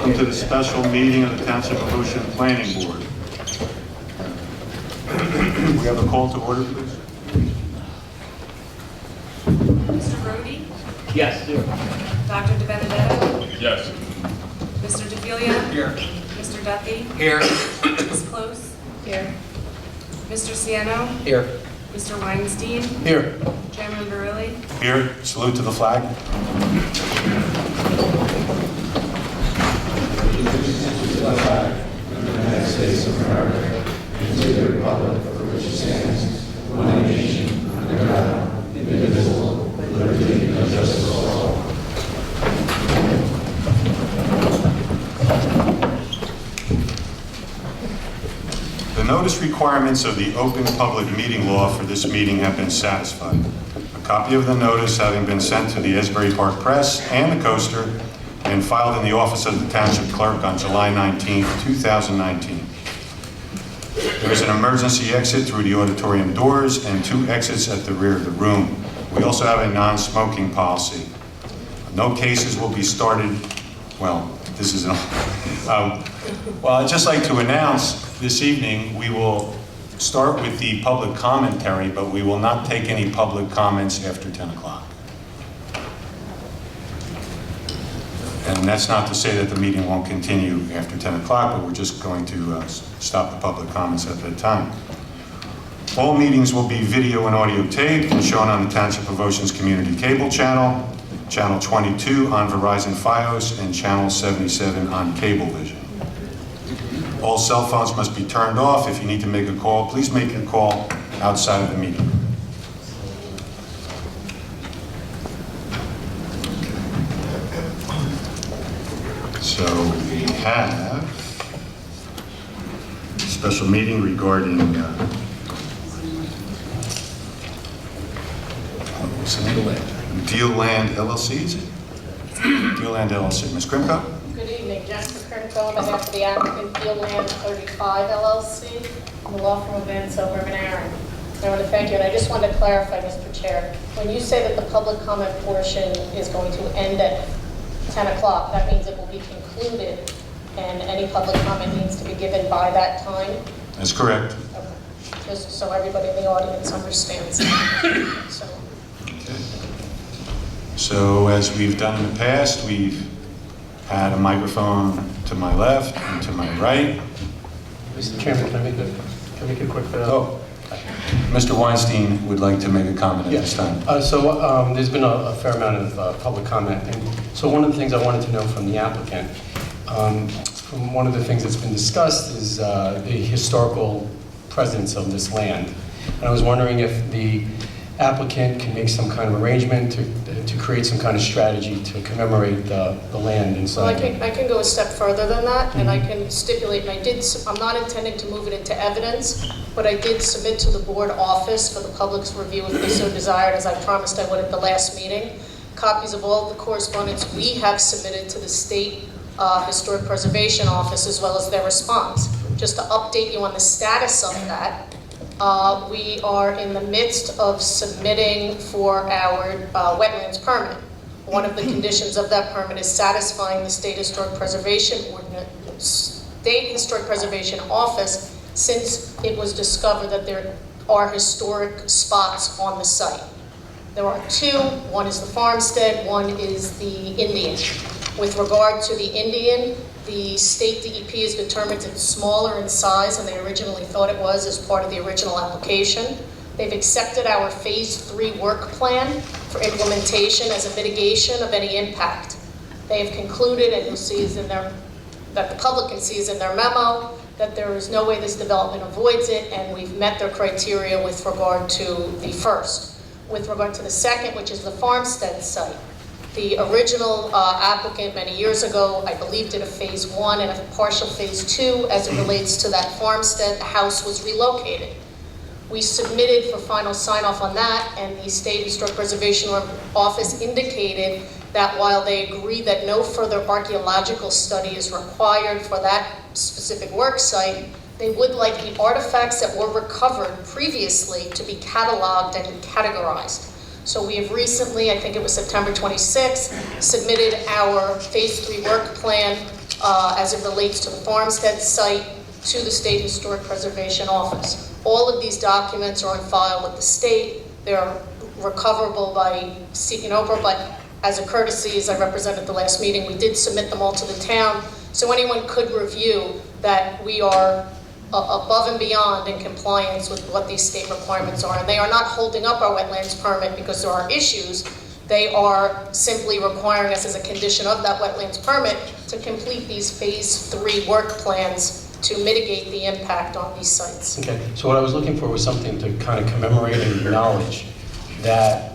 Welcome to the special meeting of the Township of Ocean Planning Board. We have a call to order, please. Mr. Brody? Yes. Dr. DeBenedetto? Yes. Mr. DeFilia? Here. Mr. Duffy? Here. Ms. Close? Here. Mr. Ciano? Here. Mr. Weinstein? Here. Chairman Barilli? Here, salute to the flag. United States of America, and to the republic for which it stands, one nation, under God, indivisible, with liberty and justice for all. The notice requirements of the open public meeting law for this meeting have been satisfied. A copy of the notice having been sent to the Asbury Park Press and the Coaster and filed in the office of the Township Clerk on July 19, 2019. There is an emergency exit through the auditorium doors and 2 exits at the rear of the room. We also have a non-smoking policy. No cases will be started. Well, this is well, I'd just like to announce this evening we will start with the public commentary, but we will not take any public comments after 10 o'clock. And that's not to say that the meeting won't continue after 10 o'clock, but we're just going to stop the public comments at that time. All meetings will be video and audio taped and shown on the Township of Ocean's Community Cable Channel, Channel 22 on Verizon Fios, and Channel 77 on Cablevision. All cell phones must be turned off. If you need to make a call, please make your call outside of the meeting. So we have a special meeting regarding Deal Land LLC, is it? Deal Land LLC. Ms. Krimko? Good evening, Jennifer Krimko, on behalf of the applicant Deal Land 35 LLC, and the law firm of Van Silberman and Aaron. I want to thank you, and I just wanted to clarify, Mr. Chair, when you say that the public comment portion is going to end at 10 o'clock, that means it will be concluded, and any public comment needs to be given by that time? That's correct. Okay. Just so everybody in the audience understands. So. Okay. So as we've done in the past, we've had a microphone to my left and to my right. Mr. Chairman, can I make a quick... Mr. Weinstein would like to make a comment at this time. There's been a fair amount of public comment, and so one of the things I wanted to know from the applicant, from one of the things that's been discussed is the historical presence of this land. And I was wondering if the applicant can make some kind of arrangement to create some kind of strategy to commemorate the land inside. Well, I can go a step further than that, and I can stipulate, and I'm not intending to move it into evidence, but I did submit to the board office for the public's review if they so desired, as I promised I would at the last meeting, copies of all of the correspondence we have submitted to the State Historic Preservation Office, as well as their response. Just to update you on the status of that, we are in the midst of submitting for our wetlands permit. One of the conditions of that permit is satisfying the State Historic Preservation Office, since it was discovered that there are historic spots on the site. There are 2. One is the farmstead, one is the Indian. With regard to the Indian, the state DEP has determined it's smaller in size than they originally thought it was as part of the original application. They've accepted our phase 3 work plan for implementation as a mitigation of any impact. They have concluded, and you'll see is in their, that the public can see is in their memo, that there is no way this development avoids it, and we've met their criteria with regard to the first. With regard to the second, which is the farmstead site, the original applicant many years ago, I believe, did a phase 1 and a partial phase 2 as it relates to that farmstead. The house was relocated. We submitted for final sign-off on that, and the State Historic Preservation Office indicated that while they agree that no further archaeological study is required for that specific work site, they would like the artifacts that were recovered previously to be cataloged and categorized. So we have recently, I think it was September 26th, submitted our phase 3 work plan as it relates to the farmstead site to the State Historic Preservation Office. All of these documents are on file with the state. They're recoverable by seeking Oprah, but as a courtesy, as I represented at the last meeting, we did submit them all to the town, so anyone could review that we are above and beyond in compliance with what these state requirements are. And they are not holding up our wetlands permit because there are issues. They are simply requiring us as a condition of that wetlands permit to complete these phase 3 work plans to mitigate the impact on these sites. Okay, so what I was looking for was something to kind of commemorate and acknowledge that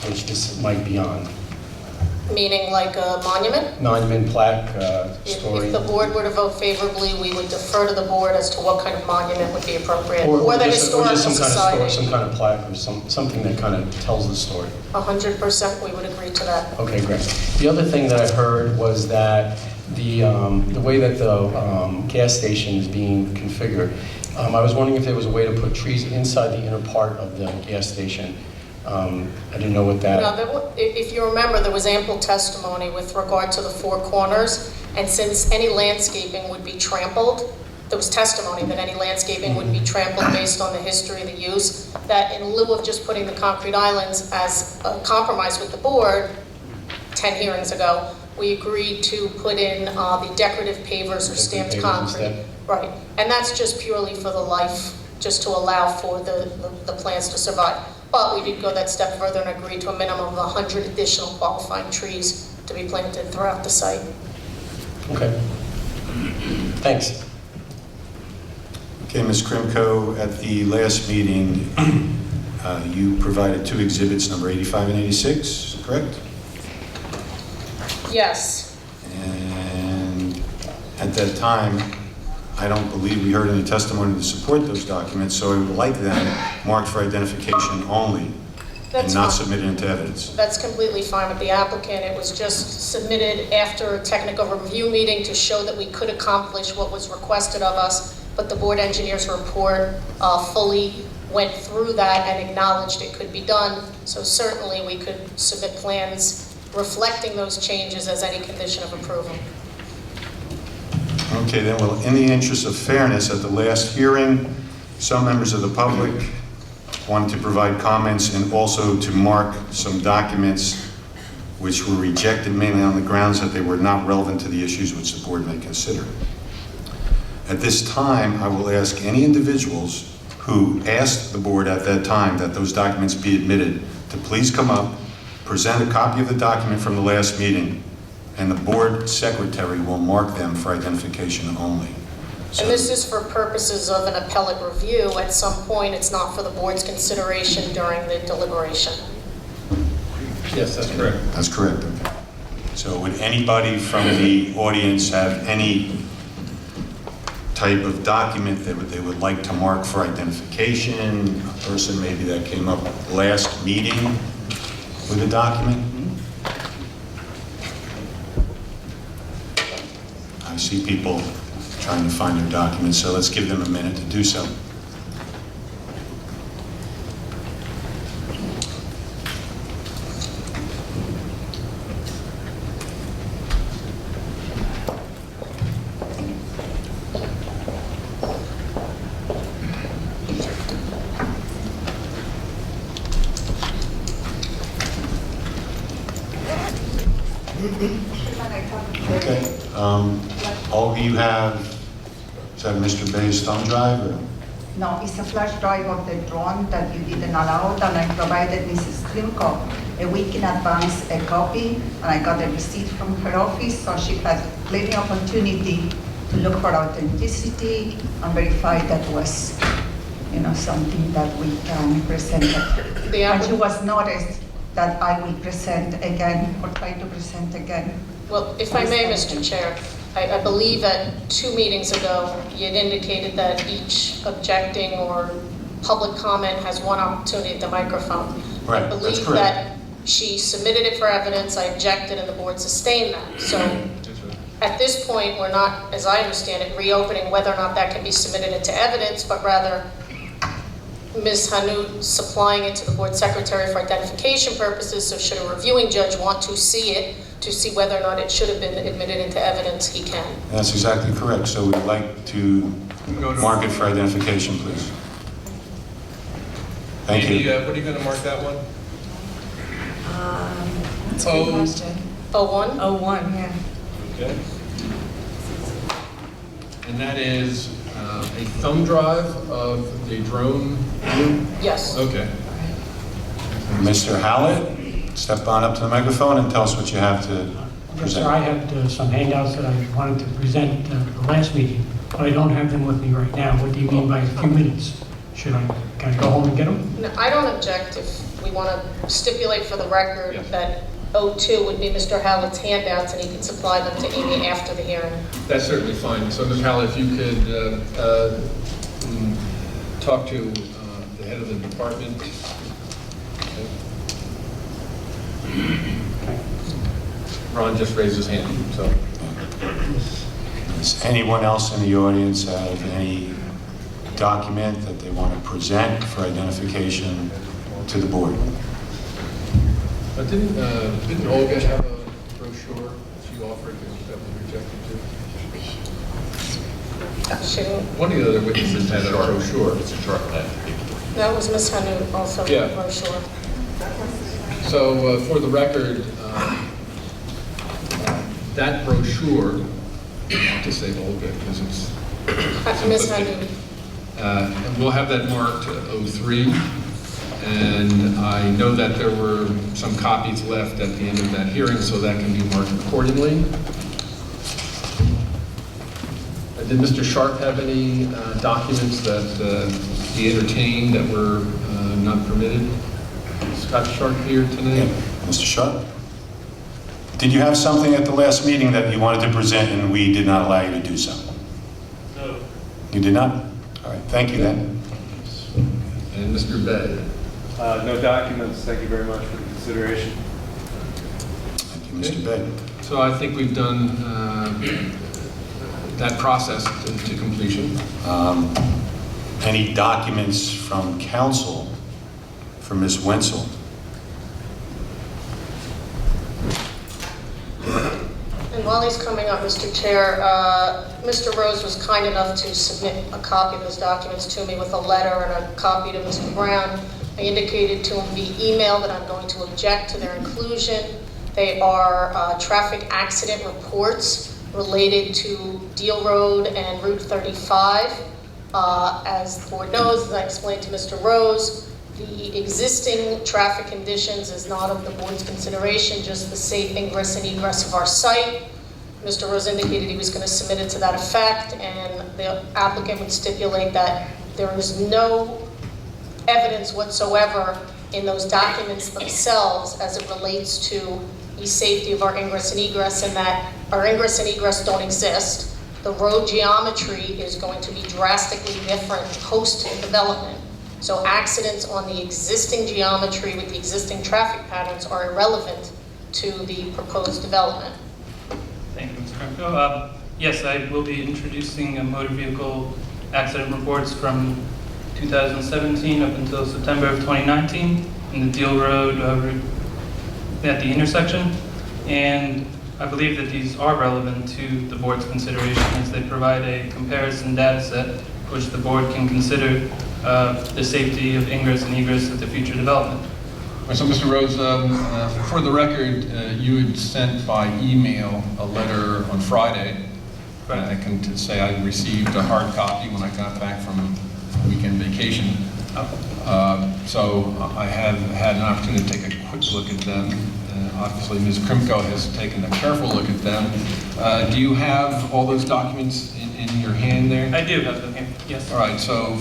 which this might be on. Meaning like a monument? Monument, plaque, story. If the board were to vote favorably, we would defer to the board as to what kind of monument would be appropriate. Or the Historical some Society. Kind of some kind of plaque or something that kind of tells the story. 100% we would agree to that. Okay, great. The other thing that I heard was that the way that the gas station is being configured, I was wondering if there was a way to put trees inside the inner part of the gas station. I didn't know what that... No, if you remember, there was ample testimony with regard to the 4 corners, and since any landscaping would be trampled, there was testimony that any landscaping would be trampled based on the history of the use, that in lieu of just putting the concrete islands as a compromise with the board 10 hearings ago, we agreed to put in the decorative pavers or stamped concrete. Instead. Right, and that's just purely for the life, just to allow for the plants to survive. But we did go that step further and agreed to a minimum of 100 additional qualifying trees to be planted throughout the site. Okay. Thanks. Okay, Ms. Krimko, at the last meeting, you provided 2 exhibits, number 85 and 86, correct? Yes. And at that time, I don't believe we heard any testimony to support those documents, so I would like them marked for identification only and not submitted into evidence. That's completely fine with the applicant. It was just submitted after a technical review meeting to show that we could accomplish what was requested of us, but the board engineer's report fully went through that and acknowledged it could be done. So certainly we could submit plans reflecting those changes as any condition of approval. Okay, then, well, in the interest of fairness, at the last hearing, some members of the public wanted to provide comments and also to mark some documents which were rejected mainly on the grounds that they were not relevant to the issues which the board may consider. At this time, I will ask any individuals who asked the board at that time that those documents be admitted to please come up, present a copy of the document from the last meeting, and the board secretary will mark them for identification only. And this is for purposes of an appellate review. At some point, it's not for the board's consideration during the deliberation. Yes, that's correct. That's correct, okay. So would anybody from the audience have any type of document that they would like to mark for identification? A person maybe that came up last meeting with a document? I see people trying to find their documents, so let's give them a minute to do so. Okay. All of you have, is that Mr. Bay's thumb drive? Or? No, it's a flash drive of the drone that you didn't allow, and I provided Mrs. Klimko a week in advance a copy, and I got a receipt from her office, so she had plenty of opportunity to look for authenticity and verify that was, something that we can present. And she was noticed that I will present again, or try to present again. Well, if I may, Mr. Chair, I believe that 2 meetings ago, you had indicated that each objecting or public comment has 1 opportunity at the microphone. Right, I that's believe correct. that she submitted it for evidence, I objected, and the board sustained that. So at this point, we're not, as I understand it, reopening whether or not that can be submitted into evidence, but rather Ms. Hanout supplying it to the board secretary for identification purposes, so should a reviewing judge want to see it, to see whether or not it should have been admitted into evidence, he can. That's exactly correct. So we'd like to mark it for identification, please. Thank Amy, you. what are you going to mark that one? That's a good question. 01? 01, yeah. Okay. And that is a thumb drive of the drone view? Yes. Okay. Mr. Hallett, step on up to the microphone and tell us what you have to Yes, sir, I present. had some handouts that I wanted to present at the last meeting, but I don't have them with me right now. What do you mean by a few minutes? Can I go home and get them? No, I don't object if we want to stipulate for the record Yes. that 02 would be Mr. Hallett's handouts, and he can supply them to Amy after the hearing. That's certainly fine. So, Ms. Hallett, if you could talk to the head of the department. Okay. Ron just raised his hand, so. Does anyone else in the audience have any document that they want to present for identification to the board? But didn't Olga have a brochure she offered that was rejected too? One of the other witnesses had a brochure. It's a chart plan. That was Ms. Hanout also, Yeah. the brochure. So for the record, that brochure, to say Olga because it's Ms. Hanout. and we'll have that marked 03. And I know that there were some copies left at the end of that hearing, so that can be marked accordingly. Did Mr. Sharp have any documents that he entertained that were not permitted? Scott Sharp here Yeah, tonight? Mr. Sharp? Did you have something at the last meeting that you wanted to present and we did not allow you to do so? No. You did not? All right, thank you then. And Mr. Bay? No documents. Thank you very much for the consideration. Thank you, Mr. Bed. So I think we've done that process to completion. Any documents from council for Ms. Wenzel? And while he's coming up, Mr. Chair, Mr. Rose was kind enough to submit a copy of those documents to me with a letter and a copy to Mr. Brown. I indicated to him via email that I'm going to object to their inclusion. They are traffic accident reports related to Deal Road and Route 35. As the board knows, as I explained to Mr. Rose, the existing traffic conditions is not of the board's consideration, just the safe ingress and egress of our site. Mr. Rose indicated he was going to submit it to that effect, and the applicant would stipulate that there is no evidence whatsoever in those documents themselves as it relates to the safety of our ingress and egress, and that our ingress and egress don't exist. The road geometry is going to be drastically different post-development. So accidents on the existing geometry with the existing traffic patterns are irrelevant to the proposed development. Thank you, Mr. Kremko. Yes, I will be introducing motor vehicle accident reports from 2017 up until September of 2019 in the Deal Road route at the intersection. And I believe that these are relevant to the board's consideration as they provide a comparison data set which the board can consider the safety of ingress and egress at the future development. So, Mr. Rose, for the record, you had sent by email a letter on Friday. I can say I received a hard copy when I got back from weekend vacation. So I have had an opportunity to take a quick look at them. Obviously, Ms. Krimko has taken a careful look at them. Do you have all those documents in your hand there? I do have them here, yes. All right, so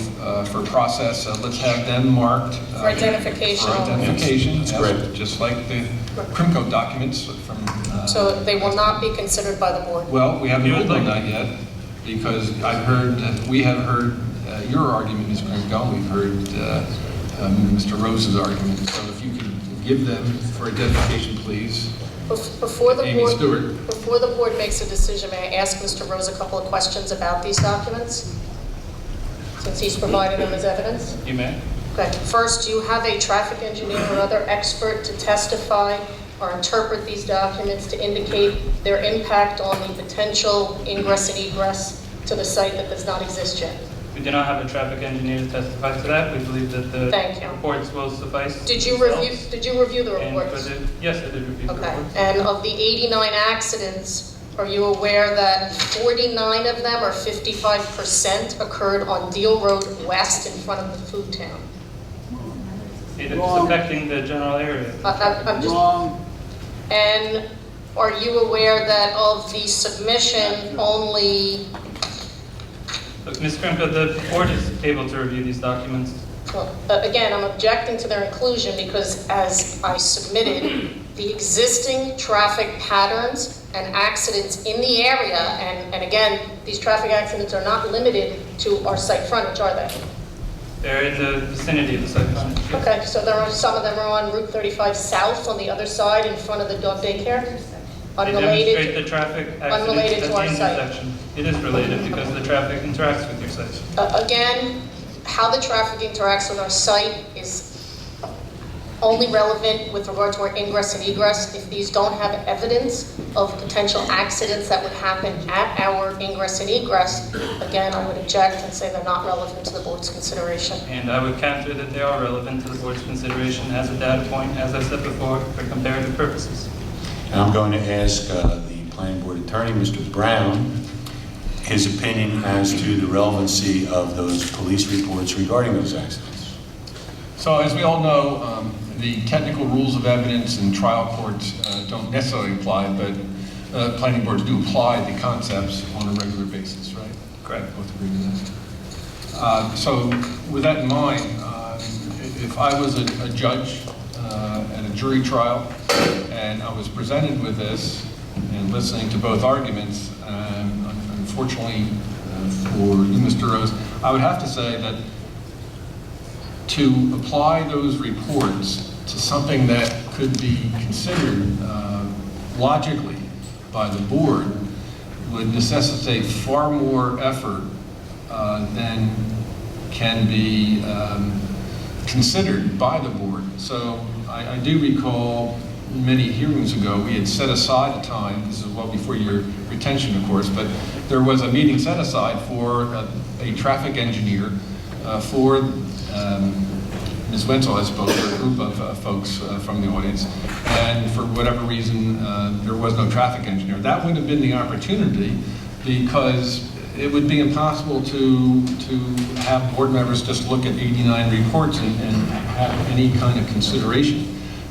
for process, let's have them marked. For identification. For identification, Yes, that's great. just like the Krimko documents from... So they will not be considered by the board. Well, we haven't You would ruled on like- that yet, because I've heard, we have heard your argument, Ms. Krimko, we've heard Mr. Rose's argument, so if you could give them for identification, please. Before the Amy board, Stewart. before the board makes a decision, may I ask Mr. Rose a couple of questions about these documents? Since he's provided them as evidence. You may. Okay, first, do you have a traffic engineer or other expert to testify or interpret these documents to indicate their impact on the potential ingress and egress to the site that does not exist yet? We do not have a traffic engineer to testify to that. We believe that the Thank you. reports will suffice. Did you review the And reports? yes, I did review the Okay, reports. and of the 89 accidents, are you aware that 49 of them, or 55%, occurred on Deal Road West in front of the food town? It's affecting the general area. I'm just, and are you aware that of the submission, only, Look, Ms. Krimko, the board is able to review these documents. well, again, I'm objecting to their inclusion because as I submitted, the existing traffic patterns and accidents in the area, and again, these traffic accidents are not limited to our site frontage, are they? They're in the vicinity of the site frontage. Yes. Okay, so some of them are on Route 35 South on the other side in front of the dog daycare? They demonstrate the Unrelated? traffic Unrelated accidents to at our the site. intersection. It is related because the traffic interacts with your site. Again, how the traffic interacts with our site is only relevant with regard to our ingress and egress. If these don't have evidence of potential accidents that would happen at our ingress and egress, again, I would object and say they're not relevant to the board's consideration. And I would counter that they are relevant to the board's consideration as a data point, as I said before, for comparative purposes. And I'm going to ask the planning board attorney, Mr. Brown, his opinion as to the relevancy of those police reports regarding those accidents. So as we all know, the technical rules of evidence in trial courts don't necessarily apply, but planning boards do apply the concepts on a regular basis, right? Correct. Both agree with that. So with that in mind, if I was a judge at a jury trial and I was presented with this and listening to both arguments, unfortunately for you, Mr. Rose, I would have to say that to apply those reports to something that could be considered logically by the board would necessitate far more effort than can be considered by the board. So I do recall many hearings ago, we had set aside a time, this is well before your retention, of course, but there was a meeting set aside for a traffic engineer for Ms. Wenzel has spoken to a group of folks from the audience, and for whatever reason, there was no traffic engineer. That would have been the opportunity, because it would be impossible to have board members just look at 89 reports and have any kind of consideration,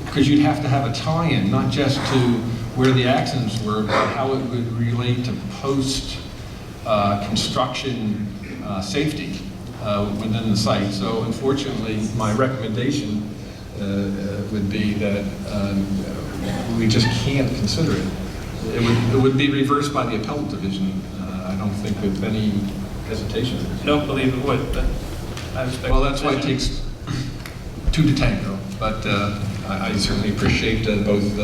because you'd have to have a tie-in, not just to where the accidents were, but how it would relate to post-construction safety within the site. So unfortunately, my recommendation would be that we just can't consider it. It would be reversed by the appellate division, I don't think with any hesitation. I don't believe it would, but I respect. Well, that's why it takes two to tango, but I certainly appreciate both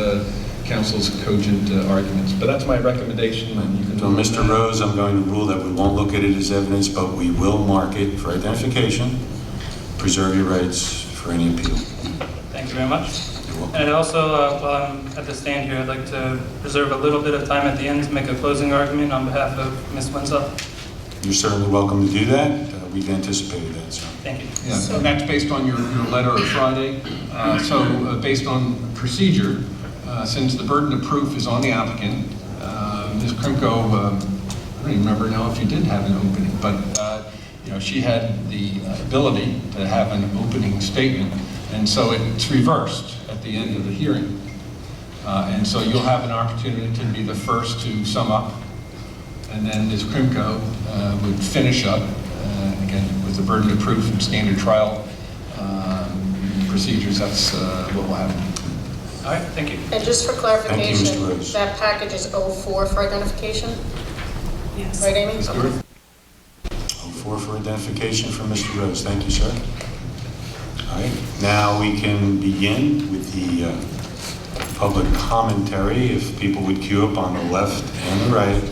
council's cogent arguments. But that's my recommendation. And you can So, Mr. Rose, I'm going to rule that we won't look at it as evidence, but we will mark it for identification. Preserve your rights for any appeal. Thank you very much. You're welcome. And also, while I'm at the stand here, I'd like to reserve a little bit of time at the end to make a closing argument on behalf of Ms. Wenzel. You're certainly welcome to do that. We've anticipated that, so. Thank you. Yeah, and that's based on your letter of Friday. Based on procedure, since the burden of proof is on the applicant, Ms. Krimko, I don't even remember now if you did have an opening, but she had the ability to have an opening statement, and so it's reversed at the end of the hearing. And so you'll have an opportunity to be the first to sum up, and then Ms. Krimko would finish up, again, with the burden of proof and standard trial procedures. That's what will happen. All right, thank you. And just for Mr. clarification, Rose. that package is 04 for identification? Yes. Right, Amy? That's correct. 04 for identification from Mr. Rose. Thank you, sir. All right, now we can begin with the public commentary. If people would queue up on the left and the right.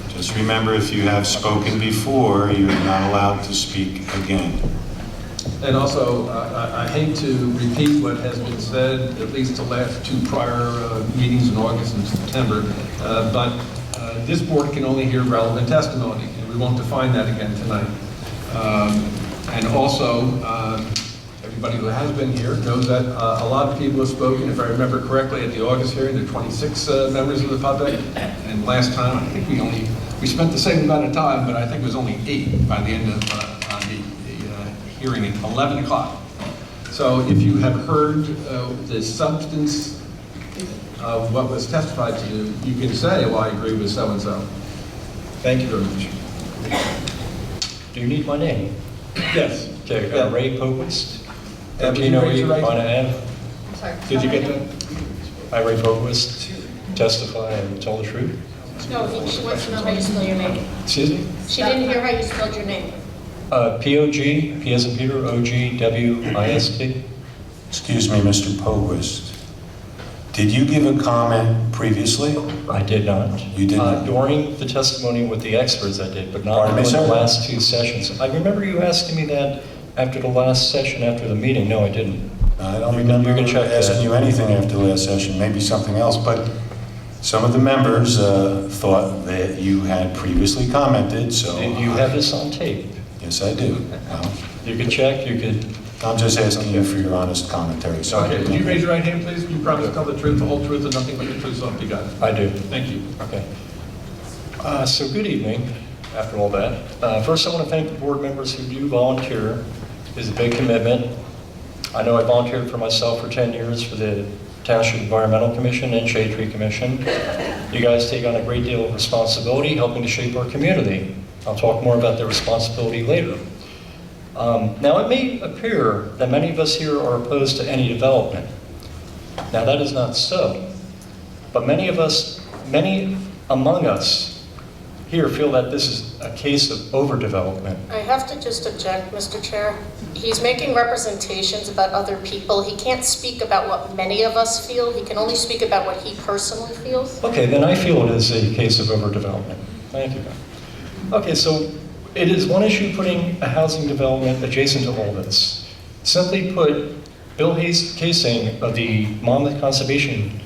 Just remember, if you have spoken before, you're not allowed to speak again. And also, I hate to repeat what has been said, at least the last two prior meetings in August and September, but this board can only hear relevant testimony, and we won't define that again tonight. And also, everybody who has been here knows that a lot of people have spoken. If I remember correctly, at the August hearing, there were 26 members of the public, and last time, I think we spent the same amount of time, but I think it was only 8 by the end of the hearing at 11 o'clock. So if you have heard the substance of what was testified to, you can say, well, I agree with so-and-so. Thank you very much. Do you need my name? Yes. Okay, Yeah. Ray Pogwist. Would you raise your right hand? I'm sorry. Did you get that? I, Ray Pogwist, testify and tell the truth. No, she wants to know how you spell your name. Excuse me? She didn't hear how you spelled your name. P-O-G, P as in Peter, O-G-W-I-S-T. Excuse me, Mr. Pogwist. Did you give a comment previously? I did not. You did not? During the testimony with the experts I did, but not Pardon me, during the sir? last 2 sessions. I remember you asking me that after the last session, after the meeting. No, I didn't. I don't You remember can check asking that. you anything after the last session, maybe something else, but some of the members thought that you had previously commented, so... Did you have this on tape? Yes, I do. Well, You could check, you could... I'm just asking you for your honest commentary. So Okay, would you raise your right hand, please? You promise to tell the truth, the whole truth, and nothing but the truth, so help you God. I do. Thank you. Okay. So good evening, after all that. First, I want to thank the board members who do volunteer. It's a big commitment. I know I volunteered for myself for 10 years for the Township Environmental Commission and Shade Tree Commission. You guys take on a great deal of responsibility helping to shape our community. I'll talk more about the responsibility later. Now, it may appear that many of us here are opposed to any development. Now, that is not so. But many among us here feel that this is a case of overdevelopment. I have to just object, Mr. Chair. He's making representations about other people. He can't speak about what many of us feel. He can only speak about what he personally feels. Okay, then I feel it is a case of overdevelopment. Thank you. Okay, so it is one issue putting a housing development adjacent to all this. Simply put, Bill Casing of the Monmouth Conservation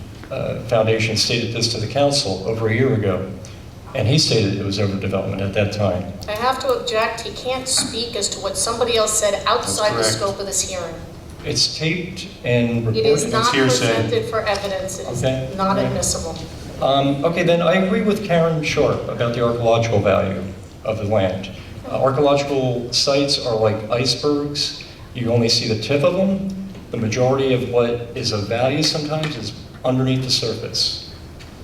Foundation stated this to the council over a year ago, and he stated it was overdevelopment at that time. I have to object. He can't speak as to what somebody else said outside the correct. scope of this hearing. It's taped and It is recorded. not hearsay. presented for evidence. It is Okay. not Okay. admissible. Okay, then I agree with Karen Sharp about the archaeological value of the land. Archaeological sites are like icebergs. You only see the tip of them. The majority of what is of value sometimes is underneath the surface.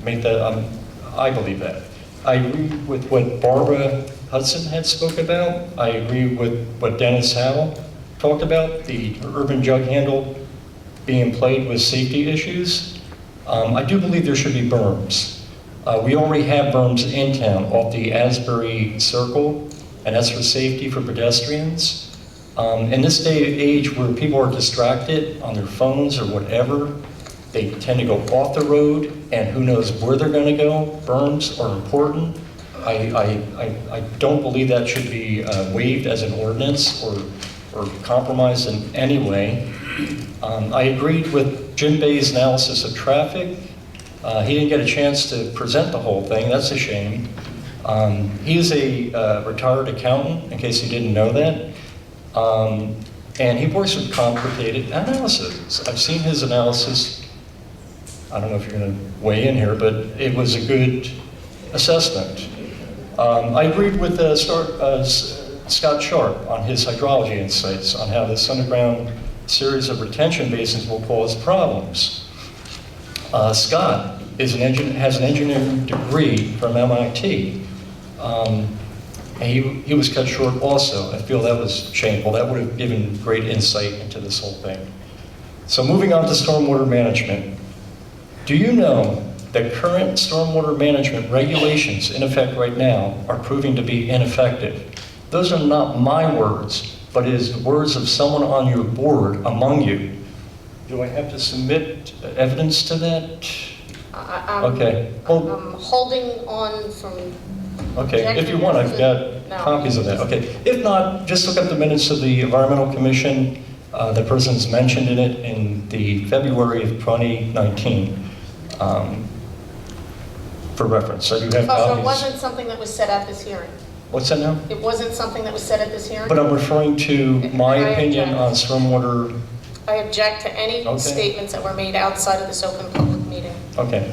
I believe that. I agree with what Barbara Hudson had spoke about. I agree with what Dennis Howell talked about, the urban jug handle being plagued with safety issues. I do believe there should be berms. We already have berms in town off the Asbury Circle, and that's for safety for pedestrians. In this day and age where people are distracted on their phones or whatever, they tend to go off the road, and who knows where they're going to go. Berms are important. I don't believe that should be waived as an ordinance or compromised in any way. I agreed with Jim Bay's analysis of traffic. He didn't get a chance to present the whole thing. That's a shame. He is a retired accountant, in case you didn't know that. And he works with complicated analysis. I've seen his analysis. I don't know if you're going to weigh in here, but it was a good assessment. I agreed with Scott Sharp on his hydrology insights on how this underground series of retention basins will cause problems. Scott has an engineering degree from MIT. And he was cut short also. I feel that was shameful. That would have given great insight into this whole thing. So moving on to stormwater management. Do you know that current stormwater management regulations in effect right now are proving to be ineffective? Those are not my words, but it is the words of someone on your board among you. Do I have to submit evidence to that? I'm Okay. Well, holding on from Okay, if you want, I've got No. copies of that. Okay, if not, just look up the minutes of the Environmental Commission. The person's mentioned in it in the February of 2019 for reference. So you have Oh, so it copies. wasn't something that was said at this hearing? What's that now? It wasn't something that was said at this hearing? But I'm referring to my I opinion object. on stormwater. I object to any Okay. statements that were made outside of this open public meeting. Okay.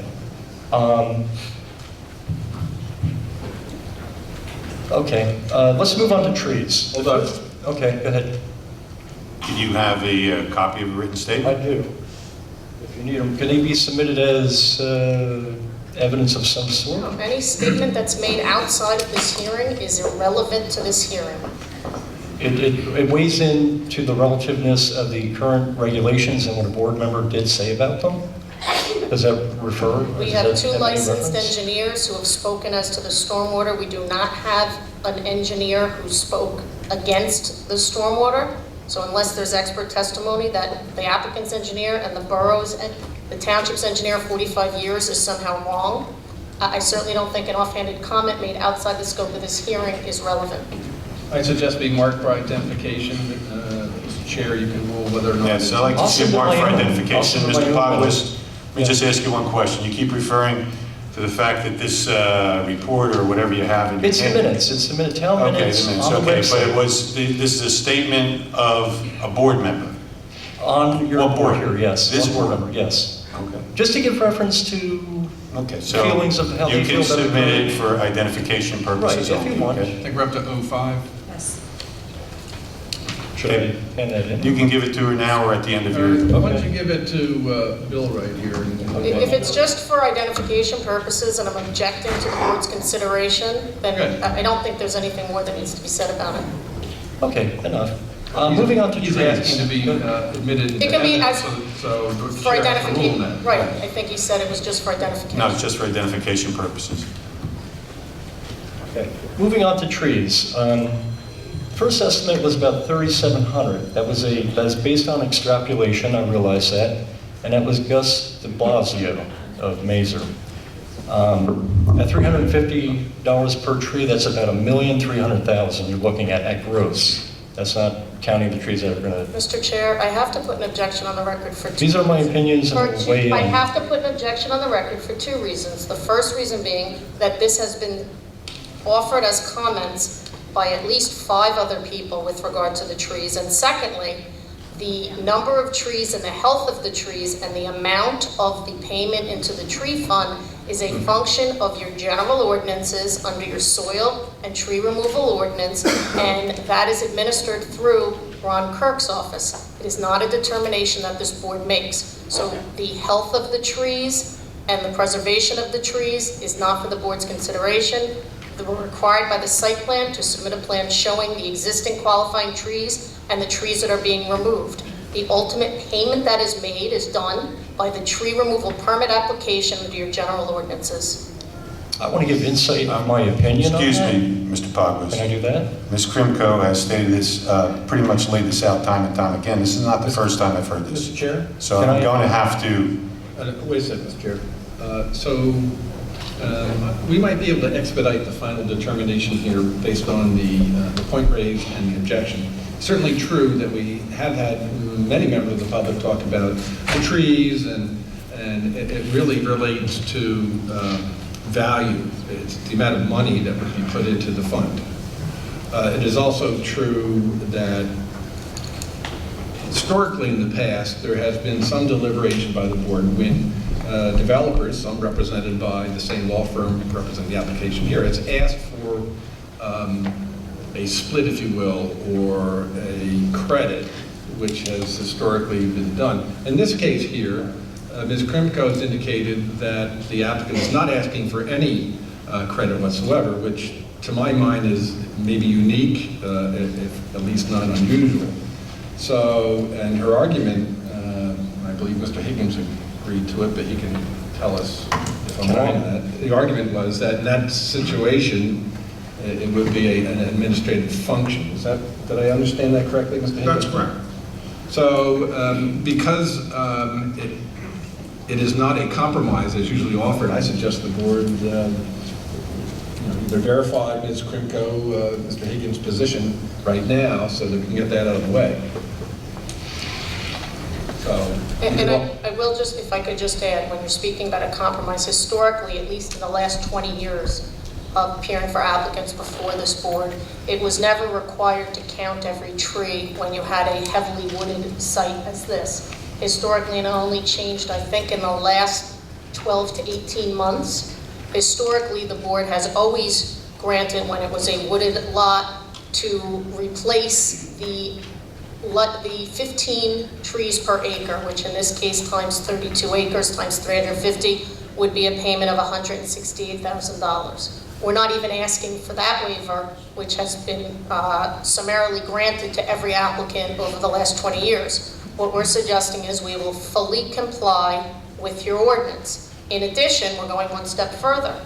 Okay, let's move on to trees. Hold on. Okay, go ahead. Do you have a copy of a written I statement? do. If you need them, can they be submitted as evidence of some sort? Any statement that's made outside of this hearing is irrelevant to this hearing. It weighs into the relativeness of the current regulations and what a board member did say about them? Does that refer? We does have that two any licensed reference? engineers who have spoken as to the stormwater. We do not have an engineer who spoke against the stormwater. So unless there's expert testimony that the applicant's engineer and the borough's and the township's engineer of 45 years is somehow wrong, I certainly don't think an offhanded comment made outside the scope of this hearing is relevant. I suggest being marked for identification. Mr. Chair, you can rule whether or not. Yes, I'd like to see I'll a mark for send my own. identification. I'll send my Mr. own Pogwizd, minutes. let me just ask you one question. You keep referring to the fact that this report or whatever you have in your It's the hand- minutes, it's the minute, town Okay, minutes the minutes, on the okay, but it website. was, this is a statement of a board member. On your What board board? here, yes. This on board board? member, yes. Okay. Just to give reference to, Okay, so Feelings of how they you feel can about the submit it board. for identification right, purposes if only, you want. okay? I think we're up to 05. Yes. Should I hand that in? You can give it to her now or at the end of your, Why don't you give it to Bill right here? If it's just for identification purposes and I'm objecting to the board's consideration, then Okay. I don't think there's anything more that needs to be said about it. Okay, enough. Moving on to He's trees. asking to be admitted into It can be evidence, as- so the For chair has to rule identification, that. right, I think he said it was just for identification. no, it's just for identification purposes. Okay. Moving on to trees. First estimate was about 3,700. That is based on extrapolation, I realize that, and that was Gus de Blasio of Mazer. At $350 per tree, that's about $1,300,000 you're looking at gross. That's not counting the trees that are going to. Mr. Chair, I have to put an objection on the record for two. These are my opinions and For we'll two, weigh in. I have to put an objection on the record for two reasons. The first reason being that this has been offered as comments by at least 5 other people with regard to the trees. And secondly, the number of trees and the health of the trees and the amount of the payment into the tree fund is a function of your general ordinances under your soil and tree removal ordinance, and that is administered through Ron Kirk's office. It is not a determination that this board makes. So the health of the trees and the preservation of the trees is not for the board's consideration. They were required by the site plan to submit a plan showing the existing qualifying trees and the trees that are being removed. The ultimate payment that is made is done by the tree removal permit application under your general ordinances. I want to give insight on my opinion on Excuse that. me, Mr. Pogwizd. Can I do that? Ms. Krimko has stated this, pretty much laid this out time and time again. This is not the first time I've heard this. Mr. Chair? So Can I'm I- going to have to, Wait a second, Mr. Chair. We might be able to expedite the final determination here based on the point raised and the objection. Certainly true that we have had many members of the public talk about the trees, and it really relates to value. It's the amount of money that would be put into the fund. It is also true that historically in the past, there has been some deliberation by the board when developers, some represented by the same law firm representing the application here, has asked for a split, if you will, or a credit, which has historically been done. In this case here, Ms. Krimko has indicated that the applicant is not asking for any credit whatsoever, which to my mind is maybe unique, if at least not unusual. So, and her argument, I believe Mr. Higgins agreed to it, but he can tell us if I'm wrong on that. The argument was that in that situation, it would be an administrative function. Did I understand that correctly, Mr. Higgins? that's correct. So, because it is not a compromise as usually offered, I suggest the board either verify Ms. Krimko, Mr. Higgins' position right now so that we can get that out of the way. So, And I will just, if I could just add, when you're speaking about a compromise, historically, at least in the last 20 years of appearing for applicants before this board, it was never required to count every tree when you had a heavily wooded site as this. Historically, and it only changed, I think, in the last 12 to 18 months. Historically, the board has always granted, when it was a wooded lot, to replace the 15 trees per acre, which in this case times 32 acres times 350 would be a payment of $168,000. We're not even asking for that waiver, which has been summarily granted to every applicant over the last 20 years. What we're suggesting is we will fully comply with your ordinance. In addition, we're going one step further.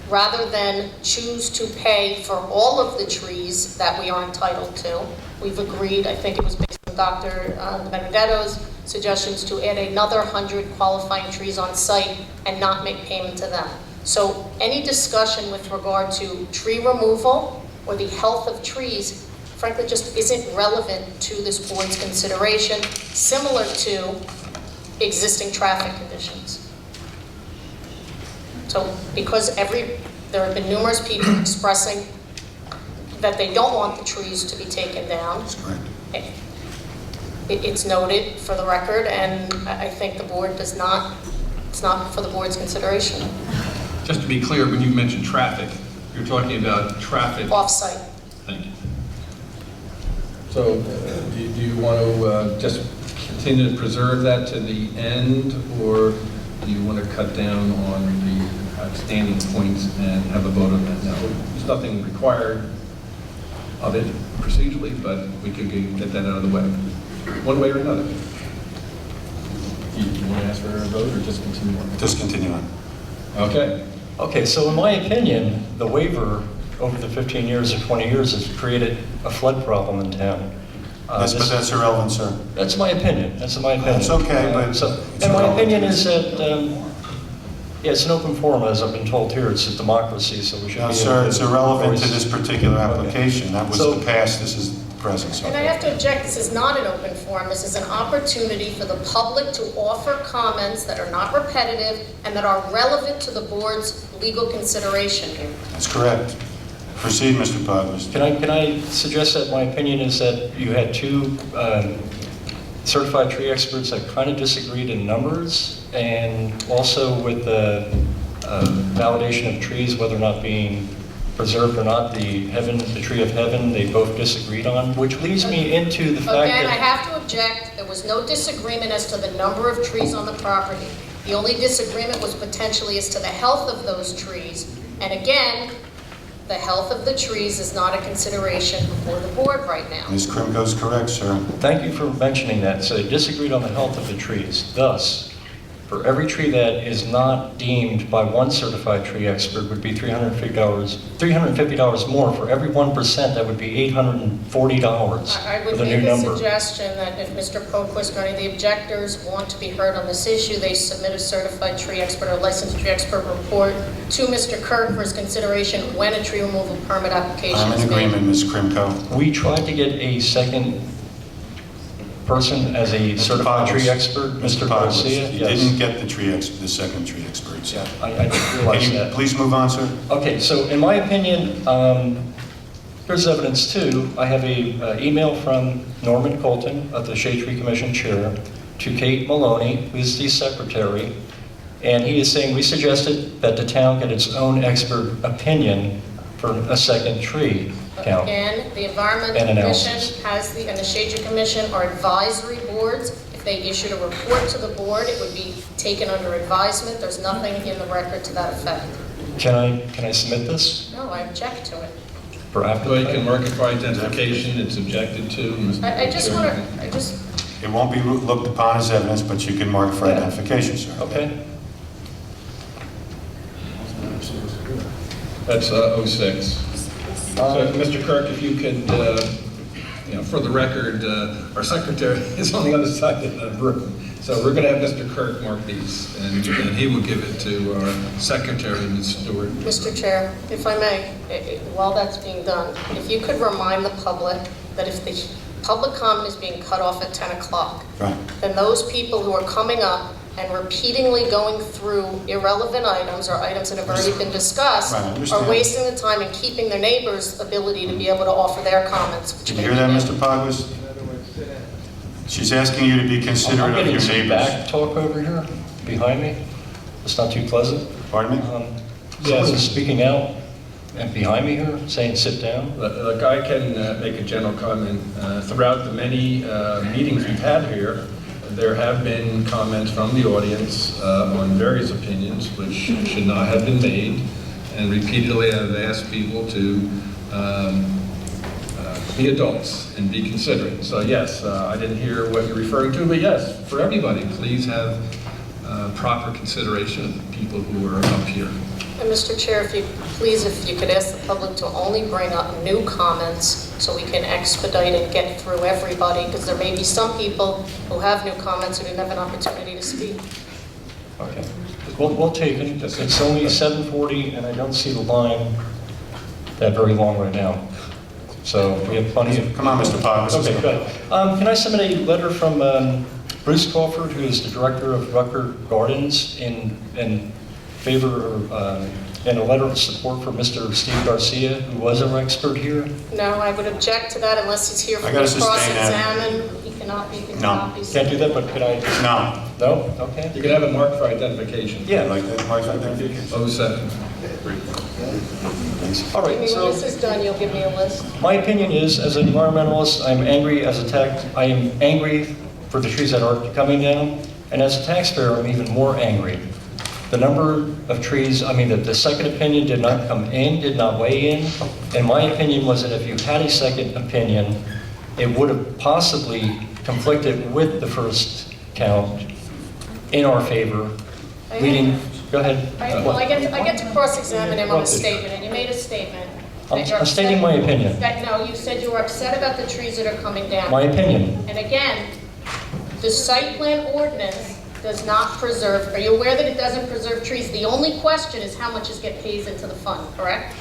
Rather than choose to pay for all of the trees that we are entitled to, we've agreed, I think it was based on Dr. Benedetto's suggestions, to add another 100 qualifying trees on site and not make payment to them. So any discussion with regard to tree removal or the health of trees, frankly, just isn't relevant to this board's consideration, similar to existing traffic conditions. So because there have been numerous people expressing that they don't want the trees to be taken down. That's correct. It's noted for the record, and I think the board does not, it's not for the board's consideration. just to be clear, when you mention traffic, you're talking about traffic. Off-site. Thank you. So do you want to just continue to preserve that to the end, or do you want to cut down on the outstanding points and have a vote on that? Now, there's nothing required of it procedurally, but we could get that out of the way, one way or another. Do you want to ask for a vote or just continue on? Just continue on. Okay. Okay, so in my opinion, the waiver over the 15 years or 20 years has created a flood problem in town. Yes, but that's irrelevant, sir. That's my opinion. That's my opinion. That's okay, but So, it's and my irrelevant. opinion is that, yeah, it's an open forum, as I've been told here. It's a democracy, so we should No, be. sir, it's irrelevant to voice. this particular application. That was So- the past, this is the present. So- And I have to object, this is not an open forum. This is an opportunity for the public to offer comments that are not repetitive and that are relevant to the board's legal consideration here. That's correct. Proceed, Mr. Pogler. Can I suggest that my opinion is that you had two certified tree experts that kind of disagreed in numbers, and also with the validation of trees, whether or not being preserved or not, the tree of heaven, they both disagreed on, which leads me into the fact Again, I that... have to object. There was no disagreement as to the number of trees on the property. The only disagreement was potentially as to the health of those trees. And again, the health of the trees is not a consideration before the board right now. Ms. Krimko's correct, sir. Thank you for mentioning that. So they disagreed on the health of the trees. Thus, for every tree that is not deemed by one certified tree expert would be $350 more. For every 1%, that would be $840 I would for the new make a number. suggestion that if Mr. Poquist or any of the objectors want to be heard on this issue, they submit a certified tree expert or licensed tree expert report to Mr. Kirk for his consideration when a tree removal permit application I'm is in made. agreement, Ms. Krimko. We tried to get a second person as a certified Pogler. tree expert, Mr. Garcia. You Yes. didn't get the second tree expert, sir. Yeah, I didn't realize Can you that. please move on, sir? Okay, so in my opinion, here's evidence too. I have a email from Norman Colton of the Shade Tree Commission Chair to Kate Maloney, who's the secretary, and he is saying we suggested that the town get its own expert opinion for a second tree count. Again, the Environmental And Commission analysis. and the Shade Tree Commission are advisory boards. If they issued a report to the board, it would be taken under advisement. There's nothing in the record to that effect. Can I submit this No, I object to it. for after? So you can mark it for identification, it's objected to. Mr. I just want Chairman. to, It won't be looked upon as evidence, but you can mark for Yeah. identification, sir. Okay. That's 06. So, Mr. Kirk, if you could For the record, our secretary is on the other side of the room. So we're going to have Mr. Kirk mark these, and he will give it to our secretary, Ms. Stewart. Mr. Chair, if I may, while that's being done, if you could remind the public that if the public comment is being cut off at 10 o'clock, Right. then those people who are coming up and repeatedly going through irrelevant items or items that have already been discussed Right, I understand. are wasting the time and keeping their neighbors' ability to be able to offer their comments. which Did you may hear be that, good. Mr. Pogwis? She's asking you to be I'm considerate of getting your some neighbors. back talk over here, behind me. It's not too pleasant. Pardon me? Someone is speaking out and behind me here, saying, sit down. Look, I can make a general comment. Throughout the many meetings we've had here, there have been comments from the audience on various opinions which should not have been made, and repeatedly I've asked people to be adults and be considerate. So yes, I didn't hear what you're referring to, but yes, for everybody, please have proper consideration of the people who are up here. And Mr. Chair, if you could ask the public to only bring up new comments so we can expedite and get through everybody, because there may be some people who have new comments who didn't have an opportunity to speak. Okay. We'll take it. It's only 7:40, and I don't see the line that very long right now. So we have plenty of... Come on, Mr. Pogwis. Okay, good. Can I submit a letter from Bruce Crawford, who is the director of Rucker Gardens, in favor of, and a letter of support for Mr. Steve Garcia, who was our expert here? No, I would object to that unless he's here for I gotta the sustain that. cross-examine. He cannot be. No. Can't do that, but could I? No. No? Okay. You can have it marked for identification. Yeah. Like that, Mark's identification. 07. All right, When so this is done, you'll give me a list. my opinion is, as an environmentalist, I am angry for the trees that are coming down, and as a taxpayer, I'm even more angry. The number of trees, the second opinion did not come in, did not weigh in, and my opinion was that if you had a second opinion, it would have possibly conflicted with the first count in our favor, leading, go ahead. Well, I get to cross-examine him on a statement, and you made a statement. that you're I'm stating my opinion. No, you said you were upset about the trees that are coming down. My opinion. And again, the site plan ordinance does not preserve, are you aware that it doesn't preserve trees? The only question is how much get paid into the fund, correct?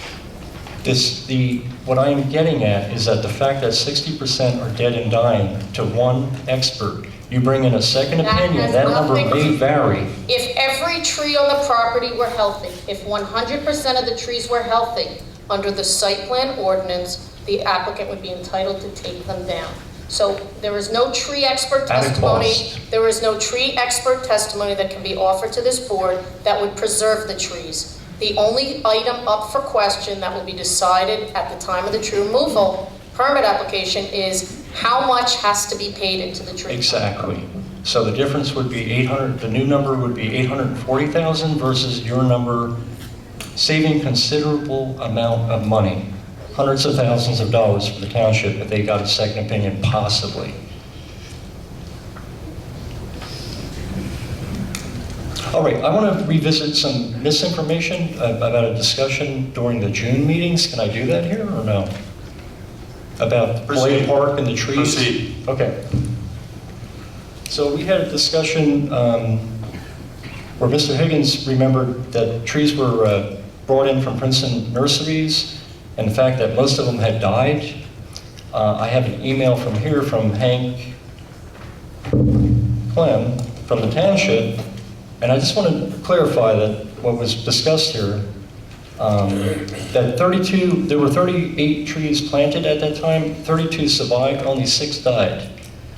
What I am getting at is that the fact that 60% are dead and dying to one expert, you bring in a second opinion, that number may vary. If every tree on the property were healthy, if 100% of the trees were healthy, under the site plan ordinance, the applicant would be entitled to take them down. So there is no tree expert At a testimony. cost. There is no tree expert testimony that can be offered to this board that would preserve the trees. The only item up for question that will be decided at the time of the tree removal permit application is how much has to be paid into the tree. Exactly. So the difference would be 800, the new number would be 840,000 versus your number, saving considerable amount of money. Hundreds of thousands of dollars for the township if they got a second opinion, possibly. All right, I want to revisit some misinformation about a discussion during the June meetings. Can I do that here or no? About Play Proceed. Park and the trees? Proceed. Okay. So we had a discussion where Mr. Higgins remembered that trees were brought in from Princeton nurseries, and the fact that most of them had died. I have an email from here from Hank Clem from the township, and I just want to clarify that what was discussed here, that there were 38 trees planted at that time, 32 survived, only 6 died.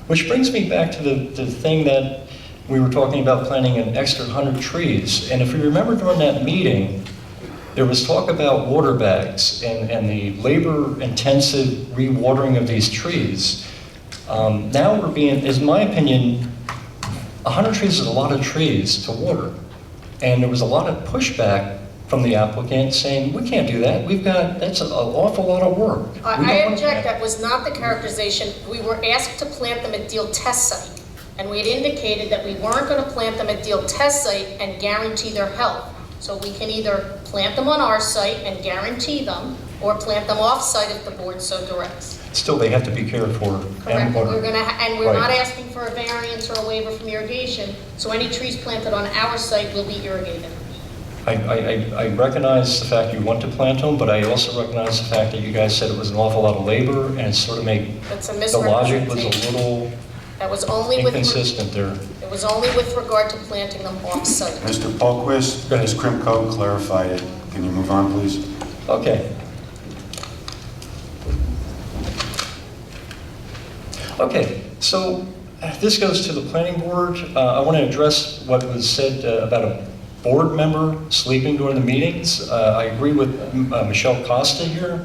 Which brings me back to the thing that we were talking about planting an extra 100 trees. And if you remember during that meeting, there was talk about water bags and the labor-intensive rewatering of these trees. Now we're being, in my opinion, 100 trees is a lot of trees to water. And there was a lot of pushback from the applicant saying, we can't do that. That's an awful lot of work. I object, that was not the characterization. We were asked to plant them at Deal Test Site, and we had indicated that we weren't going to plant them at Deal Test Site and guarantee their health. So we can either plant them on our site and guarantee them, or plant them off-site if the board so directs. Still, they have to be cared for Correct. and watered. And we're not Right. asking for a variance or a waiver from irrigation, so any trees planted on our site will be irrigated. I recognize the fact you want to plant them, but I also recognize the fact that you guys said it was an awful lot of labor, and it sort of made, That's a the logic was a misrepresentation. little That was only with, inconsistent there. it was only with regard to planting them off-site. Mr. Palquist, Ms. Krimko clarified it. Can you move on, please? Okay. Okay, so this goes to the planning board. I want to address what was said about a board member sleeping during the meetings. I agree with Michelle Costa here.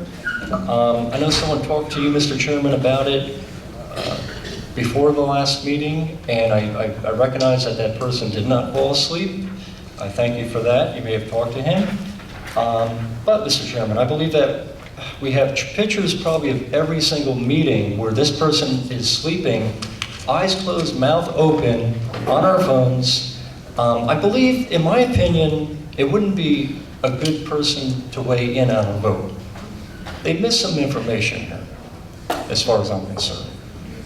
I know someone talked to you, Mr. Chairman, about it before the last meeting, and I recognize that that person did not fall asleep. I thank you for that. You may have talked to him. But, Mr. Chairman, I believe that we have pictures probably of every single meeting where this person is sleeping, eyes closed, mouth open, on our phones. I believe, in my opinion, it wouldn't be a good person to weigh in on a vote. They missed some information here, as far as I'm concerned.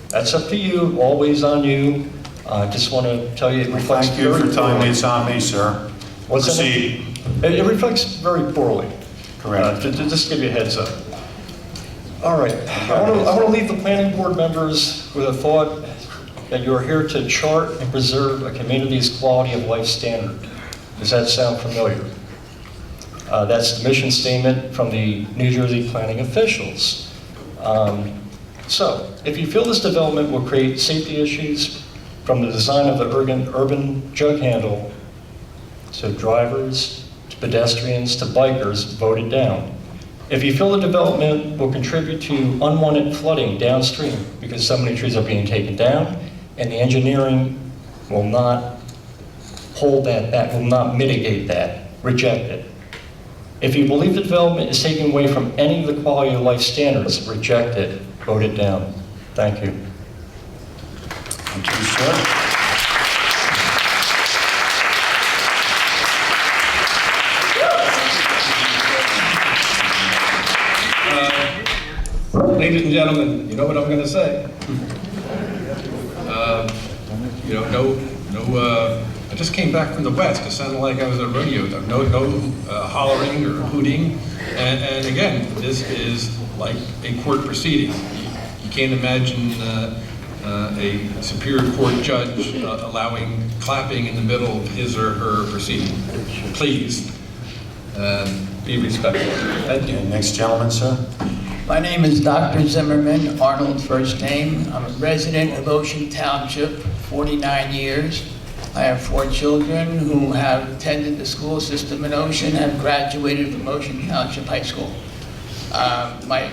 That's up to you, always on you. I just want to tell you it reflects Thank you very for telling me poorly. it's on me, sir. What's that? Proceed. It reflects very poorly. Correct. To just give you a heads up. All right, I want to leave the planning board members with a thought that you're here to chart and preserve a community's quality of life standard. Does that sound familiar? That's the mission statement from the New Jersey planning officials. So, if you feel this development will create safety issues from the design of the urban jug handle to drivers, to pedestrians, to bikers, vote it down. If you feel the development will contribute to unwanted flooding downstream because so many trees are being taken down and the engineering will not hold that back, will not mitigate that, reject it. If you believe the development is taking away from any of the quality of life standards, reject it, vote it down. Thank you. Thank you, sir. Ladies and gentlemen, you know what I'm going to say. I just came back from the West. It sounded like I was at a rodeo. No hollering or hooting. And again, this is like a court proceeding. You can't imagine a Superior Court judge allowing clapping in the middle of his or her proceeding. Please, be respectful. Thank you. Next gentleman, sir. My name is Dr. Zimmerman, Arnold first name. I'm a resident of Ocean Township, 49 years. I have 4 children who have attended the school system in Ocean, have graduated from Ocean Township High School. My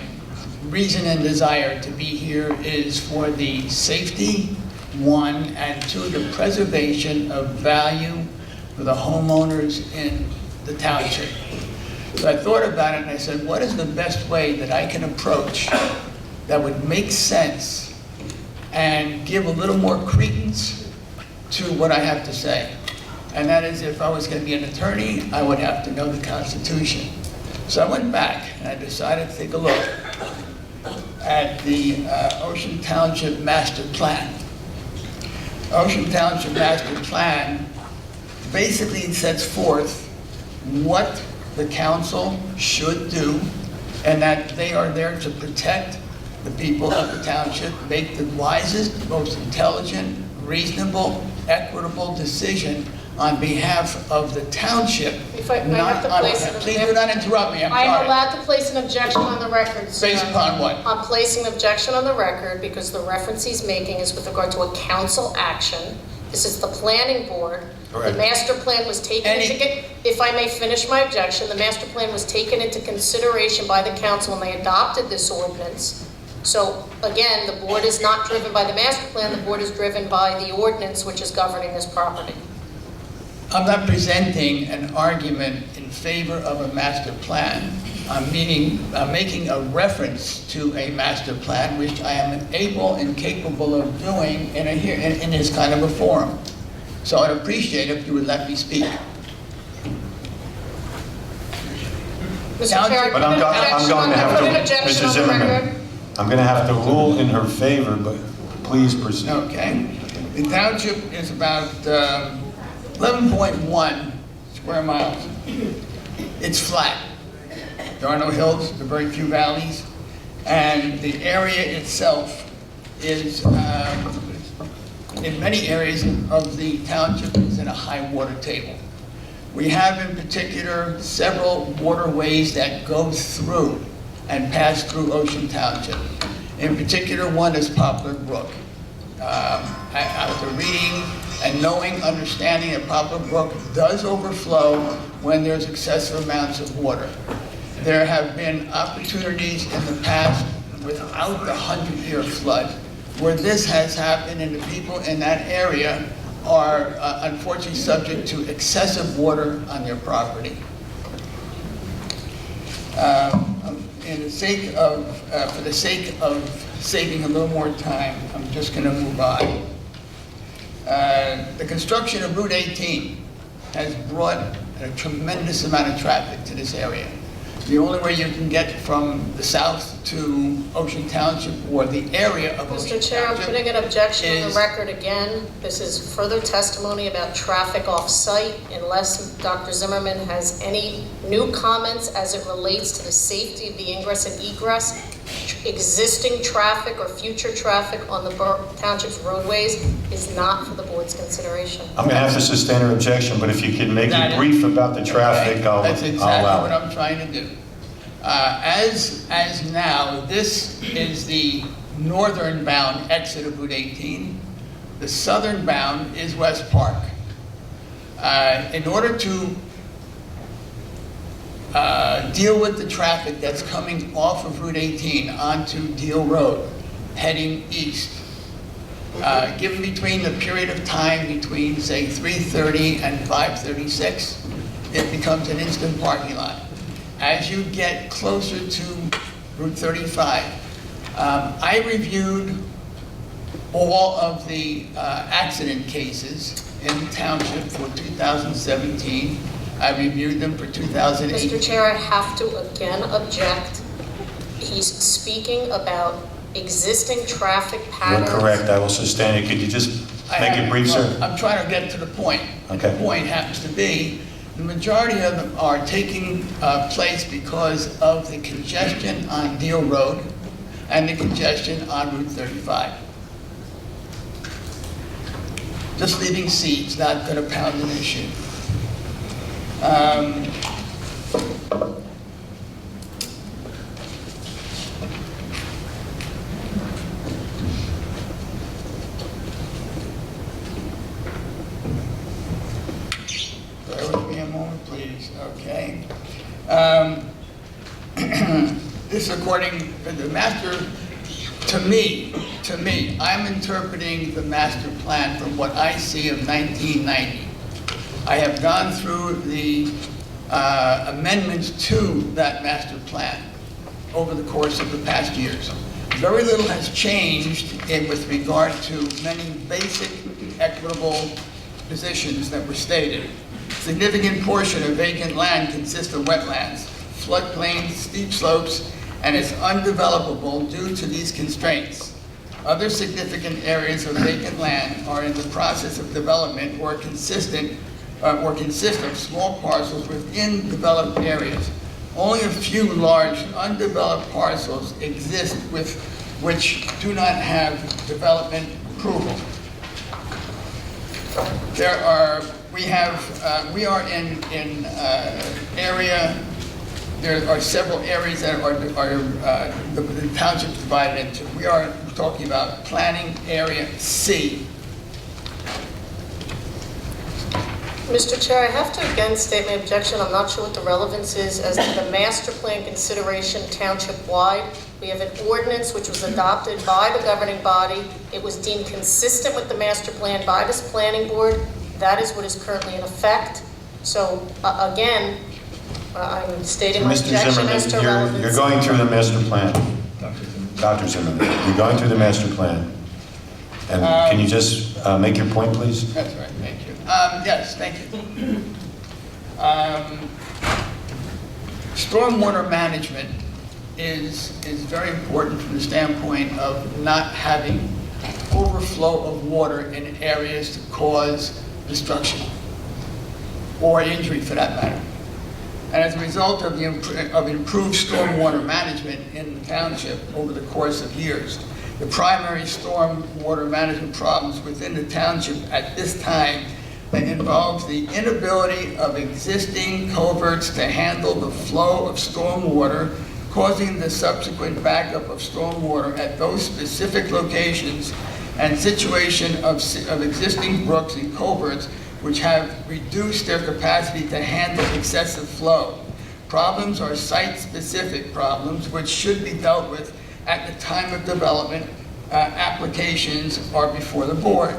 reason and desire to be here is for the safety, 1, and 2, the preservation of value for the homeowners in the township. So I thought about it and I said, what is the best way that I can approach that would make sense and give a little more credence to what I have to say? And that is, if I was going to be an attorney, I would have to know the Constitution. So I went back and I decided to take a look at the Ocean Township Master Plan. Ocean Township Master Plan basically sets forth what the council should do, and that they are there to protect the people of the township, make the wisest, most intelligent, reasonable, equitable decision on behalf of the township. If I may have to not on- place an Please do not interrupt me, I'm I am sorry. allowed to place an objection on the record, sir. Based upon what? I'm placing an objection on the record because the reference he's making is with regard to a council action. This is the planning board. Correct. The master plan was taken if I may finish my objection, the master plan was taken into consideration by the council when they adopted this ordinance. So again, the board is not driven by the master plan, the board is driven by the ordinance which is governing this property. I'm not presenting an argument in favor of a master plan. I'm making a reference to a master plan, which I am able and capable of doing in this kind of a forum. So I'd appreciate if you would let me speak. Mr. Chair, I But put an I'm objection going on to have put an to, objection Mr. on the record. Zimmerman, I'm going to have to rule in her favor, but please proceed. Okay. The township is about 11.1 square miles. It's flat. There are no hills, there are very few valleys, and the area itself is, in many areas of the township, is in a high water table. We have in particular several waterways that go through and pass through Ocean Township. In particular, one is Poplar Brook. After reading and knowing, understanding that Poplar Brook does overflow when there's excessive amounts of water. There have been opportunities in the past without the 100-year flood where this has happened, and the people in that area are unfortunately subject to excessive water on their property. For the sake of saving a little more time, I'm just going to move on. The construction of Route 18 has brought a tremendous amount of traffic to this area. The only way you can get from the south to Ocean Township or the area of Ocean Mr. Chair, I'm Township putting an objection on the is- record again. This is further testimony about traffic off-site, unless Dr. Zimmerman has any new comments as it relates to the safety of the ingress and egress. Existing traffic or future traffic on the township's roadways is not for the board's consideration. I'm going to have to sustain her objection, but if you can make it brief about the traffic, Okay, I'll that's allow exactly what it. I'm trying to do. As now, this is the northern bound exit of Route 18. The southern bound is West Park. In order to deal with the traffic that's coming off of Route 18 onto Deal Road, heading east, given between the period of time between, say, 3:30 and 5:36, it becomes an instant parking lot. As you get closer to Route 35, I reviewed all of the accident cases in the township for 2017. I reviewed them for 2018. Mr. Chair, I have to again object. He's speaking about existing traffic You're patterns. correct, I will sustain it. Could you just make it brief, sir? I'm trying to get to the point. Okay. The point happens to be, the majority of them are taking place because of the congestion on Deal Road and the congestion on Route 35. Just leaving seeds, not going to pound an issue. Bear with me a moment, please. Okay. This, according to the master, to me, I'm interpreting the master plan from what I see of 1990. I have gone through the amendments to that master plan over the course of the past years. Very little has changed with regard to many basic equitable positions that were stated. Significant portion of vacant land consists of wetlands, floodplains, steep slopes, and is undevelopable due to these constraints. Other significant areas of vacant land are in the process of development or consist of small parcels within developed areas. Only a few large undeveloped parcels exist which do not have development approval. We are in area. There are several areas that the township divided into. We are talking about planning area C. Mr. Chair, I have to again state my objection. I'm not sure what the relevance is as to the master plan consideration township-wide. We have an ordinance which was adopted by the governing body. It was deemed consistent with the master plan by this planning board. That is what is currently in effect. So again, I'm stating my Mr. objection as to Zimmerman, relevance. you're going through the master plan. Dr. Zimmerman, you're going through the master plan. And can you just make your point, please? That's right, thank you. Yes, thank you. Stormwater management is very important from the standpoint of not having overflow of water in areas to cause destruction or injury for that matter. And as a result of improved stormwater management in the township over the course of years, the primary stormwater management problems within the township at this time involves the inability of existing culverts to handle the flow of stormwater, causing the subsequent backup of stormwater at those specific locations, and situation of existing brooks and culverts which have reduced their capacity to handle excessive flow. Problems are site-specific problems which should be dealt with at the time of development. Applications are before the board.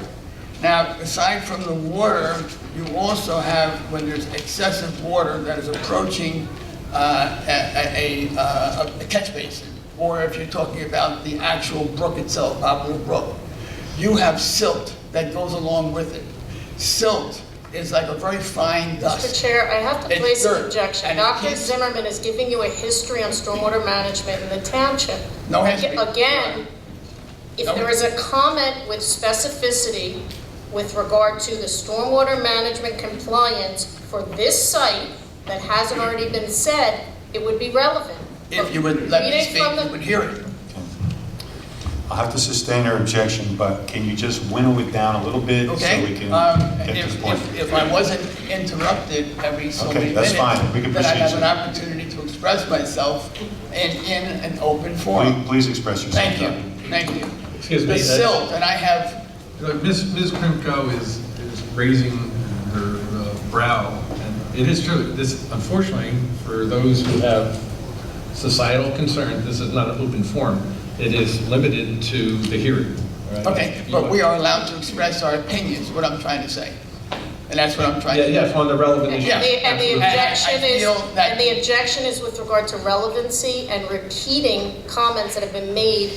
Now, aside from the water, you also have, when there's excessive water that is approaching a catch basin, or if you're talking about the actual brook itself, Poplar Brook, you have silt that goes along with it. Silt is like a very fine dust. Mr. Chair, I have to It's place an dirt, objection. and it Dr. keeps- Zimmerman is giving you a history on stormwater management in the township. No history. Again, if No. there is a comment with specificity with regard to the stormwater management compliance for this site that hasn't already been said, it would be relevant. If you would let me Reading speak, from the- you would hear it. I'll have to sustain your objection, but can you just winnow it down a little bit so Okay? we can get to the point? If I wasn't interrupted every so Okay, many that's minutes, fine. We can then I'd have proceed, an sir. opportunity to express myself in an open forum. Please express yourself. Thank you, thank you. Excuse me, The silt, and I have, Ms. Krimko is raising her brow, and it is true. This, unfortunately, for those who have societal concerns, this is not an open forum. It is limited to the hearing. Right? okay, but we are allowed to express our opinions, what I'm trying to say. And that's what I'm trying Yeah, to do. yes, on the relevant issue. Yeah. And the absolutely. objection And I is, feel that- and the objection is with regard to relevancy and repeating comments that have been made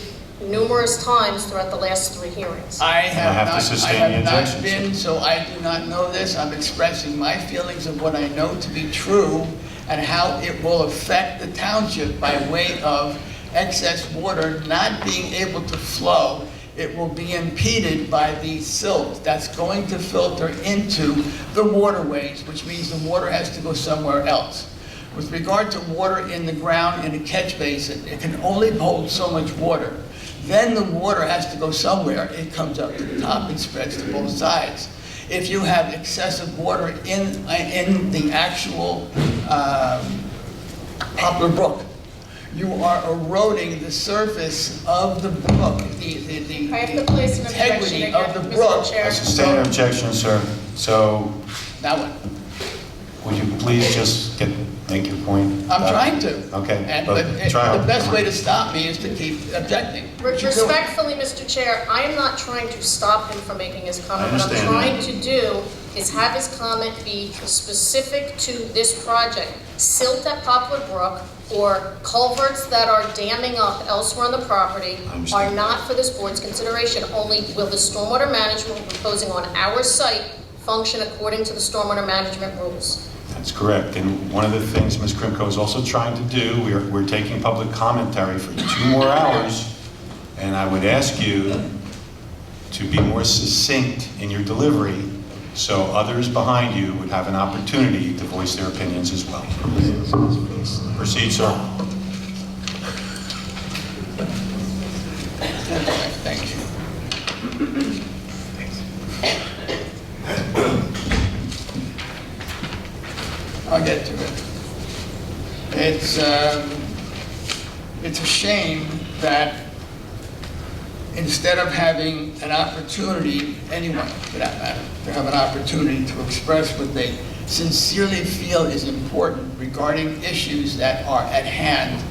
numerous times throughout the last 3 hearings. I have have to not, sustain I have the not objection, been, so I do not know this. I'm expressing my feelings of what I know to be true and how it will affect the township by way of excess water not being able to flow. It will be impeded by the silt that's going to filter into the waterways, which means the water has to go somewhere else. With regard to water in the ground in a catch basin, it can only hold so much water. Then the water has to go somewhere. It comes up to the top and spreads to both sides. If you have excessive water in the actual Poplar Brook, you are eroding the surface of the brook, the I have to place an objection integrity again, of the Mr. brook. Chair. I sustain your objection, sir. So Now what? would you please just make your point? I'm trying to. Okay, And, but try the on. best way to stop me is to keep objecting. What you're doing. Respectfully, Mr. Chair, I am not trying to stop him from making his comment. I What I'm understand trying to do is have his comment be specific to this project. Silt at Poplar Brook or culverts that are damming up elsewhere on the property I are understand. not for this board's consideration. Only will the stormwater management we're proposing on our site function according to the stormwater management rules. That's correct. And one of the things Ms. Krimko is also trying to do, we're taking public commentary for 2 more hours, and I would ask you to be more succinct in your delivery so others behind you would have an opportunity to voice their opinions as well. Proceed, sir. Thank you. I'll get to it. It's a shame that instead of having an opportunity, anyone for that matter, to have an opportunity to express what they sincerely feel is important regarding issues that are at hand,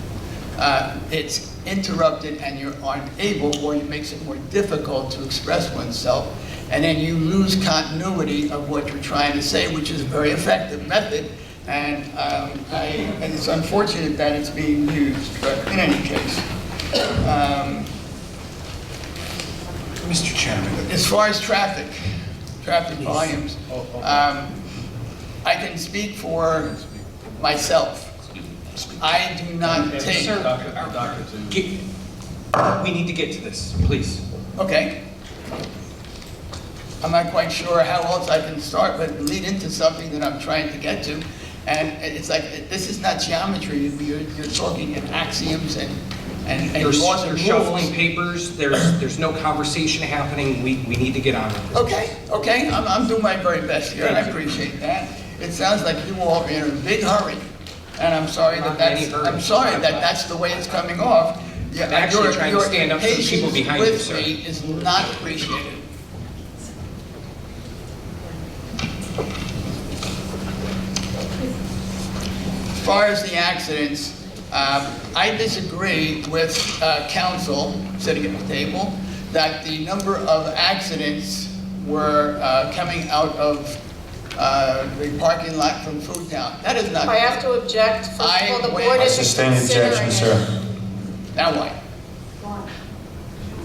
it's interrupted and you aren't able, or it makes it more difficult to express oneself, and then you lose continuity of what you're trying to say, which is a very effective method, and it's unfortunate that it's being used, but in any case. Mr. Chairman. As far as traffic volumes, I can speak for myself. I do not take... We need to get to this, please. Okay. I'm not quite sure how else I can start, but lead into something that I'm trying to get to. And it's like, this is not geometry. You're talking in axioms and laws and You're shuffling rules. papers, there's no conversation happening, we need to get on with this. Okay, I'm doing my very best here, and I appreciate that. It sounds like you all are in a big hurry, and I'm sorry Not any hurry. that's the way it's coming off. Yeah, I'm actually trying to stand up for the people Your behind you, impatience sir. with me is not appreciated. As far as the accidents, I disagree with council sitting at the table that the number of accidents were coming out of the parking lot from Food Town. That is not I have to object. First of all, the board I isn't sustain the objection, considering sir. it. Now why?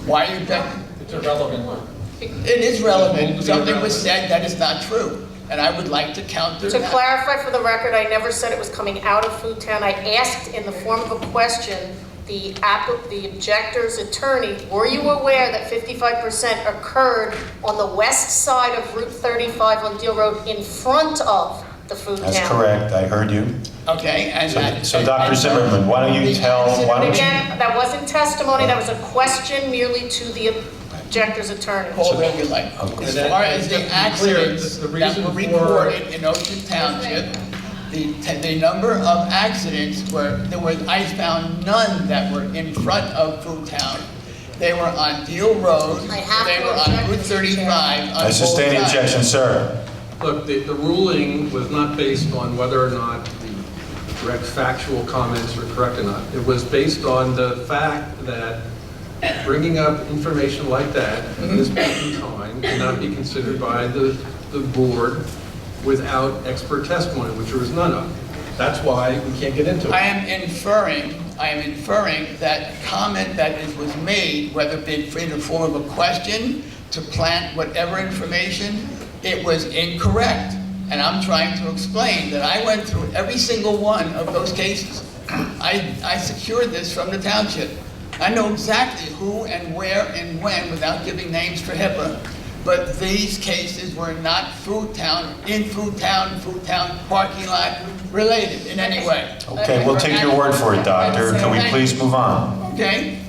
Why are you objecting? It's irrelevant. It is relevant. Something was said that is not true, and I would like to counter To that. clarify for the record, I never said it was coming out of Food Town. I asked in the form of a question, the objector's attorney, were you aware that 55% occurred on the west side of Route 35 on Deal Road in front of the Food Town? That's correct, I heard you. Okay, and So Dr. Zimmerman, why don't you Again, that wasn't testimony, that was a question merely to the objector's attorney. Call it you like. As far as the accidents the that reason were for- recorded in Ocean Township, the number of accidents there was, I found none that were in front of Food Town. They were on Deal Road, I have they to were on object, Route Mr. 35 on I sustain the both sides. objection, sir. Look, the ruling was not based on whether or not the direct factual comments were correct or not. It was based on the fact that bringing up information like that at this point in time cannot be considered by the board without expert testimony, which there was none of. That's why we can't get into it. I am inferring that comment that was made, whether it be in the form of a question, to plant whatever information, it was incorrect. And I'm trying to explain that I went through every single one of those cases. I secured this from the township. I know exactly who and where and when without giving names for HIPAA. But these cases were not Food Town parking lot related in any way. Okay, we'll take your word for it, doctor. Can we please move on? Okay.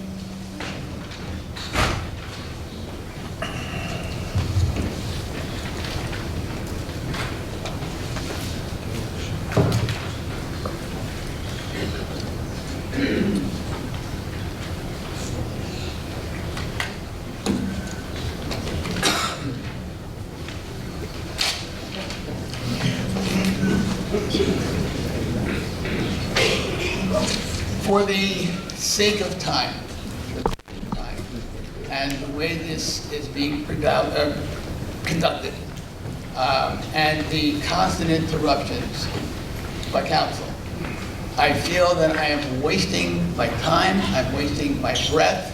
For the sake of time, and the way this is being conducted, and the constant interruptions by council, I feel that I am wasting my time, I'm wasting my breath.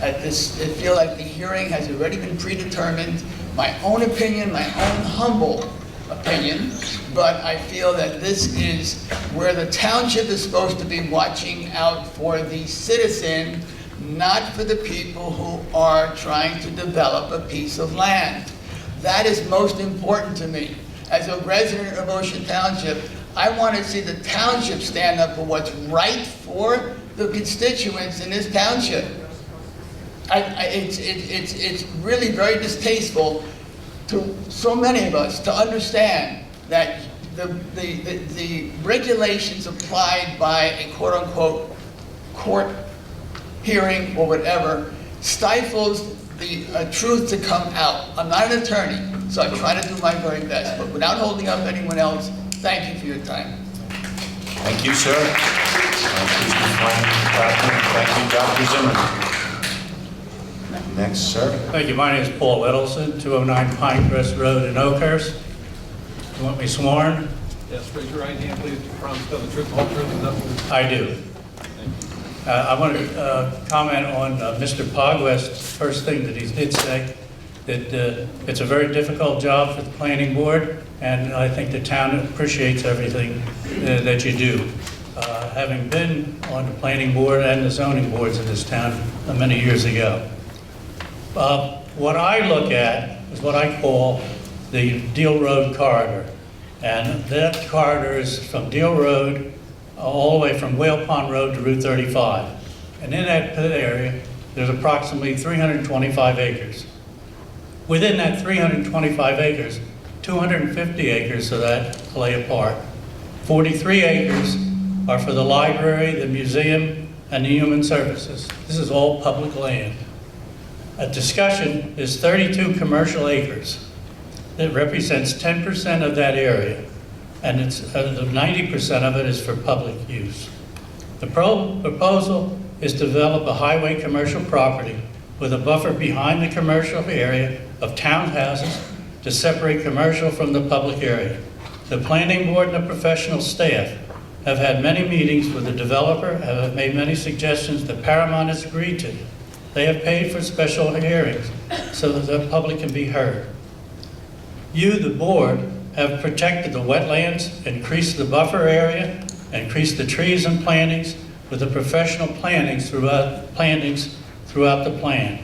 I feel like the hearing has already been predetermined, my own opinion, my own humble opinion, but I feel that this is where the township is supposed to be watching out for the citizen, not for the people who are trying to develop a piece of land. That is most important to me. As a resident of Ocean Township, I want to see the township stand up for what's right for the constituents in this township. It's really very distasteful to so many of us to understand that the regulations applied by a quote-unquote court hearing or whatever stifles the truth to come out. I'm not an attorney, so I try to do my very best, but without holding up anyone else, thank you for your time. Thank you, sir. Please be frank, doctor. Thank you, Dr. Zimmerman. Next, sir. Thank you. My name is Paul Edelson, 209 Pinecrest Road in Oakhurst. You want me sworn? Yes, raise your right hand, please. Promise to tell the truth, the whole truth, and nothing but I do. I want to comment on Mr. Pogwest's first thing that he did say, that it's a very difficult job for the planning board, and I think the town appreciates everything that you do. having been on the planning board and the zoning boards of this town many years ago. What I look at is what I call the Deal Road corridor. And that corridor is from Deal Road all the way from Whale Pond Road to Route 35. And in that area, there's approximately 325 acres. Within that 325 acres, 250 acres of that play a part. 43 acres are for the library, the museum, and the human services. This is all public land. A discussion is 32 commercial acres. It represents 10% of that area, and it's 90% of it is for public use. The proposal is to develop a highway commercial property with a buffer behind the commercial area of townhouses to separate commercial from the public area. The planning board and the professional staff have had many meetings with the developer, have made many suggestions that Paramount has agreed to. They have paid for special hearings so that the public can be heard. You, the board, have protected the wetlands, increased the buffer area, increased the trees and plantings with the professional plantings throughout the plan.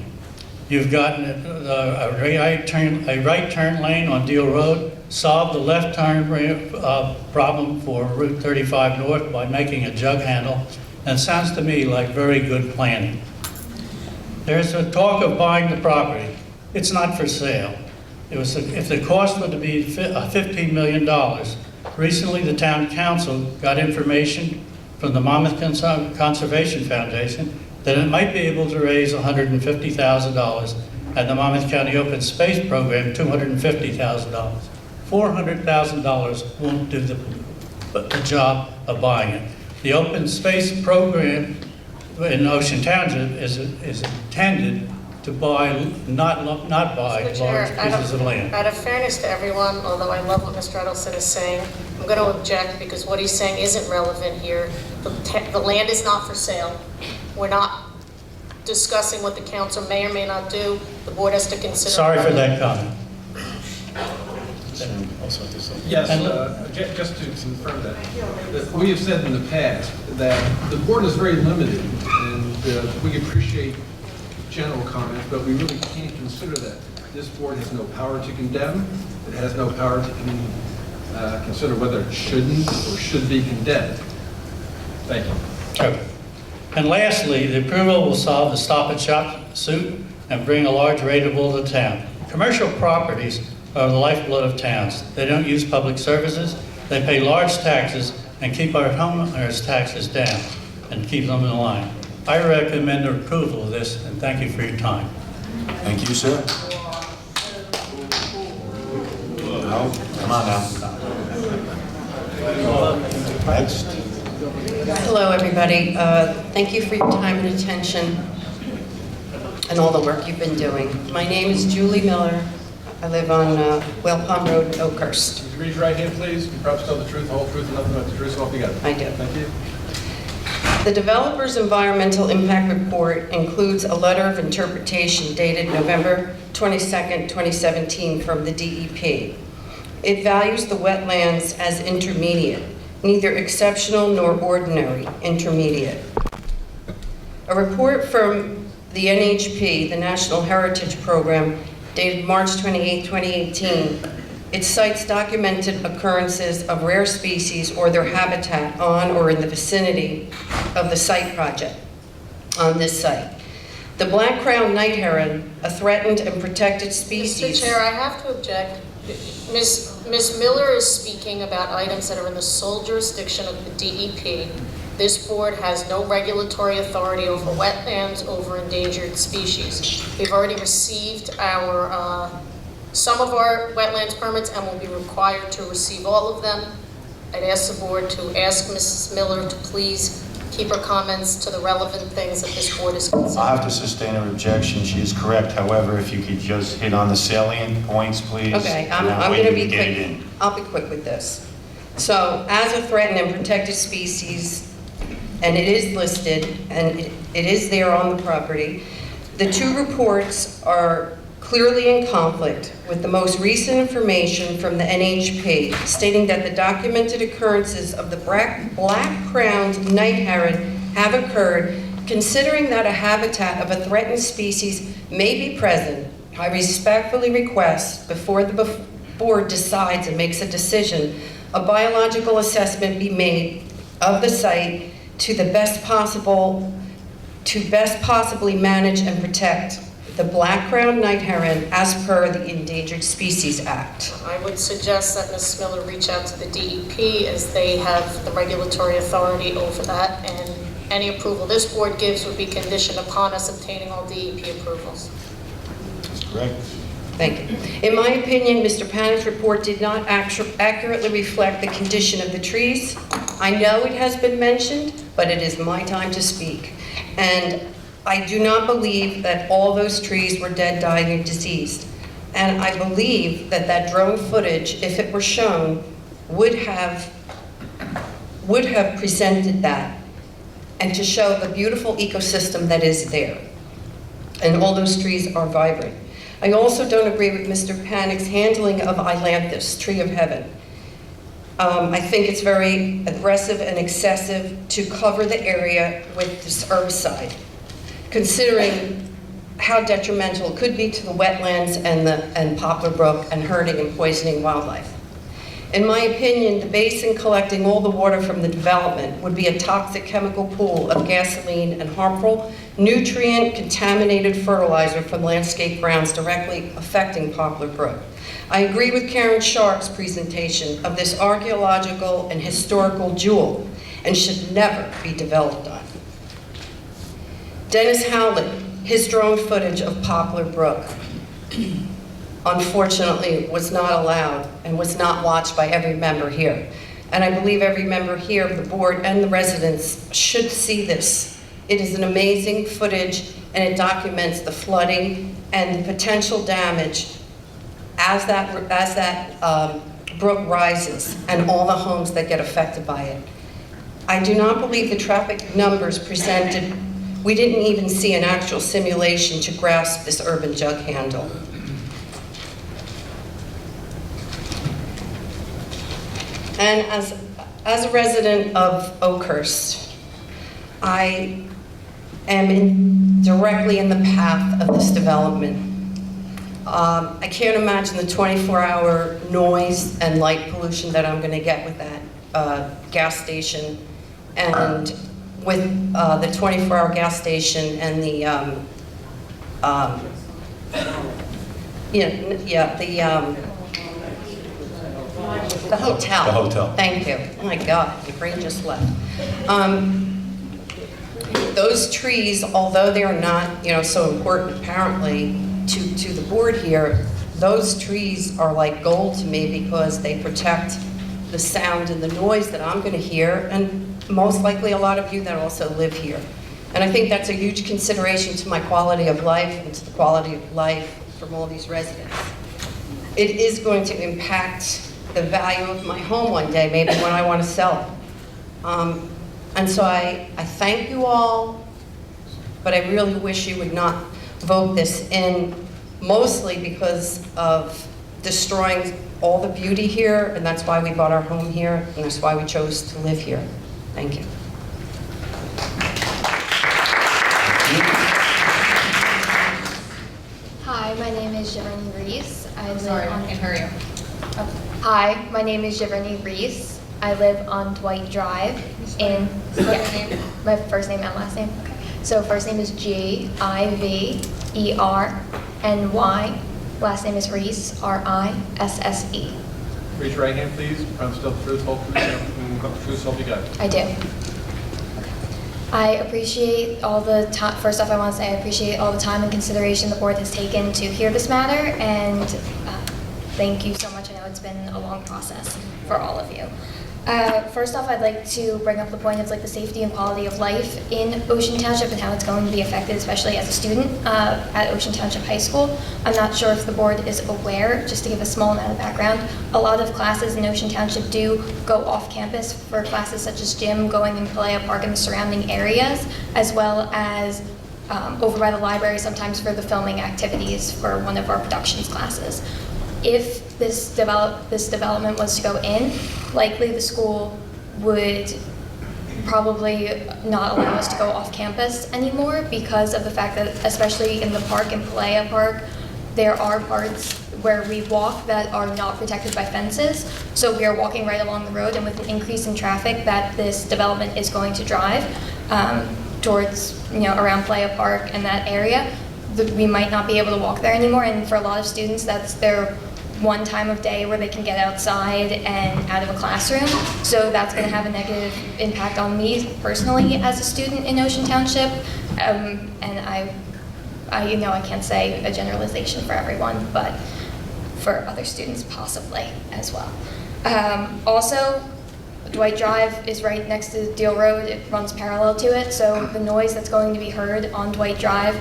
You've gotten a right turn lane on Deal Road, solved the left turn problem for Route 35 North by making a jug handle, and it sounds to me like very good planning. There's a talk of buying the property. It's not for sale. If the cost were to be $15 million, recently the town council got information from the Monmouth Conservation Foundation that it might be able to raise $150,000, and the Monmouth County Open Space Program $250,000. $400,000 won't do the job of buying it. The Open Space Program in Ocean Township is intended to buy, not buy Mr. Chair, large pieces of land. Out of fairness to everyone, although I love what Mr. Edelson is saying, I'm going to object because what he's saying isn't relevant here. The land is not for sale. We're not discussing what the council may or may not do. The board has to consider. Sorry for that comment. Yes, just to confirm that we have said in the past that the board is very limited, and we appreciate general comments, but we really can't consider that. This board has no power to condemn. It has no power to consider whether it shouldn't or should be condemned. Thank you. Okay. And lastly, the approval will solve the Stop and Shop suit and bring a large rateable to town. Commercial properties are the lifeblood of towns. They don't use public services. They pay large taxes and keep our homeowners' taxes down and keep them in line. I recommend the approval of this, and thank you for your time. Thank you, sir. No, come on now. Next. Hello, everybody. Thank you for your time and attention and all the work you've been doing. My name is Julie Miller. I live on Whale Pond Road, Oakhurst. Would you raise your right hand, please? You promise to tell the truth, the whole truth, and nothing but the truth, so help you God. I do. Thank you. The developer's environmental impact report includes a letter of interpretation dated November 22nd, 2017 from the DEP. It values the wetlands as intermediate, neither exceptional nor ordinary, intermediate. A report from the NHP, the National Heritage Program, dated March 28, 2018, it cites documented occurrences of rare species or their habitat on or in the vicinity of the site project, on this site. The black-crowned night heron, a threatened and protected species. Mr. Chair, I have to object. Ms. Miller is speaking about items that are in the sole jurisdiction of the DEP. This board has no regulatory authority over wetlands, over endangered species. We've already received some of our wetlands permits and will be required to receive all of them. I'd ask the board to ask Mrs. Miller to please keep her comments to the relevant things that this board is considering. I'll have to sustain her objection. She is correct. However, if you could just hit on the salient points, please. Okay, I'm going to be quick. I'll be quick with this. So, as a threatened and protected species, and it is listed, and it is there on the property, the two reports are clearly in conflict with the most recent information from the NHP, stating that the documented occurrences of the black-crowned night heron have occurred. Considering that a habitat of a threatened species may be present, I respectfully request, before the board decides and makes a decision, a biological assessment be made of the site to best possibly manage and protect the black-crowned night heron as per the Endangered Species Act. I would suggest that Ms. Miller reach out to the DEP, as they have the regulatory authority over that, and any approval this board gives would be conditioned upon us obtaining all DEP approvals. That's correct. Thank you. In my opinion, Mr. Panic's report did not accurately reflect the condition of the trees. I know it has been mentioned, but it is my time to speak. And I do not believe that all those trees were dead, dying, or diseased. And I believe that that drone footage, if it were shown, would have presented that, and to show the beautiful ecosystem that is there. And all those trees are vibrant. I also don't agree with Mr. Panic's handling of Ailanthus, Tree of Heaven. I think it's very aggressive and excessive to cover the area with this herbicide, considering how detrimental it could be to the wetlands and Poplar Brook, and hurting and poisoning wildlife. In my opinion, the basin collecting all the water from the development would be a toxic chemical pool of gasoline and harmful nutrient-contaminated fertilizer from landscape grounds directly affecting Poplar Brook. I agree with Karen Sharp's presentation of this archaeological and historical jewel, and should never be developed on. Dennis Howlett, his drone footage of Poplar Brook, unfortunately was not allowed and was not watched by every member here. And I believe every member here of the board and the residents should see this. It is an amazing footage, and it documents the flooding and the potential damage as that brook rises and all the homes that get affected by it. I do not believe the traffic numbers presented, we didn't even see an actual simulation to grasp this urban jug handle. And as a resident of Oakhurst, I am directly in the path of this development. I can't imagine the 24-hour noise and light pollution that I'm going to get with that gas station, and with the 24-hour gas station and the the hotel. The hotel. Thank you. Oh my God, your brain just left. Those trees, although they are not, so important apparently to the board here, those trees are like gold to me, because they protect the sound and the noise that I'm going to hear, and most likely a lot of you that also live here. And I think that's a huge consideration to my quality of life and to the quality of life from all these residents. It is going to impact the value of my home one day, maybe when I want to sell it. And so I thank you all, but I really wish you would not vote this in, mostly because of destroying all the beauty here, and that's why we bought our home here, and that's why we chose to live here. Thank you. Hi, my name is Giverny Reese. Hurry. Hi, my name is Giverny Reese. I live on Dwight Drive in, my first name and last name. Okay. So first name is Giverny. Last name is Reese, Risse. Raise your right hand, please. Promise to tell the truth, whole truth, so help you God. I do. I appreciate all the time. First off, I want to say I appreciate all the time and consideration the board has taken to hear this matter, and thank you so much. I know it's been a long process for all of you. First off, I'd like to bring up the point of the safety and quality of life in Ocean Township and how it's going to be affected, especially as a student at Ocean Township High School. I'm not sure if the board is aware, just to give a small amount of background, a lot of classes in Ocean Township do go off campus for classes such as gym, going in Palea Park and the surrounding areas, as well as over by the library sometimes for the filming activities for one of our productions classes. If this development was to go in, likely the school would probably not allow us to go off campus anymore because of the fact that, especially in the park, in Pelea Park, there are parts where we walk that are not protected by fences. So we are walking right along the road, and with an increase in traffic that this development is going to drive towards, around Pelea Park and that area, we might not be able to walk there anymore. And for a lot of students, that's their one time of day where they can get outside and out of a classroom. So that's going to have a negative impact on me personally as a student in Ocean Township. And I can't say a generalization for everyone, but for other students possibly as well. Also, Dwight Drive is right next to Deal Road. It runs parallel to it. So the noise that's going to be heard on Dwight Drive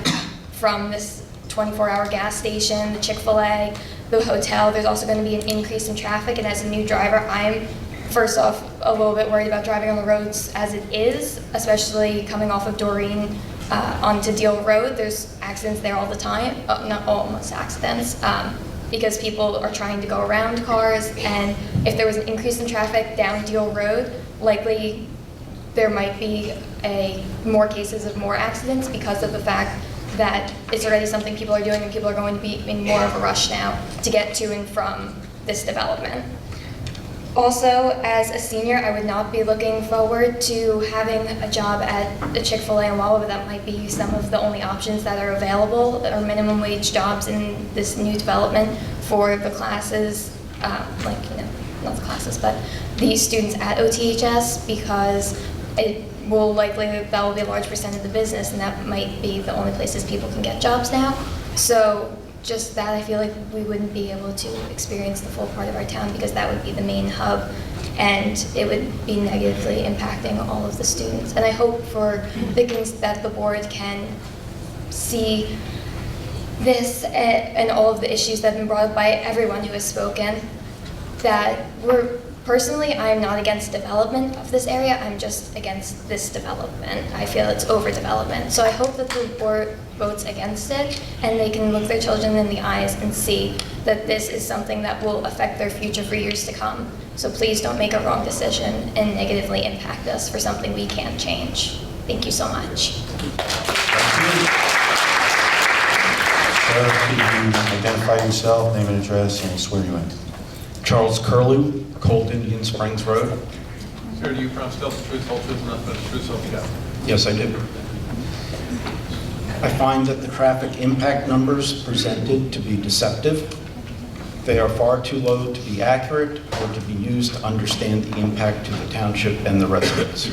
from this 24-hour gas station, the Chick-fil-A, the hotel, there's also going to be an increase in traffic. And as a new driver, I'm first off a little bit worried about driving on the roads as it is, especially coming off of Doreen onto Deal Road. There's accidents there all the time, not almost accidents, because people are trying to go around cars. And if there was an increase in traffic down Deal Road, likely there might be more cases of more accidents because of the fact that it's already something people are doing, and people are going to be in more of a rush now to get to and from this development. Also, as a senior, I would not be looking forward to having a job at a Chick-fil-A in Walla, but that might be some of the only options that are available, or minimum wage jobs in this new development for the classes, not the classes, but the students at OTHS, because that will be a large percent of the business, and that might be the only places people can get jobs now. So just that, I feel like we wouldn't be able to experience the full part of our town because that would be the main hub, and it would be negatively impacting all of the students. And I hope for the things that the board can see this and all of the issues that have been brought up by everyone who has spoken, that personally, I'm not against development of this area, I'm just against this development. I feel it's overdevelopment. So I hope that the board votes against it, and they can look their children in the eyes and see that this is something that will affect their future for years to come. So please don't make a wrong decision and negatively impact us for something we can't change. Thank you so much. Thank you. Sir, could you identify yourself, name and address, and swear you in? Charles Curlew, Cold Indian Springs Road. Sir, do you promise to tell the truth, whole truth, and nothing but the truth, so help you God? Yes, I do. I find that the traffic impact numbers presented to be deceptive. They are far too low to be accurate or to be used to understand the impact to the township and the residents.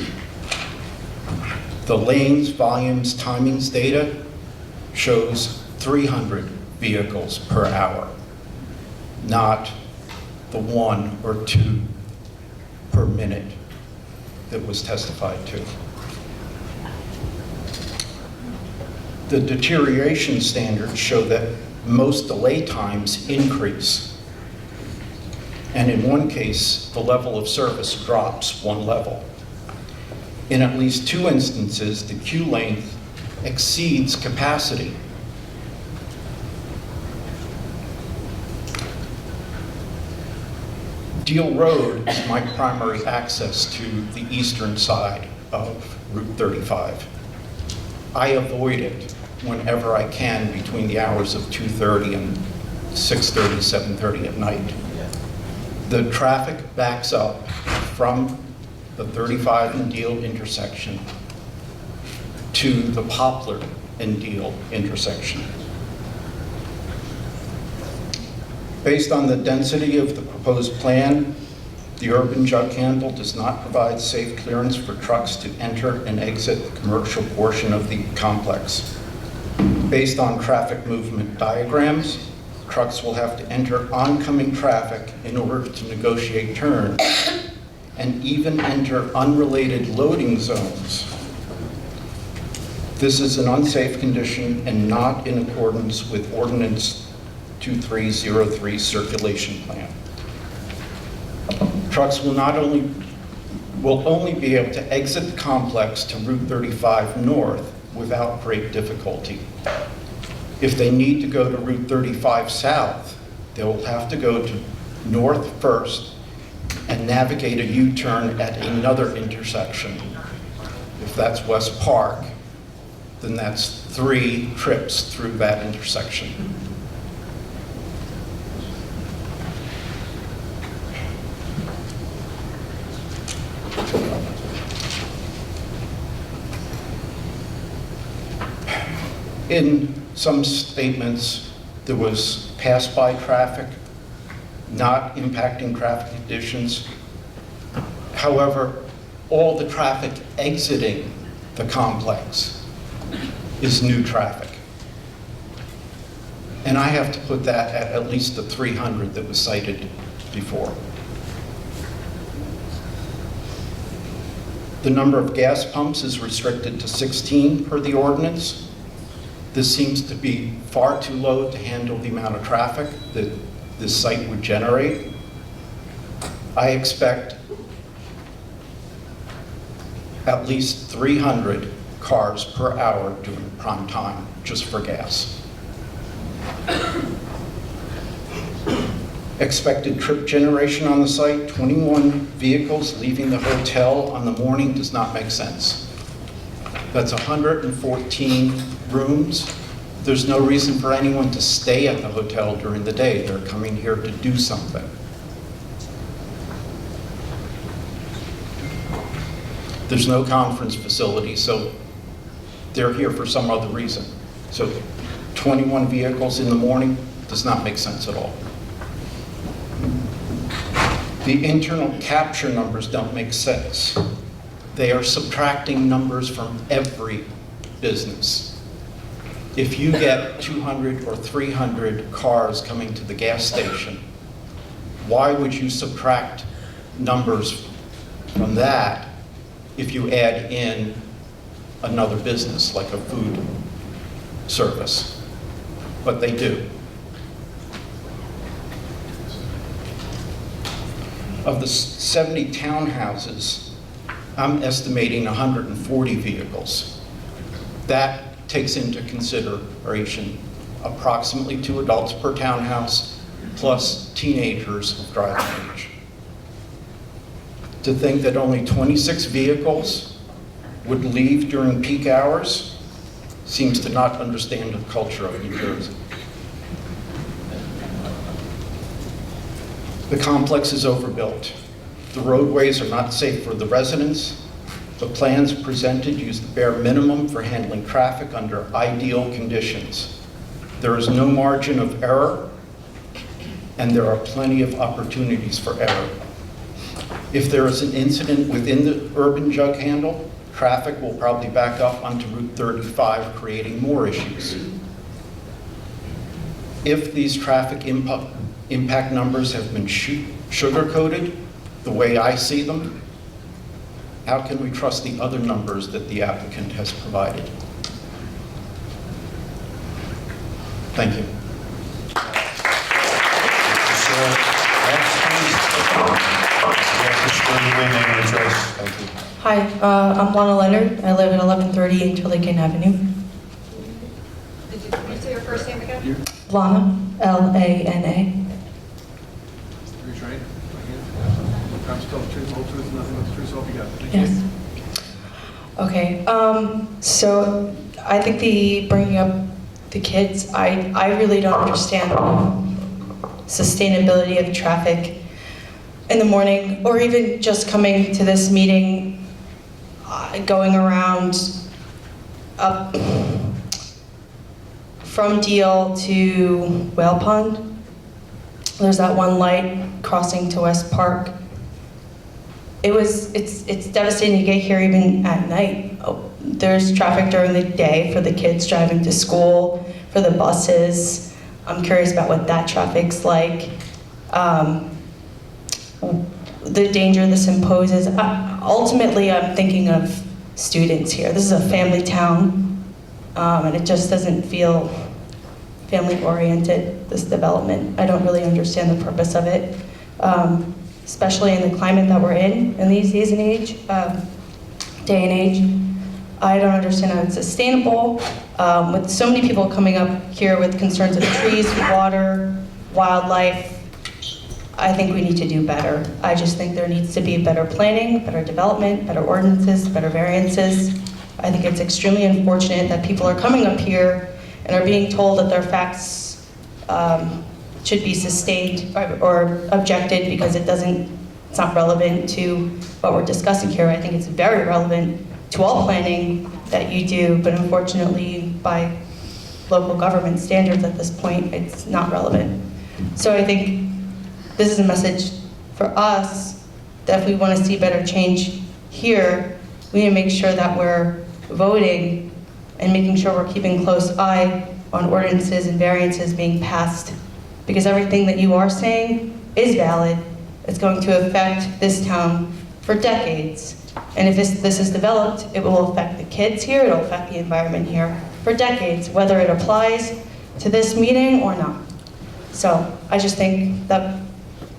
The lanes, volumes, timings data shows 300 vehicles per hour, not the 1 or 2 per minute that was testified to. The deterioration standards show that most delay times increase. And in one case, the level of service drops 1 level. In at least 2 instances, the queue length exceeds capacity. Deal Road is my primary access to the eastern side of Route 35. I avoid it whenever I can between the hours of 2:30 and 6:30, 7:30 at night. The traffic backs up from the 35 and Deal intersection to the Poplar and Deal intersection. Based on the density of the proposed plan, the urban jug handle does not provide safe clearance for trucks to enter and exit the commercial portion of the complex. Based on traffic movement diagrams, trucks will have to enter oncoming traffic in order to negotiate turns and even enter unrelated loading zones. This is an unsafe condition and not in accordance with Ordinance 2303 circulation plan. Trucks will only be able to exit the complex to Route 35 north without great difficulty. If they need to go to Route 35 South, they will have to go to North first and navigate a U-turn at another intersection. If that's West Park, then that's 3 trips through that intersection. In some statements, there was pass-by traffic, not impacting traffic conditions. However, all the traffic exiting the complex is new traffic. And I have to put that at least the 300 that was cited before. The number of gas pumps is restricted to 16 per the ordinance. This seems to be far too low to handle the amount of traffic that this site would generate. I expect at least 300 cars per hour during prime time, just for gas. Expected trip generation on the site, 21 vehicles leaving the hotel on the morning does not make sense. That's 114 rooms. There's no reason for anyone to stay at the hotel during the day. They're coming here to do something. There's no conference facility, so they're here for some other reason. So 21 vehicles in the morning does not make sense at all. The internal capture numbers don't make sense. They are subtracting numbers from every business. If you get 200 or 300 cars coming to the gas station, why would you subtract numbers from that if you add in another business like a food service? But they do. Of the 70 townhouses, I'm estimating 140 vehicles. That takes into consideration approximately 2 adults per townhouse, plus teenagers of driving age. To think that only 26 vehicles would leave during peak hours seems to not understand the culture of New Jersey. The complex is overbuilt. The roadways are not safe for the residents. The plans presented use the bare minimum for handling traffic under ideal conditions. There is no margin of error, and there are plenty of opportunities for error. If there is an incident within the urban jug handle, traffic will probably back up onto Route 35, creating more issues. If these traffic impact numbers have been sugar-coated the way I see them, how can we trust the other numbers that the applicant has provided? Thank you. Hi, I'm Lana Leonard. I live at 1130 Turlican Avenue. Did you say your first name again? Lana, L-A-N-A. Raise your right hand. Promise to tell the truth, whole truth, nothing but the truth, so help you God. Thank you. Yes. Okay, so I think bringing up the kids, I really don't understand sustainability of traffic in the morning, or even just coming to this meeting, going around up from Deal to Whale Pond. There's that one light crossing to West Park. It's devastating to get here even at night. Oh, there's traffic during the day for the kids driving to school, for the buses. I'm curious about what that traffic's like. The danger this imposes. Ultimately, I'm thinking of students here. This is a family town, and it just doesn't feel family-oriented, this development. I don't really understand the purpose of it, especially in the climate that we're in these days and age, day and age. I don't understand how it's sustainable. With so many people coming up here with concerns of trees, water, wildlife, I think we need to do better. I just think there needs to be better planning, better development, better ordinances, better variances. I think it's extremely unfortunate that people are coming up here and are being told that their facts should be sustained or objected because it's not relevant to what we're discussing here. I think it's very relevant to all planning that you do, but unfortunately, by local government standards at this point, it's not relevant. So I think this is a message for us that if we want to see better change here, we need to make sure that we're voting and making sure we're keeping close eye on ordinances and variances being passed. Because everything that you are saying is valid. It's going to affect this town for decades. And if this is developed, it will affect the kids here, it'll affect the environment here for decades, whether it applies to this meeting or not. So I just think that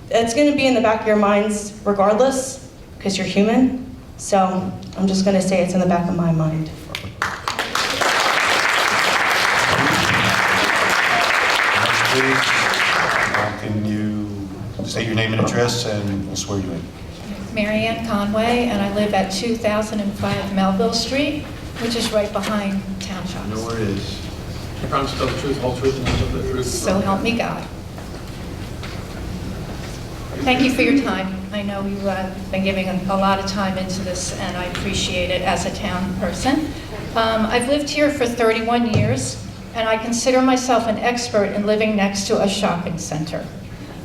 it's going to be in the back of your minds regardless, because you're human. So I'm just going to say it's in the back of my mind. Can you state your name and address, and we'll swear you in. Mary Ann Conway, and I live at 2005 Melville Street, which is right behind Township. No worries. You promise to tell the truth, the whole truth, and nothing but the truth? So help me God. Thank you for your time. I know you've been giving a lot of time into this, and I appreciate it as a town person. I've lived here for 31 years, and I consider myself an expert in living next to a shopping center.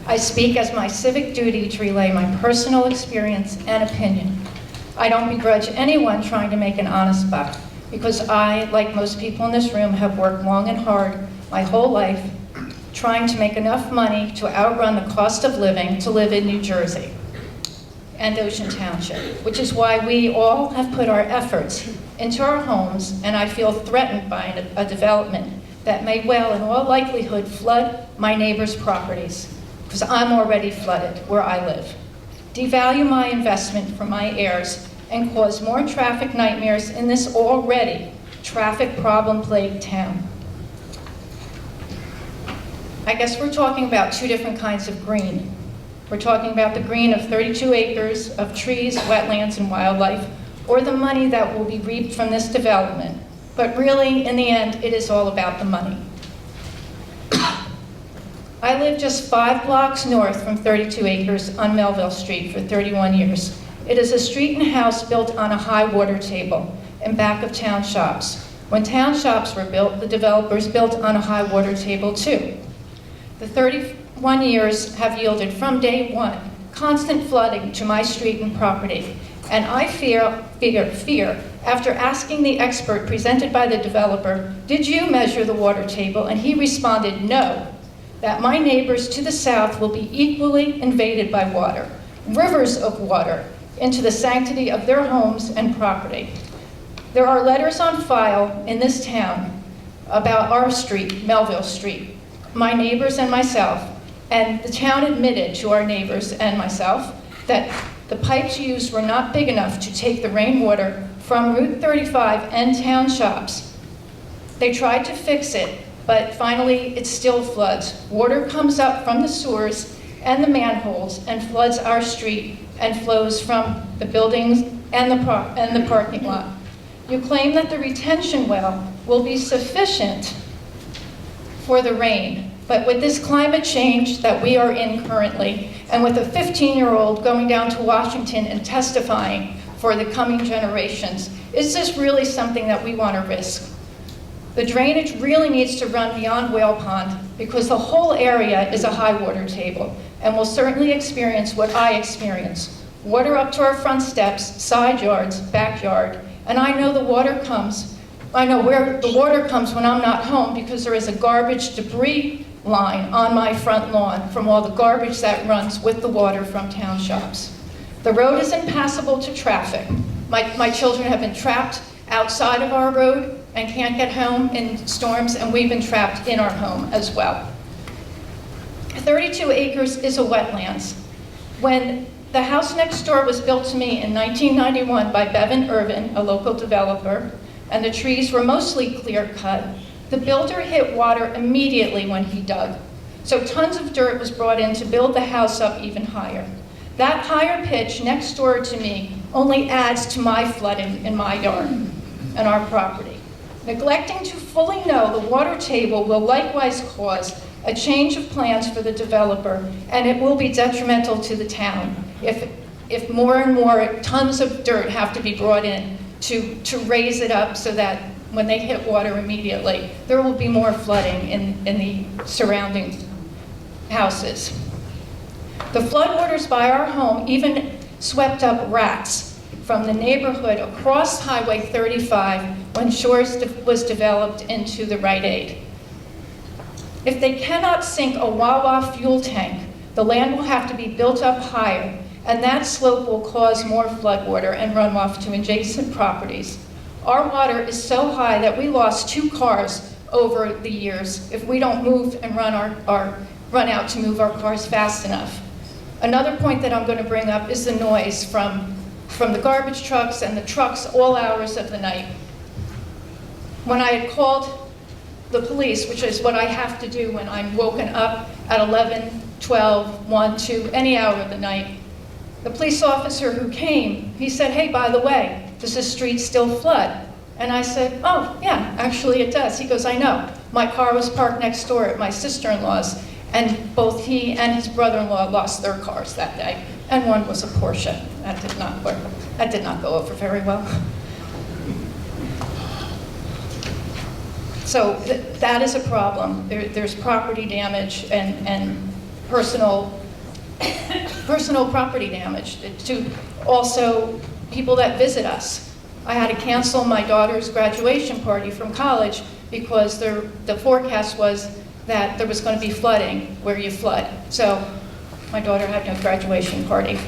I speak as my civic duty to relay my personal experience and opinion. I don't begrudge anyone trying to make an honest buck, because I, like most people in this room, have worked long and hard my whole life trying to make enough money to outrun the cost of living to live in New Jersey and Ocean Township, which is why we all have put our efforts into our homes, and I feel threatened by a development that may well, in all likelihood, flood my neighbors' properties, because I'm already flooded where I live, devalue my investment for my heirs, and cause more traffic nightmares in this already traffic problem-plagued town. I guess we're talking about two different kinds of green. We're talking about the green of 32 acres of trees, wetlands, and wildlife, or the money that will be reaped from this development. But really, in the end, it is all about the money. I lived just 5 blocks north from 32 acres on Melville Street for 31 years. It is a street and house built on a high water table in back of town shops. When town shops were built, the developers built on a high water table too. The 31 years have yielded from day one constant flooding to my street and property. And I fear, after asking the expert presented by the developer, did you measure the water table? And he responded, no, that my neighbors to the south will be equally invaded by water, rivers of water, into the sanctity of their homes and property. There are letters on file in this town about our street, Melville Street, my neighbors and myself, and the town admitted to our neighbors and myself that the pipes used were not big enough to take the rainwater from Route 35 and town shops. They tried to fix it, but finally it still floods. Water comes up from the sewers and the manholes and floods our street and flows from the buildings and the parking lot. You claim that the retention well will be sufficient for the rain, but with this climate change that we are in currently, and with a 15-year-old going down to Washington and testifying for the coming generations, is this really something that we want to risk? The drainage really needs to run beyond Whale Pond because the whole area is a high water table and will certainly experience what I experience. Water up to our front steps, side yards, backyard, and I know the water comes. I know where the water comes when I'm not home because there is a garbage debris line on my front lawn from all the garbage that runs with the water from town shops. The road is impassable to traffic. My children have been trapped outside of our road and can't get home in storms, and we've been trapped in our home as well. 32 acres is a wetlands. When the house next door was built to me in 1991 by Bevan Irvin, a local developer, and the trees were mostly clear-cut, the builder hit water immediately when he dug. So tons of dirt was brought in to build the house up even higher. That higher pitch next door to me only adds to my flooding in my yard and our property. Neglecting to fully know the water table will likewise cause a change of plans for the developer, and it will be detrimental to the town if more and more tons of dirt have to be brought in to raise it up so that when they hit water immediately, there will be more flooding in the surrounding houses. The floodwaters by our home even swept up rats from the neighborhood across Highway 35 when Shores was developed into the Rite Aid. If they cannot sink a Wawa fuel tank, the land will have to be built up higher, and that slope will cause more floodwater and runoff to adjacent properties. Our water is so high that we lost 2 cars over the years if we don't move and run out to move our cars fast enough. Another point that I'm going to bring up is the noise from the garbage trucks and the trucks all hours of the night. When I had called the police, which is what I have to do when I'm woken up at 11, 12, 1, 2, any hour of the night, the police officer who came, he said, "Hey, by the way, does this street still flood?" And I said, "Oh, yeah, actually it does." He goes, "I know. My car was parked next door at my sister-in-law's, and both he and his brother-in-law lost their cars that day. And one was a Porsche." That did not work. That did not go over very well. So that is a problem. There's property damage and personal property damage to also people that visit us. I had to cancel my daughter's graduation party from college because the forecast was that there was going to be flooding where you flood. So my daughter had no graduation party.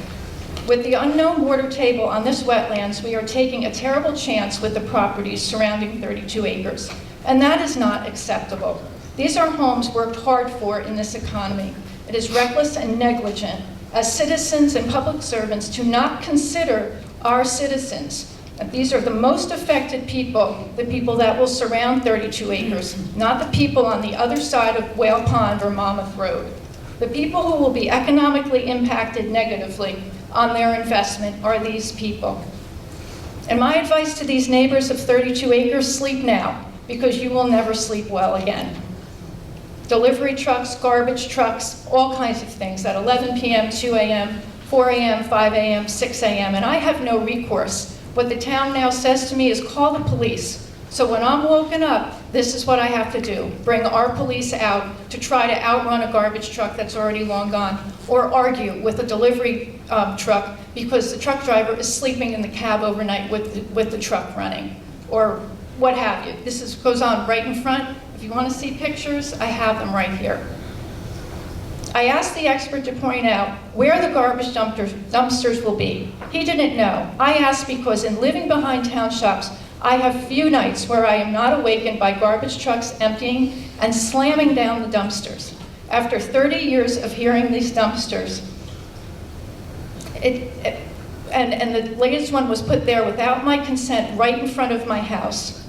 With the unknown water table on this wetlands, we are taking a terrible chance with the properties surrounding 32 acres. And that is not acceptable. These are homes worked hard for in this economy. It is reckless and negligent as citizens and public servants to not consider our citizens. And these are the most affected people, the people that will surround 32 acres, not the people on the other side of Whale Pond or Monmouth Road. The people who will be economically impacted negatively on their investment are these people. And my advice to these neighbors of 32 acres, sleep now, because you will never sleep well again. Delivery trucks, garbage trucks, all kinds of things at 11 p.m., 2 a.m., 4 a.m., 5 a.m., 6 a.m., and I have no recourse. What the town now says to me is call the police. So when I'm woken up, this is what I have to do. Bring our police out to try to outrun a garbage truck that's already long gone, or argue with a delivery truck because the truck driver is sleeping in the cab overnight with the truck running, or what have you. This goes on right in front. If you want to see pictures, I have them right here. I asked the expert to point out where the garbage dumpsters will be. He didn't know. I asked because in living behind town shops, I have few nights where I am not awakened by garbage trucks emptying and slamming down the dumpsters. After 30 years of hearing these dumpsters, and the latest one was put there without my consent right in front of my house.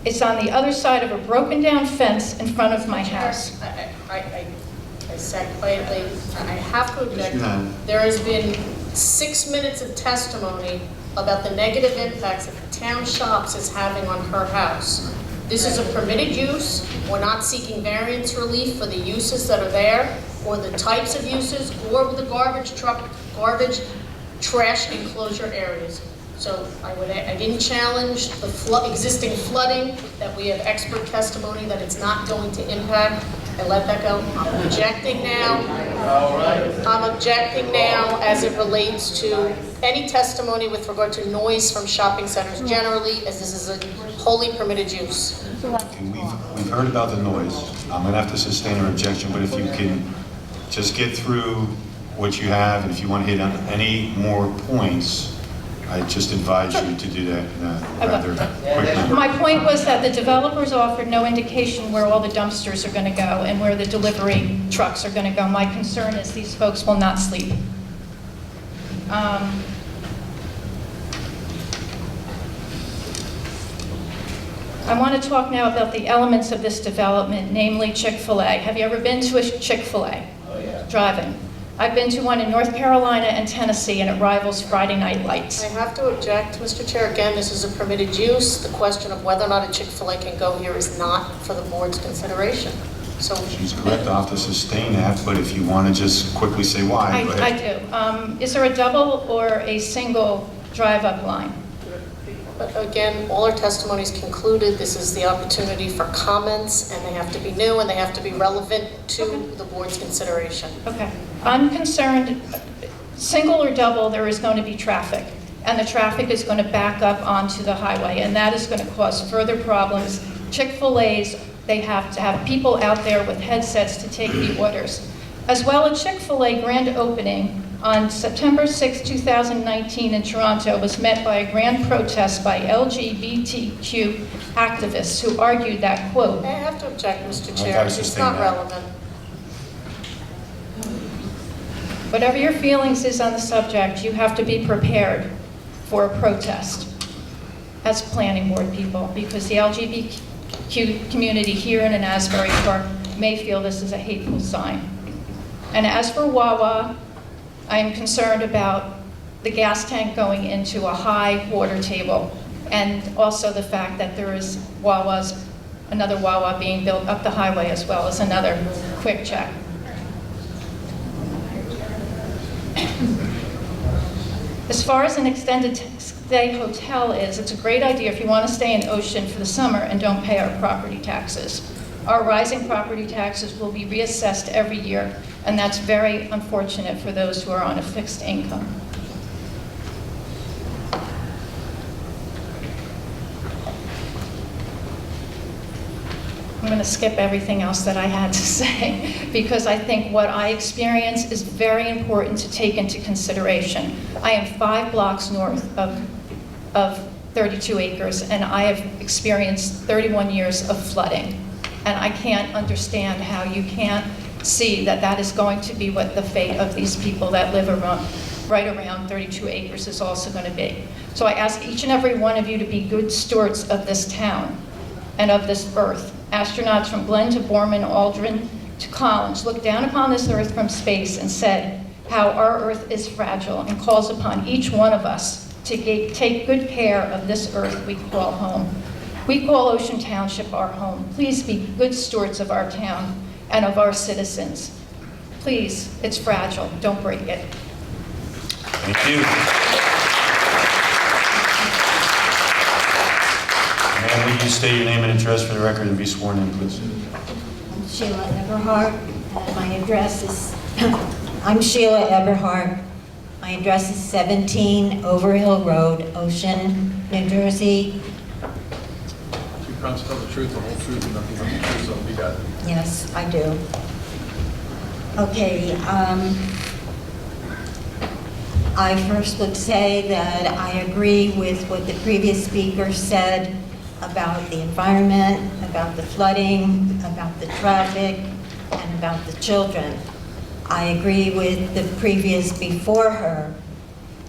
It's on the other side of a broken down fence in front of my house. I said quietly, I have to object. There has been 6 minutes of testimony about the negative impacts that the town shops is having on her house. This is a permitted use. We're not seeking variance relief for the uses that are there, or the types of uses, or the garbage trash enclosure areas. So I didn't challenge the existing flooding, that we have expert testimony that it's not going to impact. I let that go. I'm objecting now. I'm objecting now as it relates to any testimony with regard to noise from shopping centers generally, as this is a wholly permitted use. Okay, we've heard about the noise. I'm going to have to sustain an objection, but if you can just get through what you have, and if you want to hit on any more points, I just advise you to do that rather quickly. My point was that the developers offered no indication where all the dumpsters are going to go and where the delivery trucks are going to go. My concern is these folks will not sleep. I want to talk now about the elements of this development, namely Chick-fil-A. Have you ever been to a Chick-fil-A? Oh, yeah. Driving. I've been to one in North Carolina and Tennessee, and it rivals Friday Night Lights. I have to object, Mr. Chair. Again, this is a permitted use. The question of whether or not a Chick-fil-A can go here is not for the board's consideration. So She's correct, I'll have to sustain that, but if you want to just quickly say why, go I ahead. do. Is there a double or a single drive-up line? again, all our testimonies concluded. This is the opportunity for comments, and they have to be new and they have to be relevant to the board's consideration. Okay. I'm concerned, single or double, there is going to be traffic, and the traffic is going to back up onto the highway, and that is going to cause further problems. Chick-fil-A's, they have to have people out there with headsets to take the orders. As well, a Chick-fil-A grand opening on September 6, 2019 in Toronto was met by a grand protest by LGBTQ activists who argued that, quote, I have to object, Mr. Chair. It's not relevant. Whatever your feelings is on the subject, you have to be prepared for a protest as planning board people, because the LGBTQ community here and in Asbury Park may feel this is a hateful sign. And as for Wawa, I am concerned about the gas tank going into a high water table, and also the fact that there is another Wawa being built up the highway, as well as another Quick Check. As far as an extended stay hotel is, it's a great idea if you want to stay in Ocean for the summer and don't pay our property taxes. Our rising property taxes will be reassessed every year, and that's very unfortunate for those who are on a fixed income. I'm going to skip everything else that I had to say, because I think what I experience is very important to take into consideration. I am 5 blocks north of 32 acres, and I have experienced 31 years of flooding. And I can't understand how you can't see that that is going to be what the fate of these people that live right around 32 acres is also going to be. So I ask each and every one of you to be good stewards of this town and of this earth. Astronauts from Glenn to Borman, Aldrin to Collins looked down upon this earth from space and said how our earth is fragile, and calls upon each one of us to take good care of this earth we call home. We call Ocean Township our home. Please be good stewards of our town and of our citizens. Please, it's fragile. Don't break it. Thank you. Ma'am, will you state your name and address for the record and be sworn in, please? I'm Sheila Eberhardt, and my address is, I'm Sheila Eberhardt. My address is 17 Overhill Road, Ocean, New Jersey. You promise to tell the truth, the whole truth, and nothing but the truth, so we got it. Yes, I do. Okay, I first would say that I agree with what the previous speaker said about the environment, about the flooding, about the traffic, and about the children. I agree with the previous before her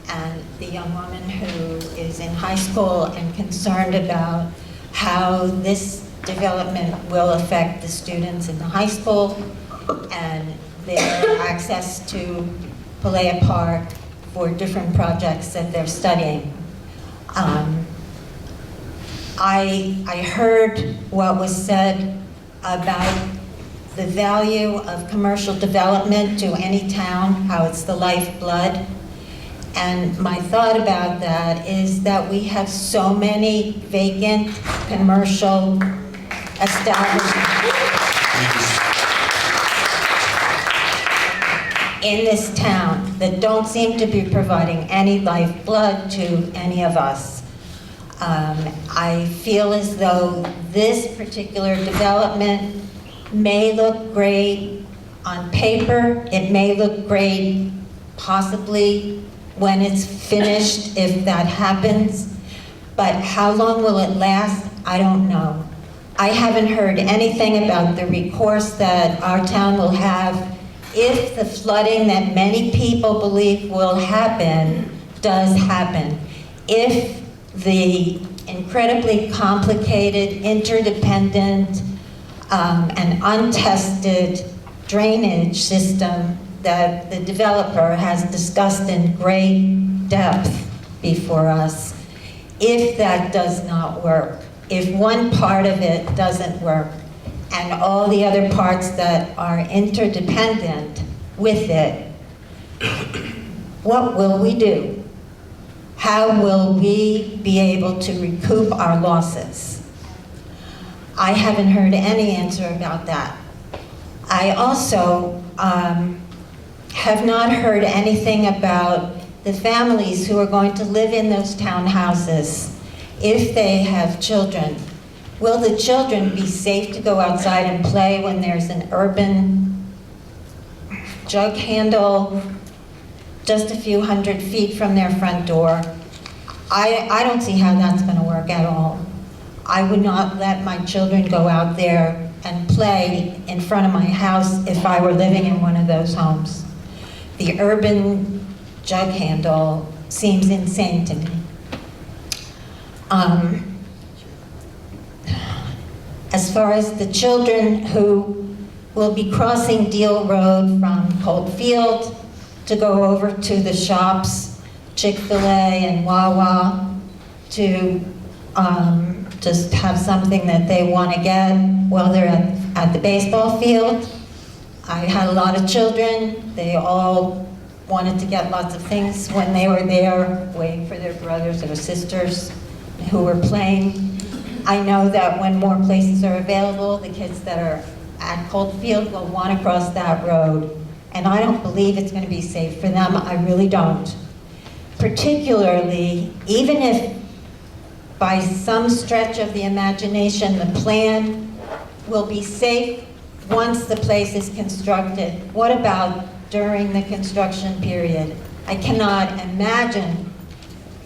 and the young woman who is in high school and concerned about how this development will affect the students in the high school and their access to Palea Park for different projects that they're studying. I heard what was said about the value of commercial development to any town, how it's the lifeblood. And my thought about that is that we have so many vacant commercial establishments in this town that don't seem to be providing any lifeblood to any of us. I feel as though this particular development may look great on paper. It may look great possibly when it's finished, if that happens. But how long will it last? I don't know. I haven't heard anything about the recourse that our town will have if the flooding that many people believe will happen does happen. If the incredibly complicated, interdependent, and untested drainage system that the developer has discussed in great depth before us. If that does not work, if one part of it doesn't work, and all the other parts that are interdependent with it, what will we do? How will we be able to recoup our losses? I haven't heard any answer about that. I also have not heard anything about the families who are going to live in those townhouses if they have children. Will the children be safe to go outside and play when there's an urban jug handle just a few hundred feet from their front door? I don't see how that's going to work at all. I would not let my children go out there and play in front of my house if I were living in one of those homes. The urban jug handle seems insane to me. As far as the children who will be crossing Deal Road from Coldfield to go over to the shops, Chick-fil-A and Wawa, to just have something that they want to get while they're at the baseball field. I had a lot of children. They all wanted to get lots of things when they were there, waiting for their brothers or sisters who were playing. I know that when more places are available, the kids that are at Coldfield will want to cross that road. And I don't believe it's going to be safe for them. I really don't. Particularly, even if by some stretch of the imagination, the plan will be safe once the place is constructed. What about during the construction period? I cannot imagine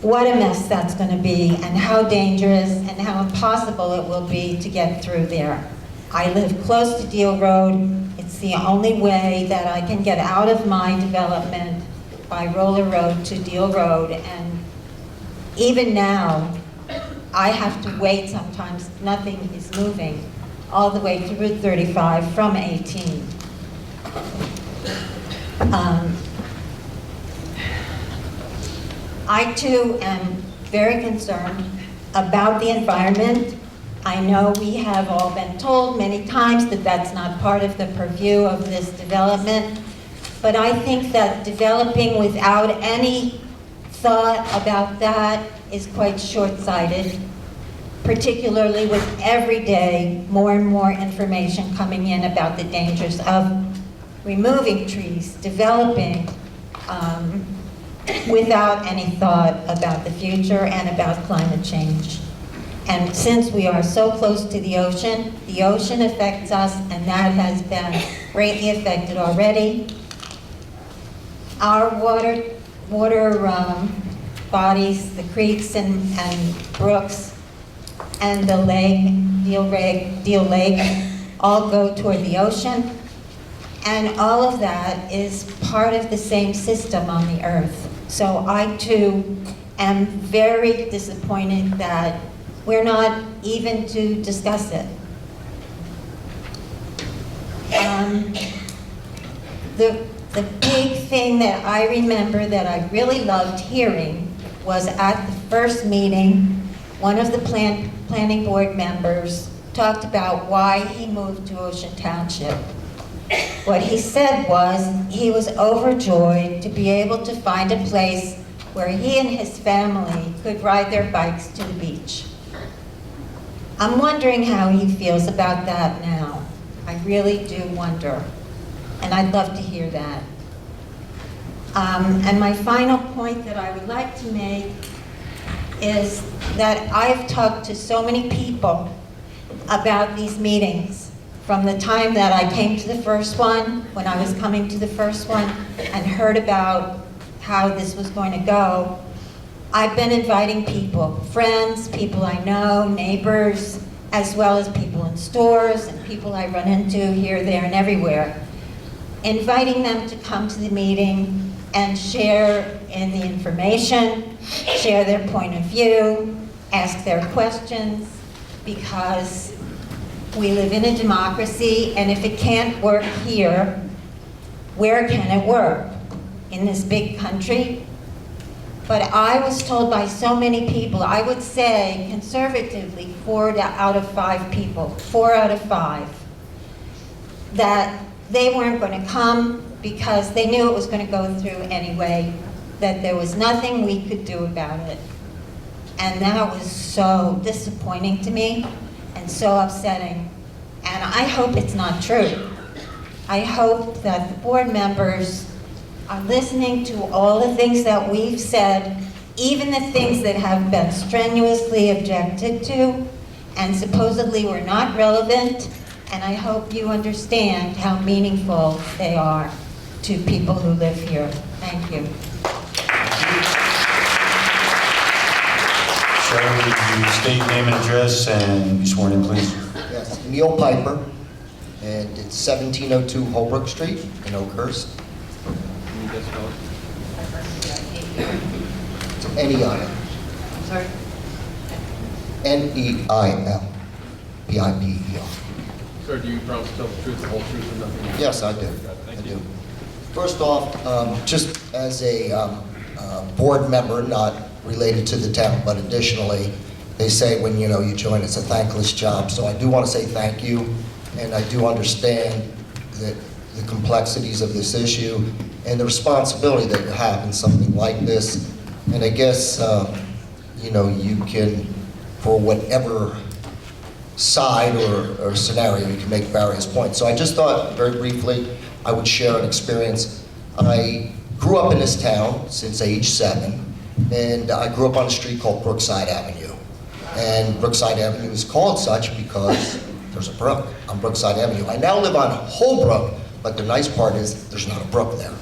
what a mess that's going to be and how dangerous and how impossible it will be to get through there. I live close to Deal Road. It's the only way that I can get out of my development by Roller Road to Deal Road, and even now, I have to wait sometimes. Nothing is moving all the way to Route 35 from 18. I too am very concerned about the environment. I know we have all been told many times that that's not part of the purview of this development, but I think that developing without any thought about that is quite short-sighted, particularly with every day more and more information coming in about the dangers of removing trees, developing without any thought about the future and about climate change. And since we are so close to the ocean affects us, and that has been greatly affected already. Our water bodies, the creeks and brooks, and the lake, Deal Lake, all go toward the ocean. And all of that is part of the same system on the earth. So I too am very disappointed that we're not even to discuss it. The big thing that I remember that I really loved hearing was at the first meeting, one of the planning board members talked about why he moved to Ocean Township. What he said was he was overjoyed to be able to find a place where he and his family could ride their bikes to the beach. I'm wondering how he feels about that now. I really do wonder, and I'd love to hear that. And my final point that I would like to make is that I've talked to so many people about these meetings from the time that I came to the first one, when I was coming to the first one, and heard about how this was going to go. I've been inviting people, friends, people I know, neighbors, as well as people in stores and people I run into here, there, and everywhere, inviting them to come to the meeting and share in the information, share their point of view, ask their questions, because we live in a democracy, and if it can't work here, where can it work? In this big country? But I was told by so many people, I would say conservatively 4 out of 5 people, 4 out of 5, that they weren't going to come because they knew it was going to go through anyway, that there was nothing we could do about it. And that was so disappointing to me and so upsetting. And I hope it's not true. I hope that the board members are listening to all the things that we've said, even the things that have been strenuously objected to and supposedly were not relevant, and I hope you understand how meaningful they are to people who live here. Thank you. Sir, would you state name and address and be sworn in, please? Yes, Neil Piper, and it's 1702 Holbrook Street in Oakhurst. It's N-E-I-L. Sorry? N-E-I-L. P-I-P-E-R. Sir, do you promise to tell the truth, the whole truth, and nothing else? Yes, I do. Thank you. First off, just as a board member, not related to the town, but additionally, they say when you join, it's a thankless job. So I do want to say thank you, and I do understand that the complexities of this issue and the responsibility that you have in something like this. And I guess, you can, for whatever side or scenario, you can make various points. So I just thought, very briefly, I would share an experience. I grew up in this town since age 7, and I grew up on a street called Brookside Avenue. And Brookside Avenue is called such because there's a brook on Brookside Avenue. I now live on Holbrook, but the nice part is there's not a brook there.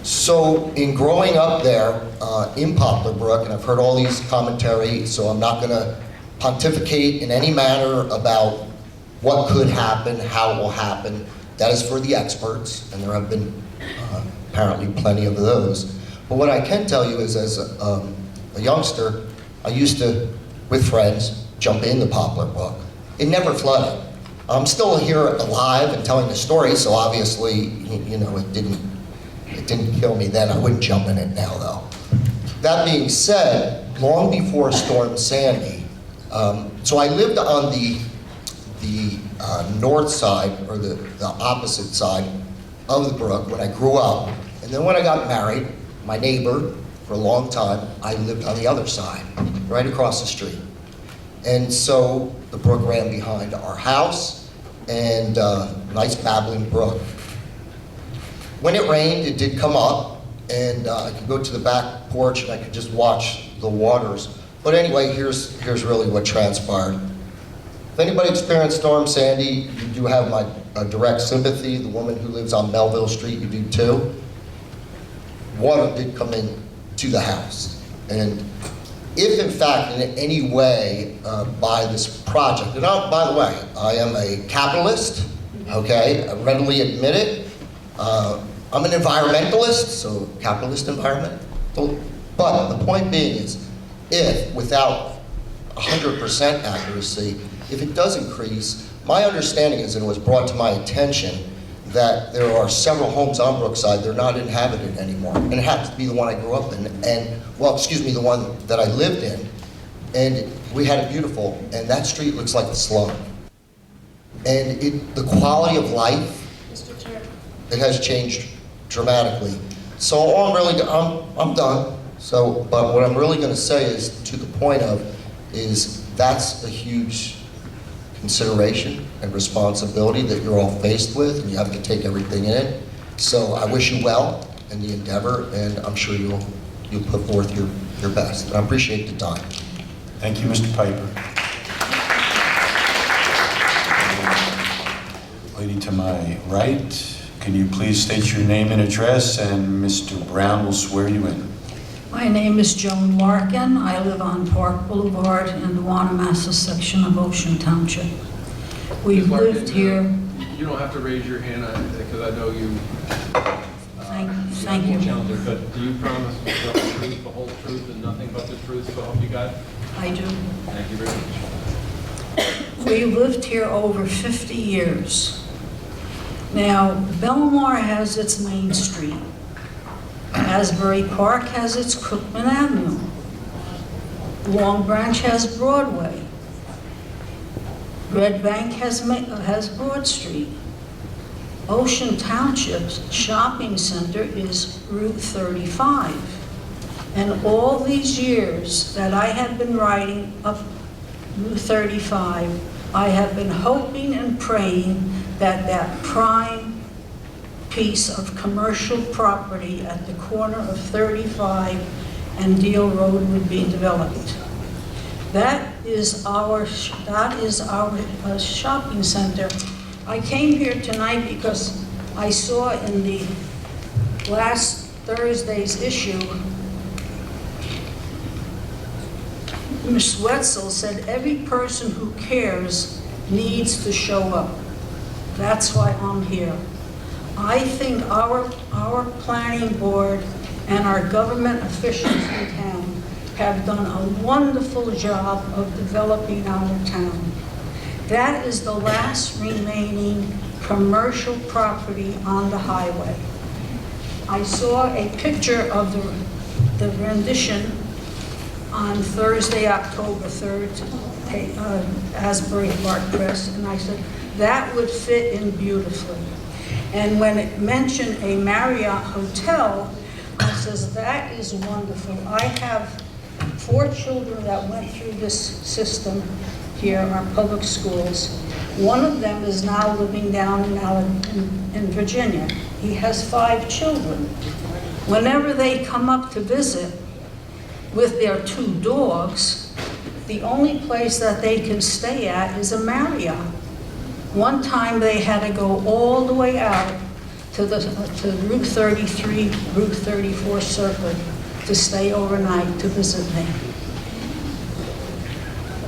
So in growing up there in Poplar Brook, and I've heard all these commentary, so I'm not going to pontificate in any manner about what could happen, how it will happen. That is for the experts, and there have been apparently plenty of those. But what I can tell you is, as a youngster, I used to, with friends, jump in the Poplar Brook. It never flooded. I'm still here alive and telling the story, so obviously, it didn't kill me then. I wouldn't jump in it now, though. That being said, long before Storm Sandy, so I lived on the north side, or the opposite side of the brook when I grew up. And then when I got married, my neighbor, for a long time, I lived on the other side, right across the street. And so the brook ran behind our house, and nice babbling brook. When it rained, it did come up, and I could go to the back porch and I could just watch the waters. But anyway, here's really what transpired. If anybody experienced Storm Sandy, you do have my direct sympathy. The woman who lives on Melville Street, you do too. Water did come in to the house. And if in fact in any way by this project, and by the way, I am a capitalist, okay, I readily admit it. I'm an environmentalist, so capitalist environment. But the point being is, if without 100% accuracy, if it does increase, my understanding is, and it was brought to my attention, that there are several homes on Brookside, they're not inhabited anymore. And it happens to be the one I grew up in, the one that I lived in. And we had it beautiful, and that street looks like the slum. And the quality of life, it has changed dramatically. So all I'm done. So, but what I'm really gonna say is, to the point of, is that's a huge consideration and responsibility that you're all faced with, and you have to take everything in. So I wish you well in the endeavor, and I'm sure you'll put forth your best. And I appreciate the time. Thank you, Mr. Piper. Lady to my right, can you please state your name and address, and Mr. Brown will swear you in. My name is Joan Larkin. I live on Park Boulevard in the Wanamassa section of Ocean Township. We've lived here. You don't have to raise your hand because I know you. Thank you. Challenger, but do you promise to tell the truth, the whole truth, and nothing but the truth, so help you God? I do. Thank you very much. We lived here over 50 years. Now, Belmar has its Main Street. Asbury Park has its Cookman Avenue. Long Branch has Broadway. Red Bank has Broad Street. Ocean Township's shopping center is Route 35. And all these years that I have been riding up Route 35, I have been hoping and praying that that prime piece of commercial property at the corner of 35 and Deal Road would be developed. That is our shopping center. I came here tonight because I saw in the last Thursday's issue, Ms. Wetzel said every person who cares needs to show up. That's why I'm here. I think our planning board and our government officials in town have done a wonderful job of developing our town. That is the last remaining commercial property on the highway. I saw a picture of the rendition on Thursday, October 3rd, Asbury Park Press, and I said, that would fit in beautifully. And when it mentioned a Marriott hotel, I says, that is wonderful. I have 4 children that went through this system here, our public schools. One of them is now living down in Virginia. He has 5 children. Whenever they come up to visit with their 2 dogs, the only place that they can stay at is a Marriott. One time they had to go all the way out to Route 33, Route 34 circuit to stay overnight to visit me.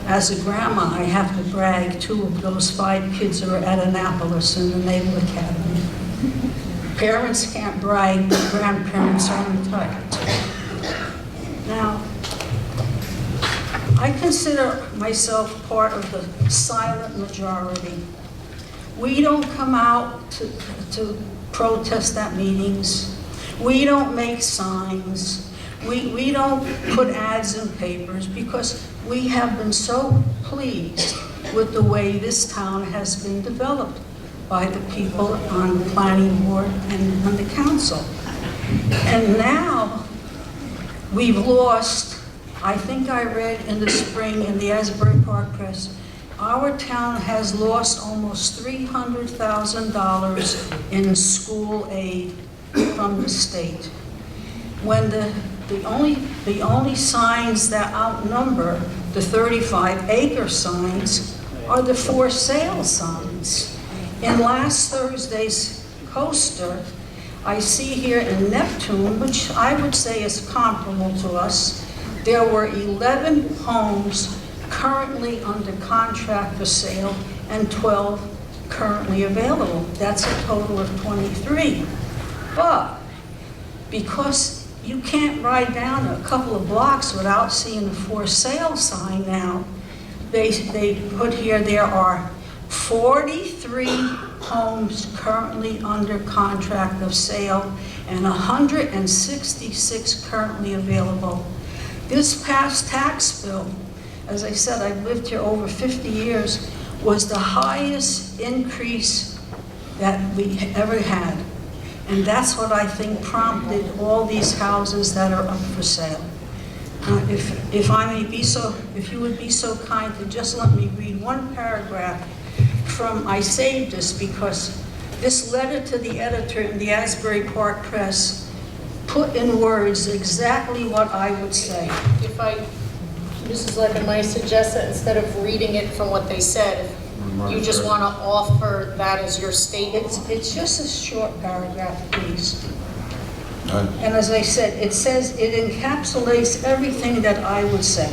As a grandma, I have to brag 2 of those 5 kids are at Annapolis in the Naval Academy. Parents can't brag, but grandparents are entitled. Now, I consider myself part of the silent majority. We don't come out to protest at meetings. We don't make signs. We don't put ads in papers because we have been so pleased with the way this town has been developed by the people on the planning board and on the council. And now we've lost, I think I read in the spring in the Asbury Park Press, our town has lost almost $300,000 in school aid from the state. When the only signs that outnumber the 35-acre signs are the for sale signs. In last Thursday's coaster, I see here in Neptune, which I would say is comparable to us, there were 11 homes currently under contract for sale and 12 currently available. That's a total of 23. But because you can't ride down a couple of blocks without seeing the for sale sign now, they put here there are 43 homes currently under contract of sale and 166 currently available. This past tax bill, as I said, I've lived here over 50 years, was the highest increase that we ever had. And that's what I think prompted all these houses that are up for sale. If you would be so kind to just let me read one paragraph from, I saved this because this letter to the editor in the Asbury Park Press put in words exactly what I would say. Mrs. Ledman, might I suggest that instead of reading it from what they said, you just want to offer that as your statement? It's just a short paragraph, please. And as I said, it says, it encapsulates everything that I would say.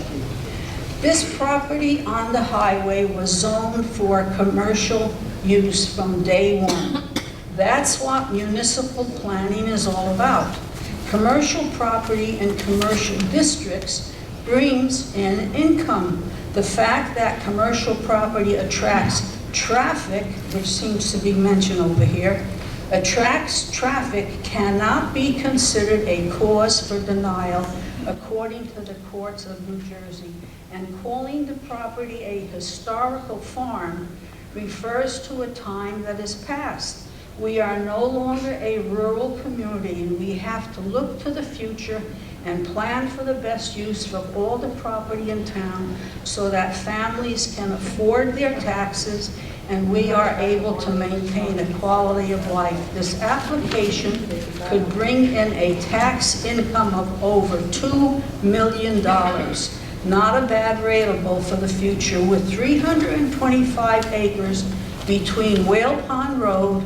This property on the highway was zoned for commercial use from day one. That's what municipal planning is all about. Commercial property in commercial districts brings in income. The fact that commercial property attracts traffic, which seems to be mentioned over here, attracts traffic cannot be considered a cause for denial according to the courts of New Jersey. And calling the property a historical farm refers to a time that is past. We are no longer a rural community, and we have to look to the future and plan for the best use of all the property in town so that families can afford their taxes and we are able to maintain a quality of life. This application could bring in a tax income of over $2 million. Not a bad rateable for the future. With 325 acres between Whale Pond Road,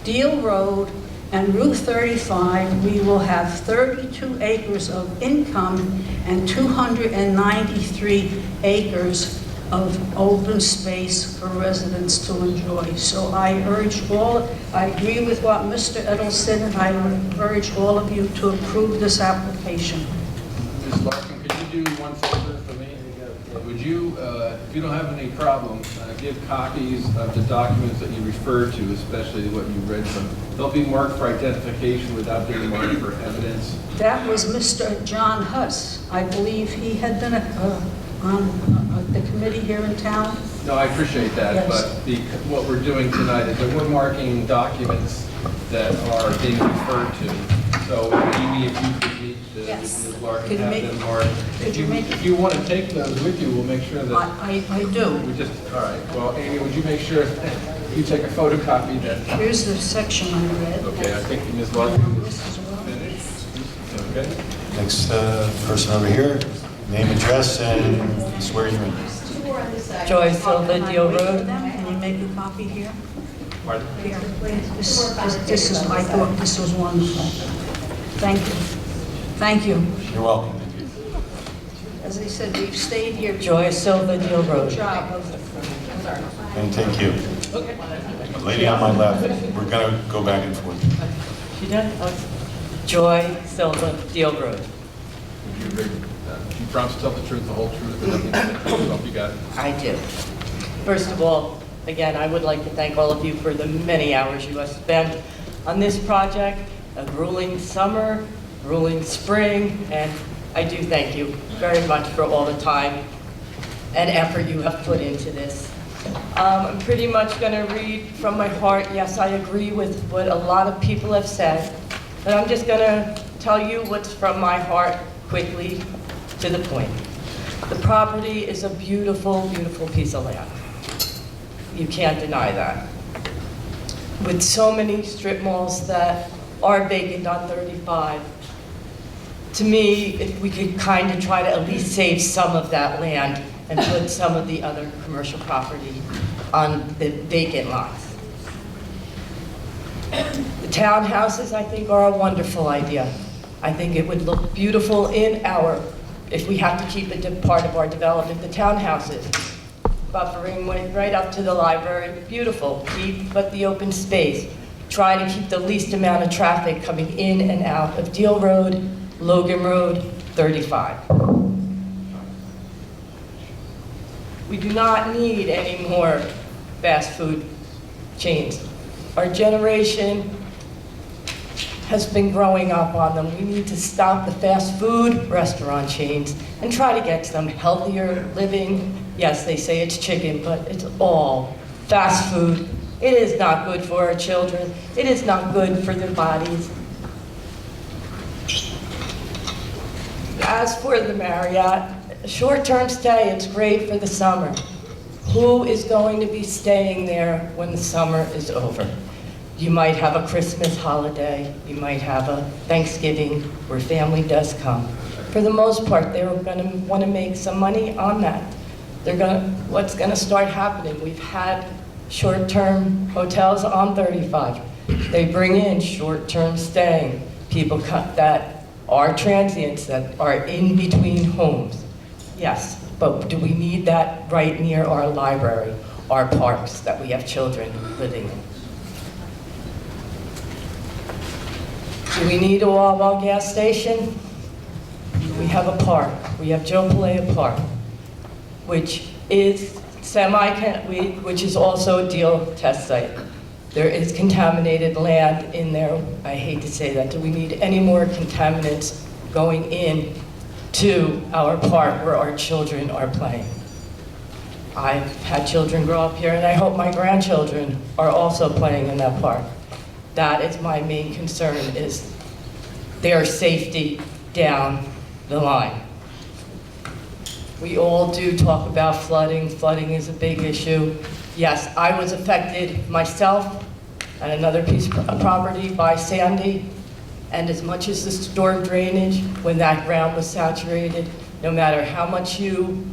Deal Road, and Route 35, we will have 32 acres of income and 293 acres of open space for residents to enjoy. So I agree with what Mr. Edel said, and I would urge all of you to approve this application. Ms. Larkin, could you do one favor for me? Would you, if you don't have any problem, give copies of the documents that you referred to, especially what you read from. They'll be marked for identification without being marked for evidence. That was Mr. John Huss. I believe he had been on the committee here in town. No, I appreciate that, Yes. but what we're doing tonight is that we're marking documents that are being referred to. So Amy, if you could meet Yes. Ms. Larkin, Could you have make- them marked. could you make- If you want to take those with you, we'll make sure that. I do. We just, all right, well, Amy, would you make sure that you take a photocopy that. Here's the section I read. Okay, I think Ms. Larkin is finished. Okay. Next person over here, name, address, and swear you in. Joy Silva, Deal Road. Can you make a copy here? Pardon? Here. This is, I thought this was wonderful. Thank you. Thank you. You're welcome. As I said, we've stayed here. Joy Silva, Deal Road. Good job of And thank you. Lady on my left, we're gonna go back and forth. She done? Joy Silva, Deal Road. You promise to tell the truth, the whole truth, and nothing but the truth. You got it. I do. First of all, again, I would like to thank all of you for the many hours you have spent on this project, a grueling summer, grueling spring, and I do thank you very much for all the time and effort you have put into this. I'm pretty much going to read from my heart. Yes, I agree with what a lot of people have said, but I'm just going to tell you what's from my heart quickly, to the point. The property is a beautiful, beautiful piece of land. You can't deny that. With so many strip malls that are vacant on 35, to me, if we could kind of try to at least save some of that land and put some of the other commercial property on the vacant lots. The townhouses, I think, are a wonderful idea. I think it would look beautiful in if we have to keep it part of our development, the townhouses. Buffering went right up to the library, beautiful, but the open space. Try to keep the least amount of traffic coming in and out of Deal Road, Logan Road, 35. We do not need any more fast food chains. Our generation has been growing up on them. We need to stop the fast food restaurant chains and try to get some healthier living. Yes, they say it's chicken, but it's all fast food. It is not good for our children. It is not good for their bodies. As for the Marriott, short-term stay, it's great for the summer. Who is going to be staying there when the summer is over? You might have a Christmas holiday, you might have a Thanksgiving where family does come. For the most part, they're going to want to make some money on that. What's going to start happening? We've had short-term hotels on 35. They bring in short-term staying, people that are transients, that are in between homes. Yes, but do we need that right near our library, our parks that we have children living in? Do we need a Wawa gas station? We have a park. We have Joe Palea Park, which is which is also a deal test site. There is contaminated land in there. I hate to say that. Do we need any more contaminants going in to our park where our children are playing? I've had children grow up here, and I hope my grandchildren are also playing in that park. That is my main concern, is their safety down the line. We all do talk about flooding. Flooding is a big issue. Yes, I was affected myself and another piece of property by Sandy. And as much as the storm drainage, when that ground was saturated, no matter how much you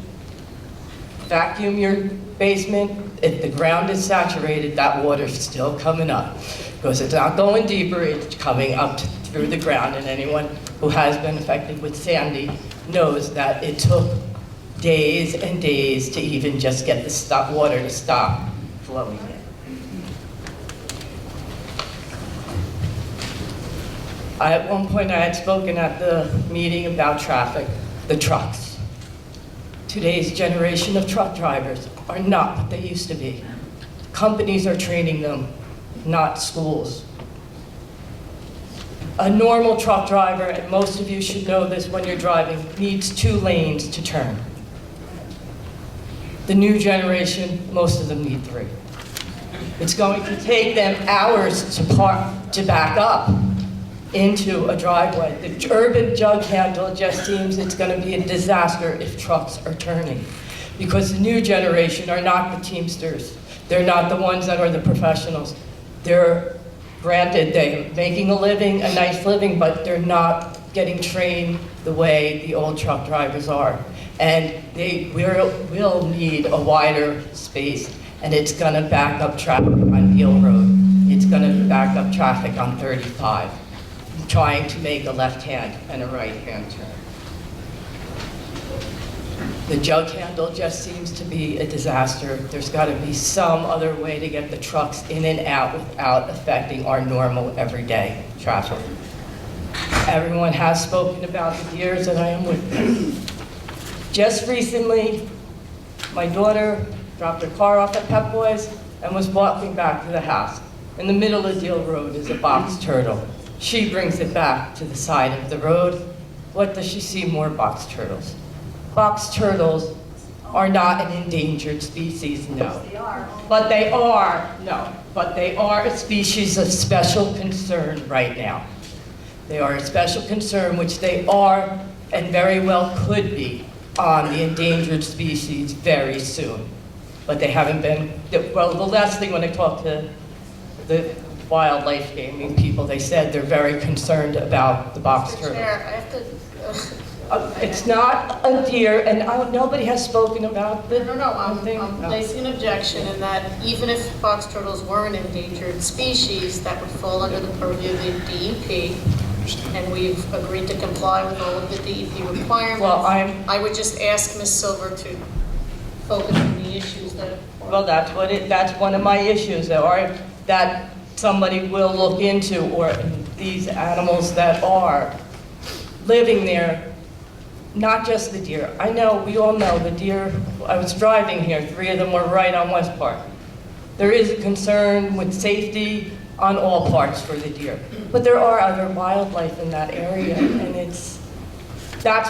vacuum your basement, if the ground is saturated, that water's still coming up. Because it's not going deeper, it's coming up through the ground. And anyone who has been affected with Sandy knows that it took days and days to even just get the water to stop flowing. At one point, I had spoken at the meeting about traffic, the trucks. Today's generation of truck drivers are not what they used to be. Companies are training them, not schools. A normal truck driver, and most of you should know this when you're driving, needs 2 lanes to turn. The new generation, most of them need 3. It's going to take them hours to back up into a driveway. The urban jug handle just seems it's going to be a disaster if trucks are turning. Because the new generation are not the Teamsters. They're not the ones that are the professionals. They're, granted, they're making a living, a nice living, but they're not getting trained the way the old truck drivers are. And they will need a wider space, and it's going to back up traffic on Beale Road. It's going to back up traffic on 35, trying to make a left-hand and a right-hand turn. The jug handle just seems to be a disaster. There's got to be some other way to get the trucks in and out without affecting our normal everyday traffic. Everyone has spoken about the years that I am with them. Just recently, my daughter dropped her car off at Pep Boys and was walking back to the house. In the middle of Deal Road is a box turtle. She brings it back to the side of the road. What does she see? More box turtles. Box turtles are not an endangered species, no. They are. But they are, no. But they are a species of special concern right now. They are a special concern, which they are and very well could be on the endangered species very soon. But they haven't been, well, the last thing when I talked to the wildlife gaming people, they said they're very concerned about the box turtle. Chair, I have to... It's not a deer, and nobody has spoken about the I'm thing. placing an objection in that even if box turtles were an endangered species, that would fall under the purview of the DEP, and we've agreed to comply with all of the DEP requirements. Well, I would just ask Ms. Silver to focus on the issues that... Well, that's one of my issues, that somebody will look into, or these animals that are living there. Not just the deer. I know, we all know the deer, I was driving here, 3 of them were right on West Park. There is a concern with safety on all parts for the deer. But there are other wildlife in that area, and that's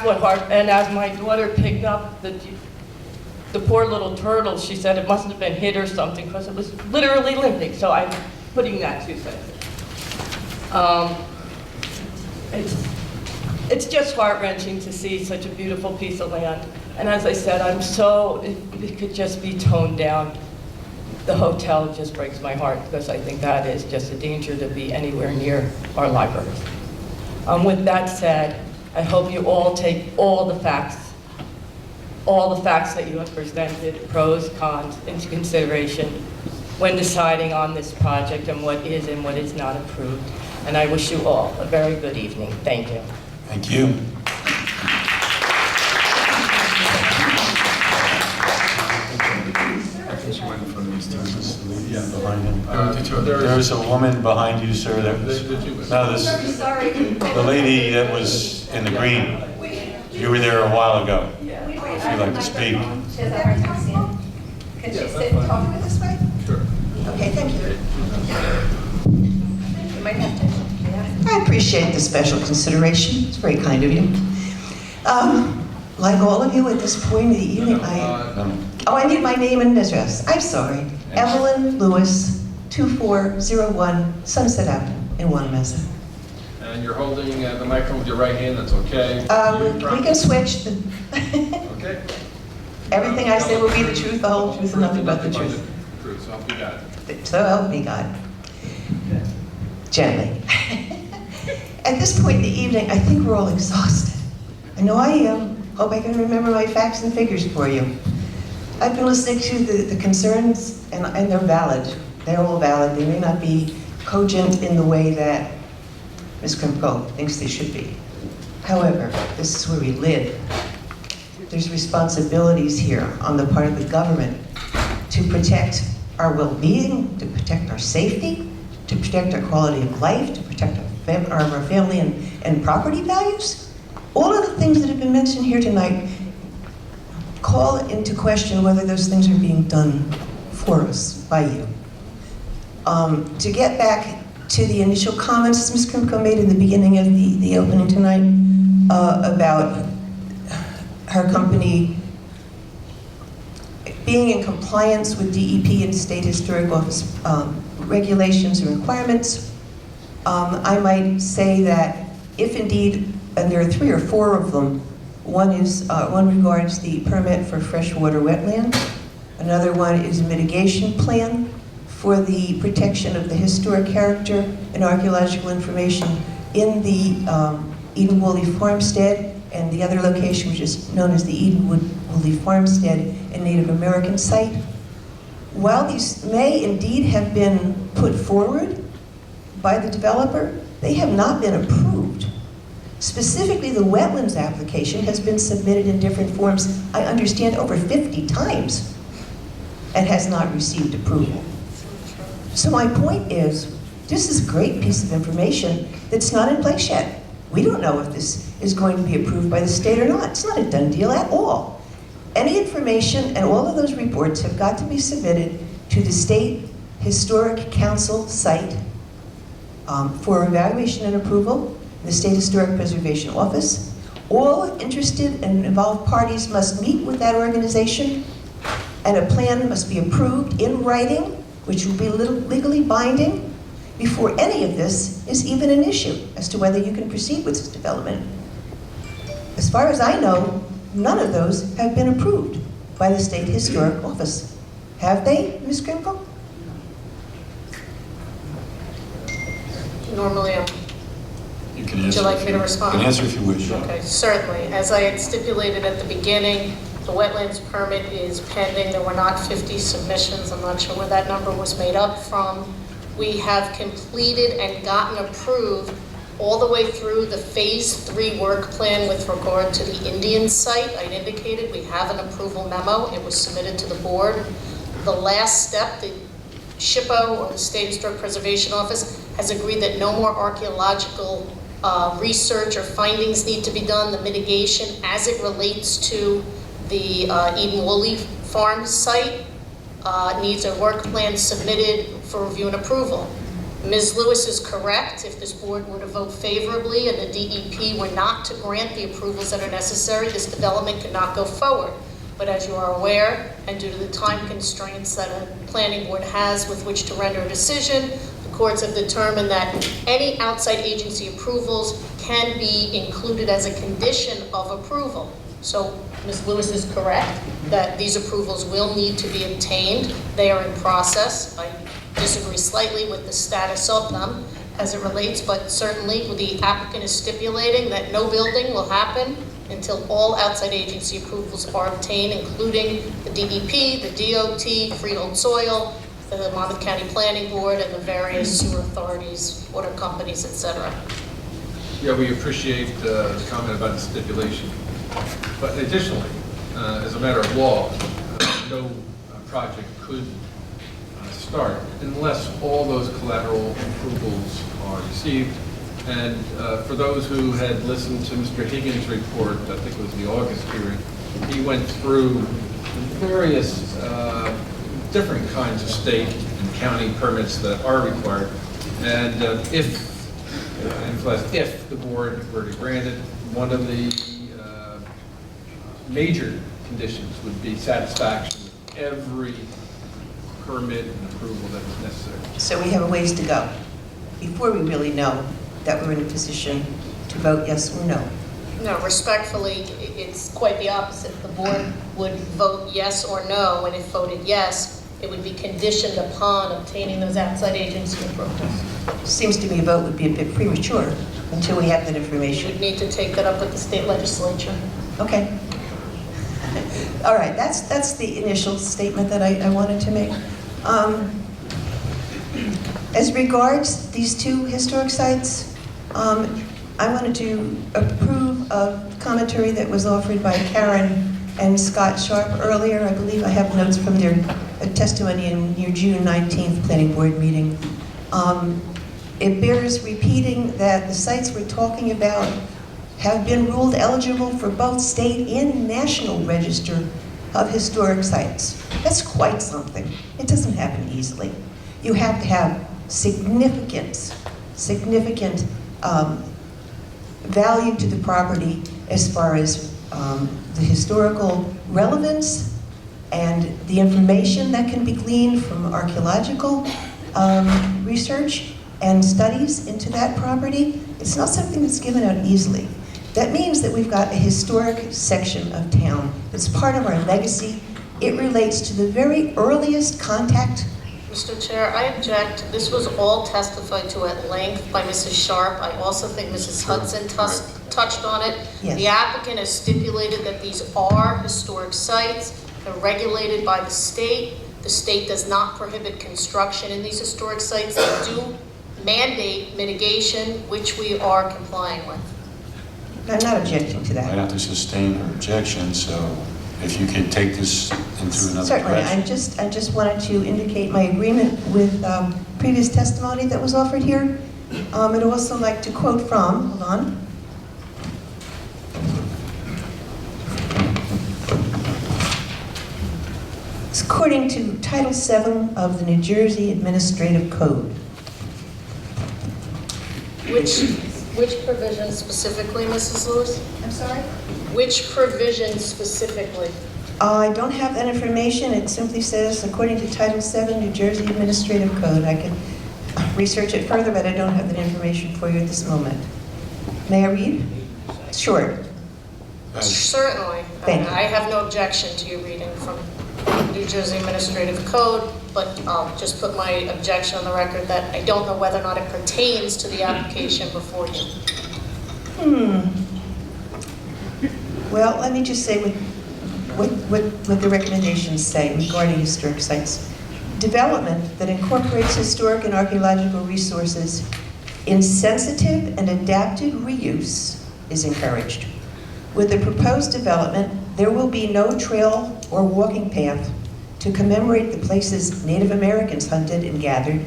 what and as my daughter picked up the poor little turtle, she said it must have been hit or something, because it was literally limping, so I'm putting that 2 cents. It's just heart-wrenching to see such a beautiful piece of land. And as I said, it could just be toned down. The hotel just breaks my heart, because I think that is just a danger to be anywhere near our libraries. With that said, I hope you all take all the facts that you have presented, pros, cons, into consideration when deciding on this project and what is and what is not approved. And I wish you all a very good evening. Thank you. Thank you. I think she went in front of Yeah, behind him. There There's a woman behind you, sir, that was, no, the lady that was in the green. You were there a while ago. If you'd like to speak. She has a hard time seeing. Can she sit and talk to me this way? Sure. Okay, thank you. You might have to. I appreciate the special consideration. It's very kind of you. Like all of you at this point in the evening, I need my name and address. I'm sorry. Evelyn Lewis, 2401 Sunset Avenue in Monmouth. And you're holding the microphone with your right hand, that's okay? We can switch. Okay. Everything I say will be the truth, the whole truth, and nothing but the truth. Truth, so help you God. So help me God. Gently. At this point in the evening, I think we're all exhausted. I know I am. Hope I can remember my facts and figures for you. I've been listening to the concerns, and they're valid. They're all valid. They may not be cogent in the way that Ms. Krimko thinks they should be. However, this is where we live. There's responsibilities here on the part of the government to protect our well-being, to protect our safety, to protect our quality of life, to protect our family and property values. All of the things that have been mentioned here tonight call into question whether those things are being done for us, by you. To get back to the initial comments Ms. Krimko made in the beginning of the opening tonight about her company being in compliance with DEP and State Historic Office regulations and requirements, I might say that if indeed, and there are 3 or 4 of them, one regards the permit for freshwater wetland, another one is a mitigation plan for the protection of the historic character and archaeological information in the Eden Woolley Farmstead, and the other location, which is known as the Eden Woolley Farmstead and Native American site. While these may indeed have been put forward by the developer, they have not been approved. Specifically, the wetlands application has been submitted in different forms, I understand, over 50 times, and has not received approval. So my point is, this is a great piece of information that's not in place yet. We don't know if this is going to be approved by the state or not. It's not a done deal at all. Any information and all of those reports have got to be submitted to the State Historic Council site for evaluation and approval, the State Historic Preservation Office. All interested and involved parties must meet with that organization, and a plan must be approved in writing, which will be legally binding, before any of this is even an issue as to whether you can proceed with this development. As far as I know, none of those have been approved by the State Historic Office. Have they, Ms. Krimko? Normally, You can would answer. you like me to respond? You can answer if you wish. Okay, certainly. As I had stipulated at the beginning, the wetlands permit is pending. There were not 50 submissions. I'm not sure where that number was made up from. We have completed and gotten approved all the way through the Phase 3 work plan with regard to the Indian site. I indicated we have an approval memo. It was submitted to the board. The last step, the SHPO, or the State Historic Preservation Office, has agreed that no more archaeological research or findings need to be done. The mitigation as it relates to the Eden Woolley Farm site needs a work plan submitted for review and approval. Ms. Lewis is correct. If this board were to vote favorably and the DEP were not to grant the approvals that are necessary, this development could not go forward. But as you are aware, and due to the time constraints that a planning board has with which to render a decision, the courts have determined that any outside agency approvals can be included as a condition of approval. So Ms. Lewis is correct that these approvals will need to be obtained. They are in process. I disagree slightly with the status of them as it relates, but certainly the applicant is stipulating that no building will happen until all outside agency approvals are obtained, including the DEP, the DOT, Freehold Soil, the Monmouth County Planning Board, and the various sewer authorities, water companies, etc. Yeah, we appreciate the comment about the stipulation. But additionally, as a matter of law, no project could start, unless all those collateral approvals are received. And for those who had listened to Mr. Higgins' report, I think it was the August hearing, he went through various different kinds of state and county permits that are required. And if the board were to grant it, one of the major conditions would be satisfaction with every permit and approval that is necessary. So we have a ways to go before we really know that we're in a position to vote yes or no. No, respectfully, it's quite the opposite. The board would vote yes or no, and if voted yes, it would be conditioned upon obtaining those outside agency approvals. Seems to me a vote would be a bit premature until we have that information. We'd need to take that up with the state legislature. Okay. All right, that's the initial statement that I wanted to make. As regards these two historic sites, I wanted to approve of commentary that was offered by Karen and Scott Sharp earlier. I believe I have notes from their testimony in your June 19th planning board meeting. It bears repeating that the sites we're talking about have been ruled eligible for both state and national register of historic sites. That's quite something. It doesn't happen easily. You have to have significant value to the property as far as the historical relevance and the information that can be gleaned from archaeological research and studies into that property. It's not something that's given out easily. That means that we've got a historic section of town that's part of our legacy. It relates to the very earliest contact. Mr. Chair, I object. This was all testified to at length by Mrs. Sharp. I also think Mrs. Hudson touched on it. Yes. The applicant has stipulated that these are historic sites. They're regulated by the state. The state does not prohibit construction in these historic sites. They do mandate mitigation, which we are complying with. I'm not objecting to I'd that. have to sustain her objection, so if you could take this into another Certainly, direction. I just wanted to indicate my agreement with previous testimony that was offered here. I'd also like to quote from, hold on. It's according to Title VII of the New Jersey Administrative Code. Which provision specifically, Mrs. Lewis? I'm sorry? Which provision specifically? I don't have that information. It simply says, according to Title VII, New Jersey Administrative Code. I can research it further, but I don't have that information for you at this moment. May I read? Short. Certainly. Thank you. I have no objection to you reading from New Jersey Administrative Code, but I'll just put my objection on the record that I don't know whether or not it pertains to the application before you. Well, let me just say what the recommendations say regarding historic sites. Development that incorporates historic and archaeological resources in sensitive and adapted reuse is encouraged. With the proposed development, there will be no trail or walking path to commemorate the places Native Americans hunted and gathered.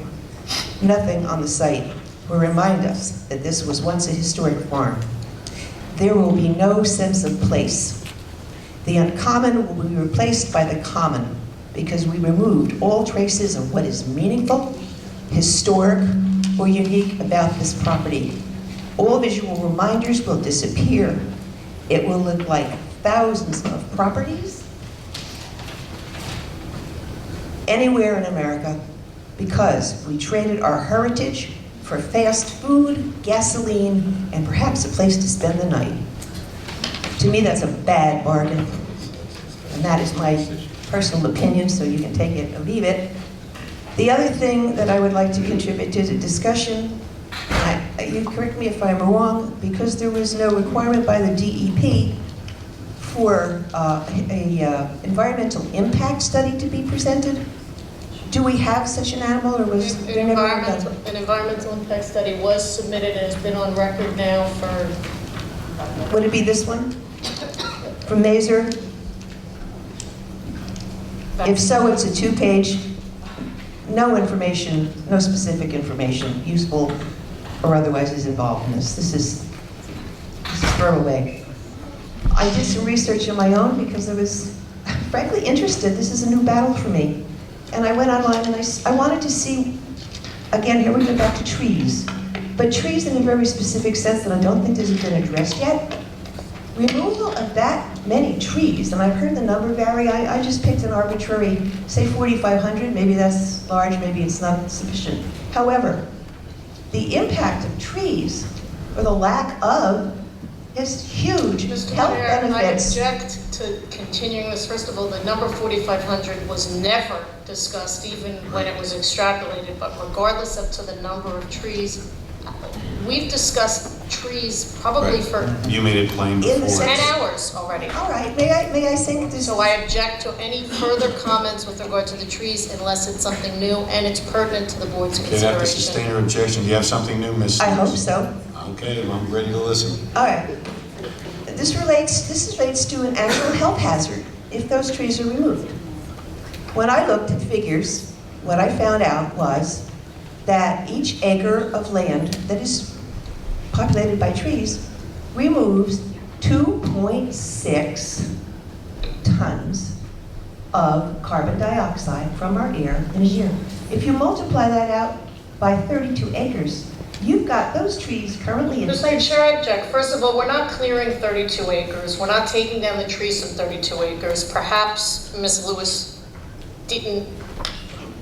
Nothing on the site will remind us that this was once a historic farm. There will be no sense of place. The uncommon will be replaced by the common because we removed all traces of what is meaningful, historic, or unique about this property. All visual reminders will disappear. It will look like thousands of properties anywhere in America because we traded our heritage for fast food, gasoline, and perhaps a place to spend the night. To me, that's a bad bargain. And that is my personal opinion, so you can take it or leave it. The other thing that I would like to contribute to the discussion, you correct me if I'm wrong, because there was no requirement by the DEP for an environmental impact study to be presented. Do we have such an animal, or was there never done? An environmental impact study was submitted and has been on record now for... Would it be this one? From Mazer? If so, it's a 2-page. no information, no specific information, useful or otherwise, is involved in this. This is throwaway. I did some research on my own because I was frankly interested. This is a new battle for me. And I went online and I wanted to see, again, here we go back to trees. But trees in a very specific sense that I don't think has been addressed yet. Removal of that many trees, and I've heard the number vary, I just picked an arbitrary, say 4,500, maybe that's large, maybe it's not sufficient. However, the impact of trees, or the lack of, is huge. Mr. Health Chair, benefits. I object to continuing this. First of all, the number 4,500 was never discussed, even when it was extrapolated, but regardless of to the number of trees, we've discussed trees probably Right. for You made it plain before. 10 hours already. All right, may I say this? So I object to any further comments with regard to the trees unless it's something new and it's pertinent to the board's Okay, you have to consideration. sustain your objection. Do you have something new, Ms. I hope so. Okay, well, I'm ready to listen. All right. This relates to an actual health hazard if those trees are removed. When I looked at figures, what I found out was that each acre of land that is populated by trees removes 2.6 tons of carbon dioxide from our air in a year. If you multiply that out by 32 acres, you've got those trees currently in Mr. Chair, I object. First of all, we're not clearing 32 acres. We're not taking down the trees from 32 acres. Perhaps Ms. Lewis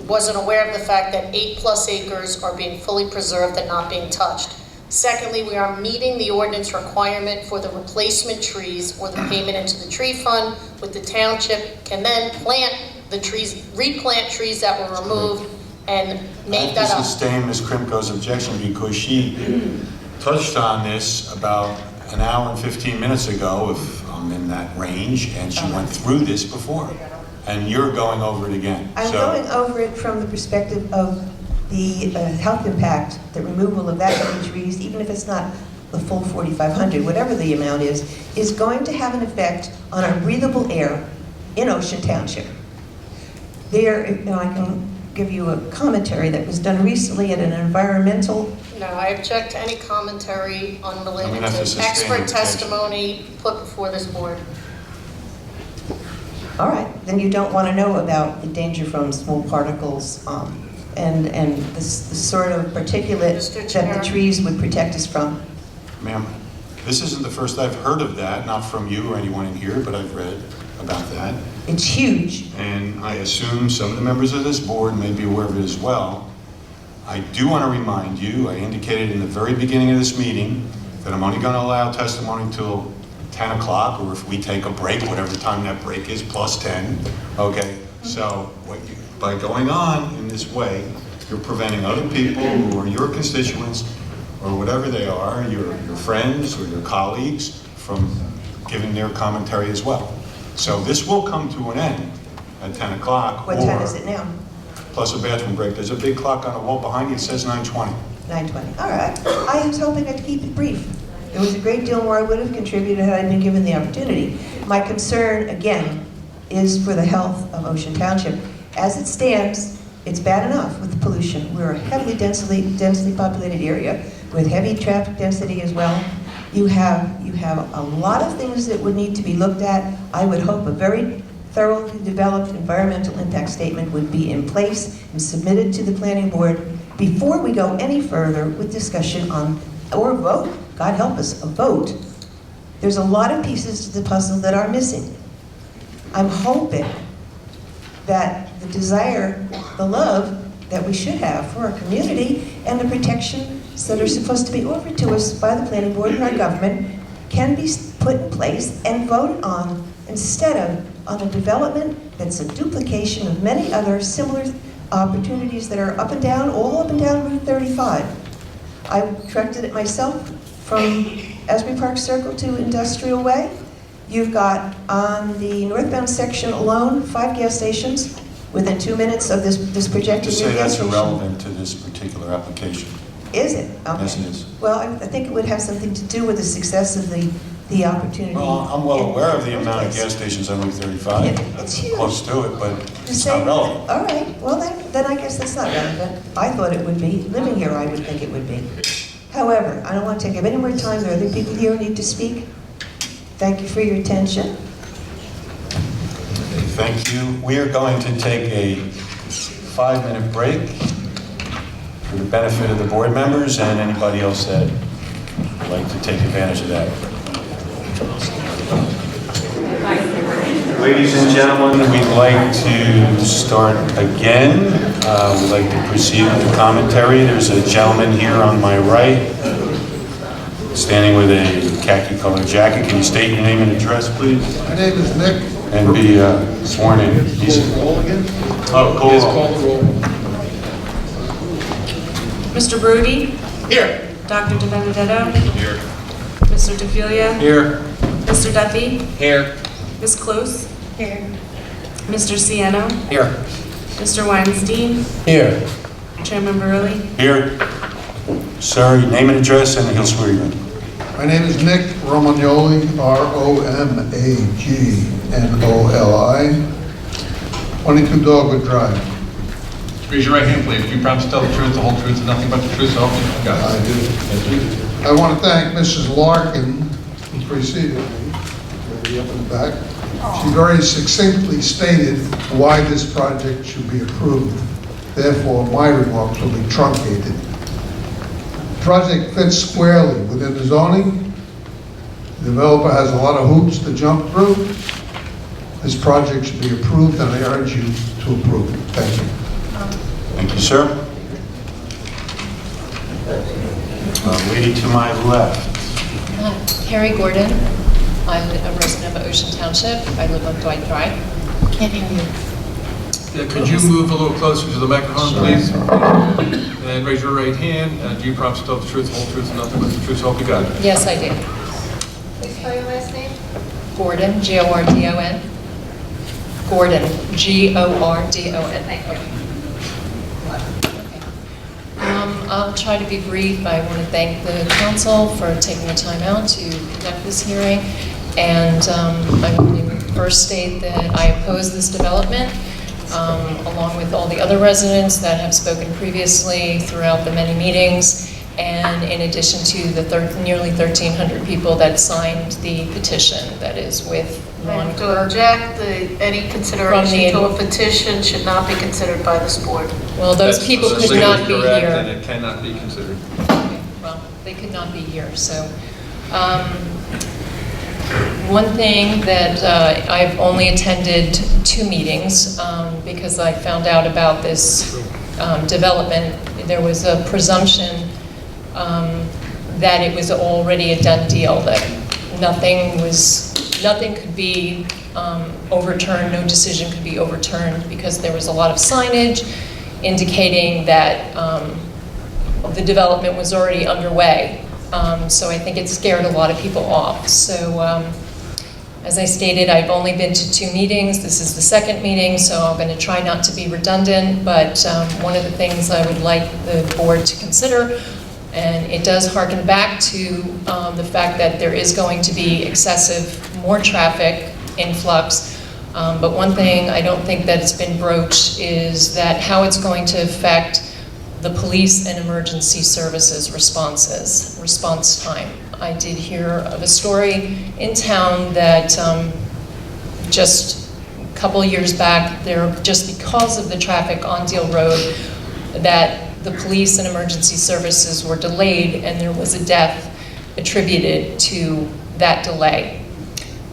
wasn't aware of the fact that 8+ acres are being fully preserved and not being touched. Secondly, we are meeting the ordinance requirement for the replacement trees or the payment into the tree fund with the township can then plant the trees, replant trees that were removed and make that I up. have to sustain Ms. Krimko's objection because she touched on this about an hour and 15 minutes ago, if I'm in that range, and she went through this before. And you're going over it again. I'm going over it from the perspective of the health impact, the removal of that many trees, even if it's not the full 4,500, whatever the amount is going to have an effect on our breathable air in Ocean Township. There, I can give you a commentary that was done recently in an environmental. No, I object to any commentary unrelated I'm gonna have to to sustain expert objection. testimony put before this board. All right, then you don't want to know about the danger from small particles and the sort of particulate that the trees would protect us from. Ma'am, this isn't the first I've heard of that, not from you or anyone in here, but I've read about that. It's huge. And I assume some of the members of this board may be aware of it as well. I do want to remind you, I indicated in the very beginning of this meeting that I'm only going to allow testimony until 10 o'clock, or if we take a break, whatever time that break is, plus 10, okay? So by going on in this way, you're preventing other people who are your constituents, or whatever they are, your friends or your colleagues, from giving their commentary as well. So this will come to an end at 10 o'clock. What time is it now? Plus a bathroom break. There's a big clock on the wall behind you, it says 9:20. 9:20, all right. I was hoping I'd keep it brief. There was a great deal more I would have contributed had I been given the opportunity. My concern, again, is for the health of Ocean Township. As it stands, it's bad enough with the pollution. We're a heavily densely populated area with heavy traffic density as well. You have a lot of things that would need to be looked at. I would hope a very thoroughly developed environmental impact statement would be in place and submitted to the planning board before we go any further with discussion on, or vote, God help us, a vote. There's a lot of pieces to the puzzle that are missing. I'm hoping that the desire, the love that we should have for our community and the protections that are supposed to be offered to us by the planning board and our government can be put in place and voted on instead of on a development that's a duplication of many other similar opportunities that are up and down, all up and down Route 35. I directed it myself from Asbury Park Circle to Industrial Way. You've got on the northbound section alone 5 gas stations within 2 minutes of this projected Just new say gas that's station. irrelevant to this particular application. Is it? Okay. Yes, it is. Well, I think it would have something to do with the success of the the opportunity. Well, I'm well aware of the amount of gas stations on Route 35. That's close to it, but it's not relevant. All right, well, then I guess that's not relevant. I thought it would be. Living here, I would think it would be. However, I don't want to take up any more time. There are other people here who need to speak. Thank you for your attention. Thank you. We are going to take a 5-minute break for the benefit of the board members and anybody else that would like to take advantage of that. Ladies and gentlemen, we'd like to start again. We'd like to proceed with the commentary. There's a gentleman here on my right, standing with a khaki-colored jacket. Can you state your name and address, please? My name is Nick. And be sworn in. Roll again? Oh, call Yes, roll. call the roll. Mr. Brody? Here. Dr. De Benedetto? Here. Mr. DeFilia? Here. Mr. Duffy? Here. Ms. Close? Here. Mr. Sieno? Here. Mr. Weinstein? Here. Chairman Burley? Here. Sir, your name and address, and he'll swear you in. My name is Nick Romagnoli, Romagnoli, 22 Dogwood Drive. Raise your right hand, please. Do you promise to tell the truth, the whole truth, and nothing but the truth, so help you God? I do. Thank you. I want to thank Mrs. Larkin, who preceded me, lady up in the back. She very succinctly stated why this project should be approved. Therefore, my remarks will be truncated. The project fits squarely within the zoning. The developer has a lot of hoops to jump through. This project should be approved, and I urge you to approve it. Thank you. Thank you, sir. Lady to my left. Carrie Gordon. I'm a resident of Ocean Township. I live on Dwight Drive. Can't hear you. Yeah, could you move a little closer to the microphone, please? And raise your right hand. Do you promise to tell the truth, the whole truth, and nothing but the truth, so help you God? Yes, I do. Please spell your last name. Gordon, Gordon. Gordon, Gordon. I'll try to be brief. I want to thank the council for taking the time out to conduct this hearing. And I want to first state that I oppose this development, along with all the other residents that have spoken previously throughout the many meetings, and in addition to the nearly 1,300 people that signed the petition that is with Ron To Kirk. object, any consideration to a petition should not be considered by this board. Well, those people could not be Correct, here. and it cannot be considered. Well, they could not be here, so. One thing that I've only attended 2 meetings because I found out about this development. There was a presumption that it was already a done deal, that nothing could be overturned, no decision could be overturned, because there was a lot of signage indicating that the development was already underway. So I think it scared a lot of people off. So as I stated, I've only been to 2 meetings. This is the 2nd meeting, so I'm going to try not to be redundant, but one of the things I would like the board to consider, and it does harken back to the fact that there is going to be more traffic influx. But one thing I don't think that has been broached is that how it's going to affect the police and emergency services response time. I did hear of a story in town that just a couple of years back, just because of the traffic on Deal Road, that the police and emergency services were delayed, and there was a death attributed to that delay.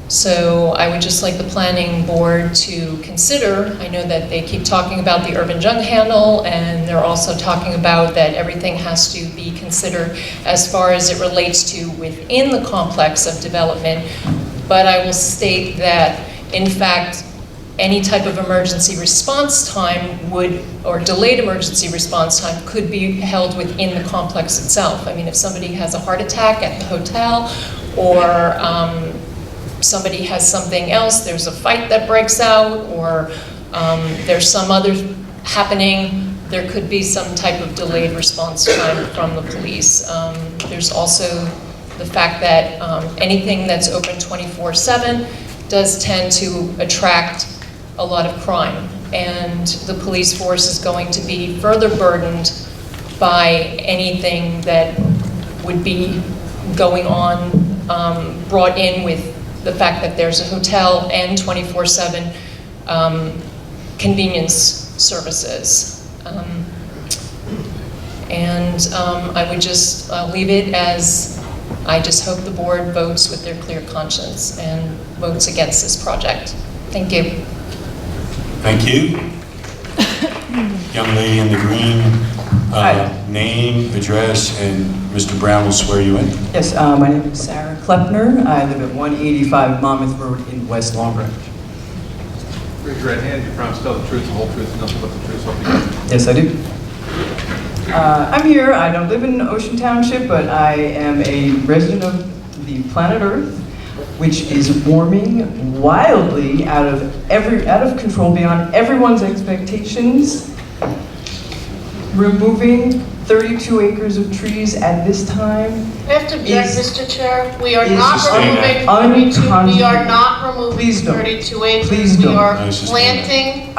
So I would just like the planning board to consider, I know that they keep talking about the urban junk handle, and they're also talking about that everything has to be considered as far as it relates to within the complex of development. But I will state that, in fact, any type of emergency response time or delayed emergency response time could be held within the complex itself. I mean, if somebody has a heart attack at the hotel, or somebody has something else, there's a fight that breaks out, or there's some other happening, there could be some type of delayed response time from the police. There's also the fact that anything that's open 24/7 does tend to attract a lot of crime. And the police force is going to be further burdened by anything that would be going on, brought in with the fact that there's a hotel and 24/7 convenience services. I would just leave it as, I just hope the board votes with their clear conscience and votes against this project. Thank you. Thank you. Young lady in the green, name, address, and Mr. Brown will swear you in. Yes, my name is Sarah Klepner. I live at 185 Monmouth Road in West Long Branch. Raise your right hand. You promise to tell the truth, the whole truth, and nothing but the truth, so help you God. Yes, I do. I'm here. I don't live in Ocean Township, but I am a resident of the planet Earth, which is warming wildly out of control, beyond everyone's expectations. Removing 32 acres of trees at this time. I have to object, Mr. Chair. We are not removing 32, we are not removing Please don't. 32 acres. Please We don't. are No, it's just planting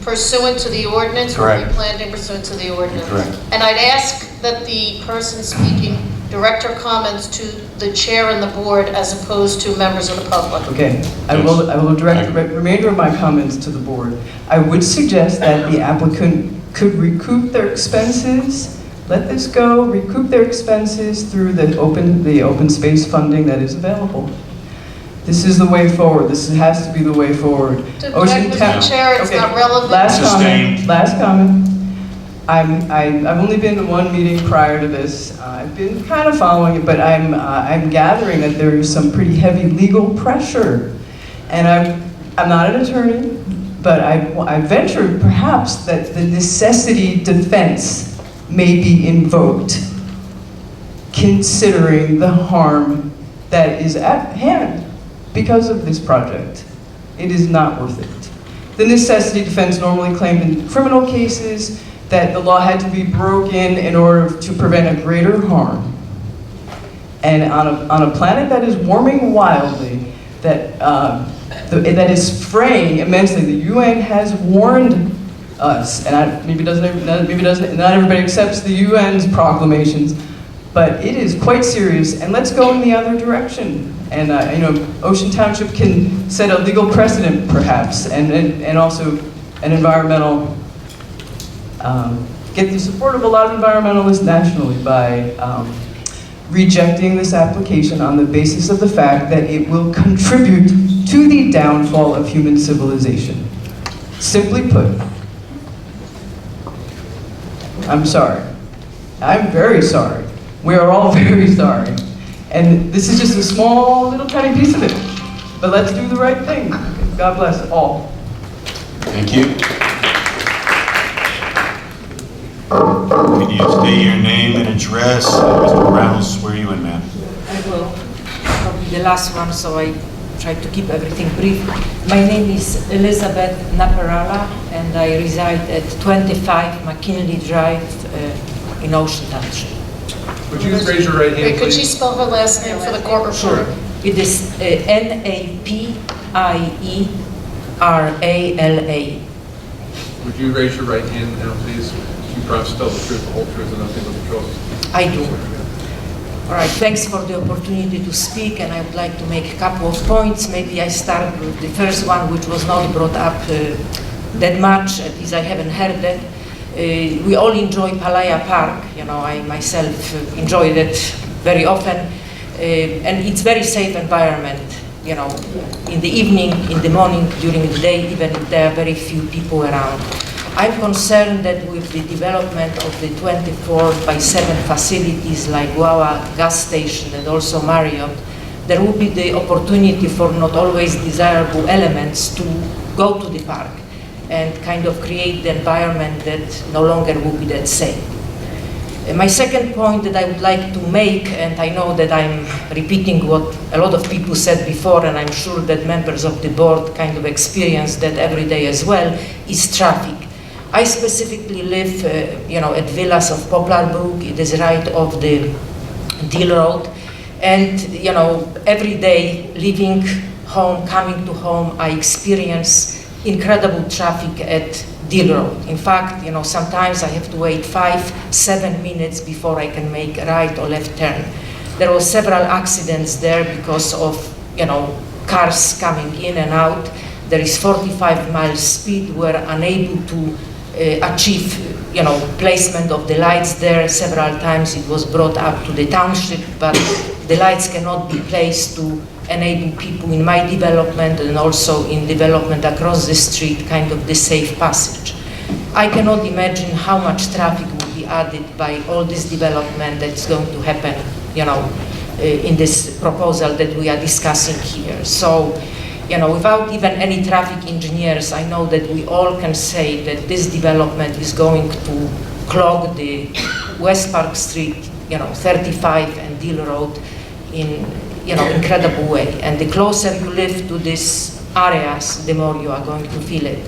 pursuant to the ordinance. Correct. We're replanting pursuant to the ordinance. Correct. And I'd ask that the person speaking direct her comments to the chair and the board as opposed to members of the public. Okay, I will direct the remainder of my comments to the board. I would suggest that the applicant could recoup their expenses, let this go, recoup their expenses through the open space funding that is available. This is the way forward. This has to be the way forward. To object, Mr. Chair, it's not relevant. Last comment. I've only been to one meeting prior to this. I've been kind of following it, but I'm gathering that there is some pretty heavy legal pressure. And I'm not an attorney, but I ventured perhaps that the necessity defense may be invoked, considering the harm that is at hand because of this project. It is not worth it. The necessity defense normally claimed in criminal cases that the law had to be broken in order to prevent a greater harm. And on a planet that is warming wildly, that is fraying immensely, the UN has warned us, and not everybody accepts the UN's proclamations, but it is quite serious, and let's go in the other direction. And Ocean Township can set a legal precedent, perhaps, and also an environmental, get the support of a lot of environmentalists nationally by rejecting this application on the basis of the fact that it will contribute to the downfall of human civilization. Simply put, I'm sorry. I'm very sorry. We are all very sorry. And this is just a small little tiny piece of it. But let's do the right thing. God bless all. Thank you. Can you state your name and address? Mr. Brown will swear you in, ma'am. I will. Probably the last one, so I try to keep everything brief. My name is Elizabeth Naparala, and I reside at 25 McKinley Drive in Ocean Township. Would you raise your right hand, Wait, could please? she spell her last name for the court reporter? Sure. It is Napierala. Would you raise your right hand now, please? You promise to tell the truth, the whole truth, and nothing but the truth. I do. All right, thanks for the opportunity to speak, and I would like to make a couple of points. Maybe I start with the first one, which was not brought up that much, at least I haven't heard that. We all enjoy Palaya Park. I myself enjoyed it very often, and it's very safe environment. In the evening, in the morning, during the day, even if there are very few people around. I'm concerned that with the development of the 24/7 facilities like Wawa gas station and also Marriott, there will be the opportunity for not always desirable elements to go to the park and kind of create the environment that no longer will be that safe. My second point that I would like to make, and I know that I'm repeating what a lot of people said before, and I'm sure that members of the board kind of experience that every day as well, is traffic. I specifically live, at Villas of Poplar Brook. It is right off the Deal Road. And, you know, every day leaving home, coming to home, I experience incredible traffic at Deal Road. In fact, you know, sometimes I have to wait 5-7 minutes before I can make a right or left turn. There were several accidents there because of, you know, cars coming in and out. There is 45 miles speed. We're unable to achieve, you know, placement of the lights there. Several times it was brought up to the township, but the lights cannot be placed to enable people in my development and also in development across the street, kind of the safe passage. I cannot imagine how much traffic will be added by all this development that's going to happen, you know, in this proposal that we are discussing here. So, you know, without even any traffic engineers, I know that we all can say that this development is going to clog the West Park Street, you know, 35 and Deal Road in, you know, incredible way. And the closer you live to these areas, the more you are going to feel it.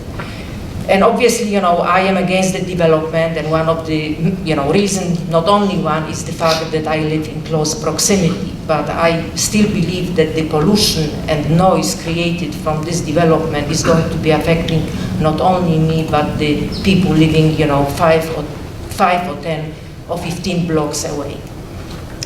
And obviously, you know, I am against the development, and one of the, you know, reasons, not only one, is the fact that I live in close proximity, but I still believe that the pollution and noise created from this development is going to be affecting not only me, but the people living, you know, 5 or 10 or 15 blocks away.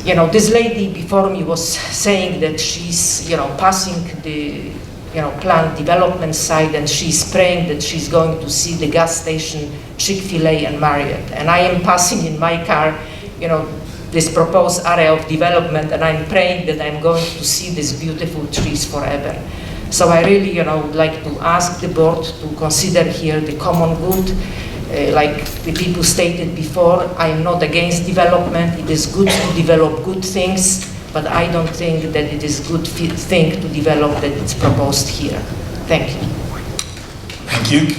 You know, this lady before me was saying that she's, you know, passing the, you know, planned development site, and she's praying that she's going to see the gas station, Chick-fil-A and Marriott. And I am passing in my car, you know, this proposed area of development, and I'm praying that I'm going to see these beautiful trees forever. So I really, you know, would like to ask the board to consider here the common good. Like the people stated before, I am not against development. It is good to develop good things, but I don't think that it is a good thing to develop that it's proposed here. Thank you. Thank you.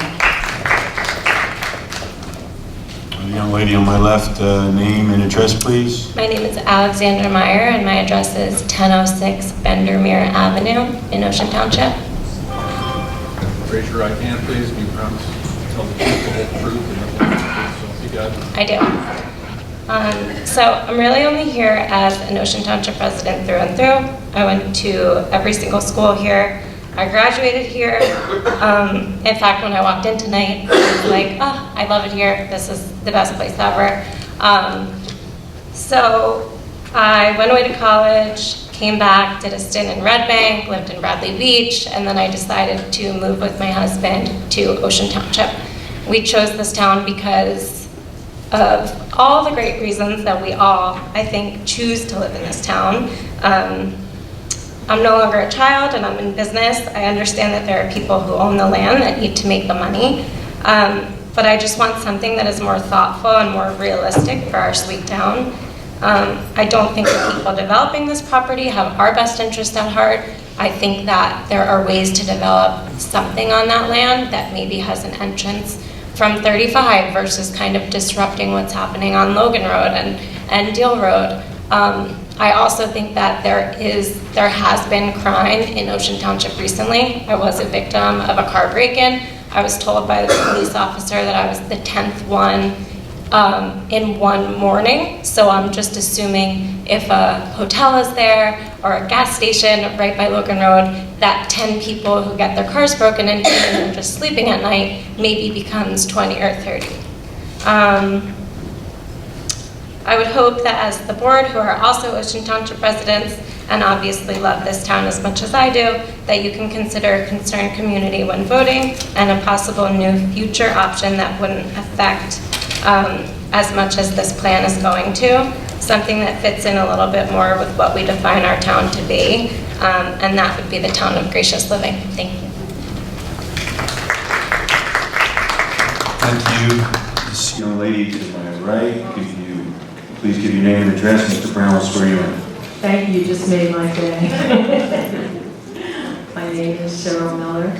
The young lady on my left, name and address, please. My name is Alexandra Meyer, and my address is 1006 Bendermere Avenue in Ocean Township. Raise your right hand, please. Do you promise to tell the truth, the whole truth, and nothing but the truth, so you got it? I do. So I'm really only here as an Ocean Township resident through and through. I went to every single school here. I graduated here. In fact, when I walked in tonight, I was like, oh, I love it here. This is the best place ever. So I went away to college, came back, did a stint in Red Bank, lived in Bradley Beach, and then I decided to move with my husband to Ocean Township. We chose this town because of all the great reasons that we all, I think, choose to live in this town. I'm no longer a child and I'm in business. I understand that there are people who own the land that need to make the money. But I just want something that is more thoughtful and more realistic for our sweet town. I don't think the people developing this property have our best interest at heart. I think that there are ways to develop something on that land that maybe has an entrance from 35 versus kind of disrupting what's happening on Logan Road and Deal Road. I also think that there has been crime in Ocean Township recently. I was a victim of a car break-in. I was told by the police officer that I was the 10th one in one morning. So I'm just assuming if a hotel is there or a gas station right by Logan Road, that 10 people who get their cars broken into and are just sleeping at night maybe becomes 20 or 30. I would hope that as the board, who are also Ocean Township residents and obviously love this town as much as I do, that you can consider a concerned community when voting and a possible new future option that wouldn't affect as much as this plan is going to, something that fits in a little bit more with what we define our town to be, and that would be the town of gracious living. Thank you. Thank you. This young lady to my right, could you please give your name and address? Mr. Brown will swear you in. Thank you, you just made my day. My name is Cheryl Miller,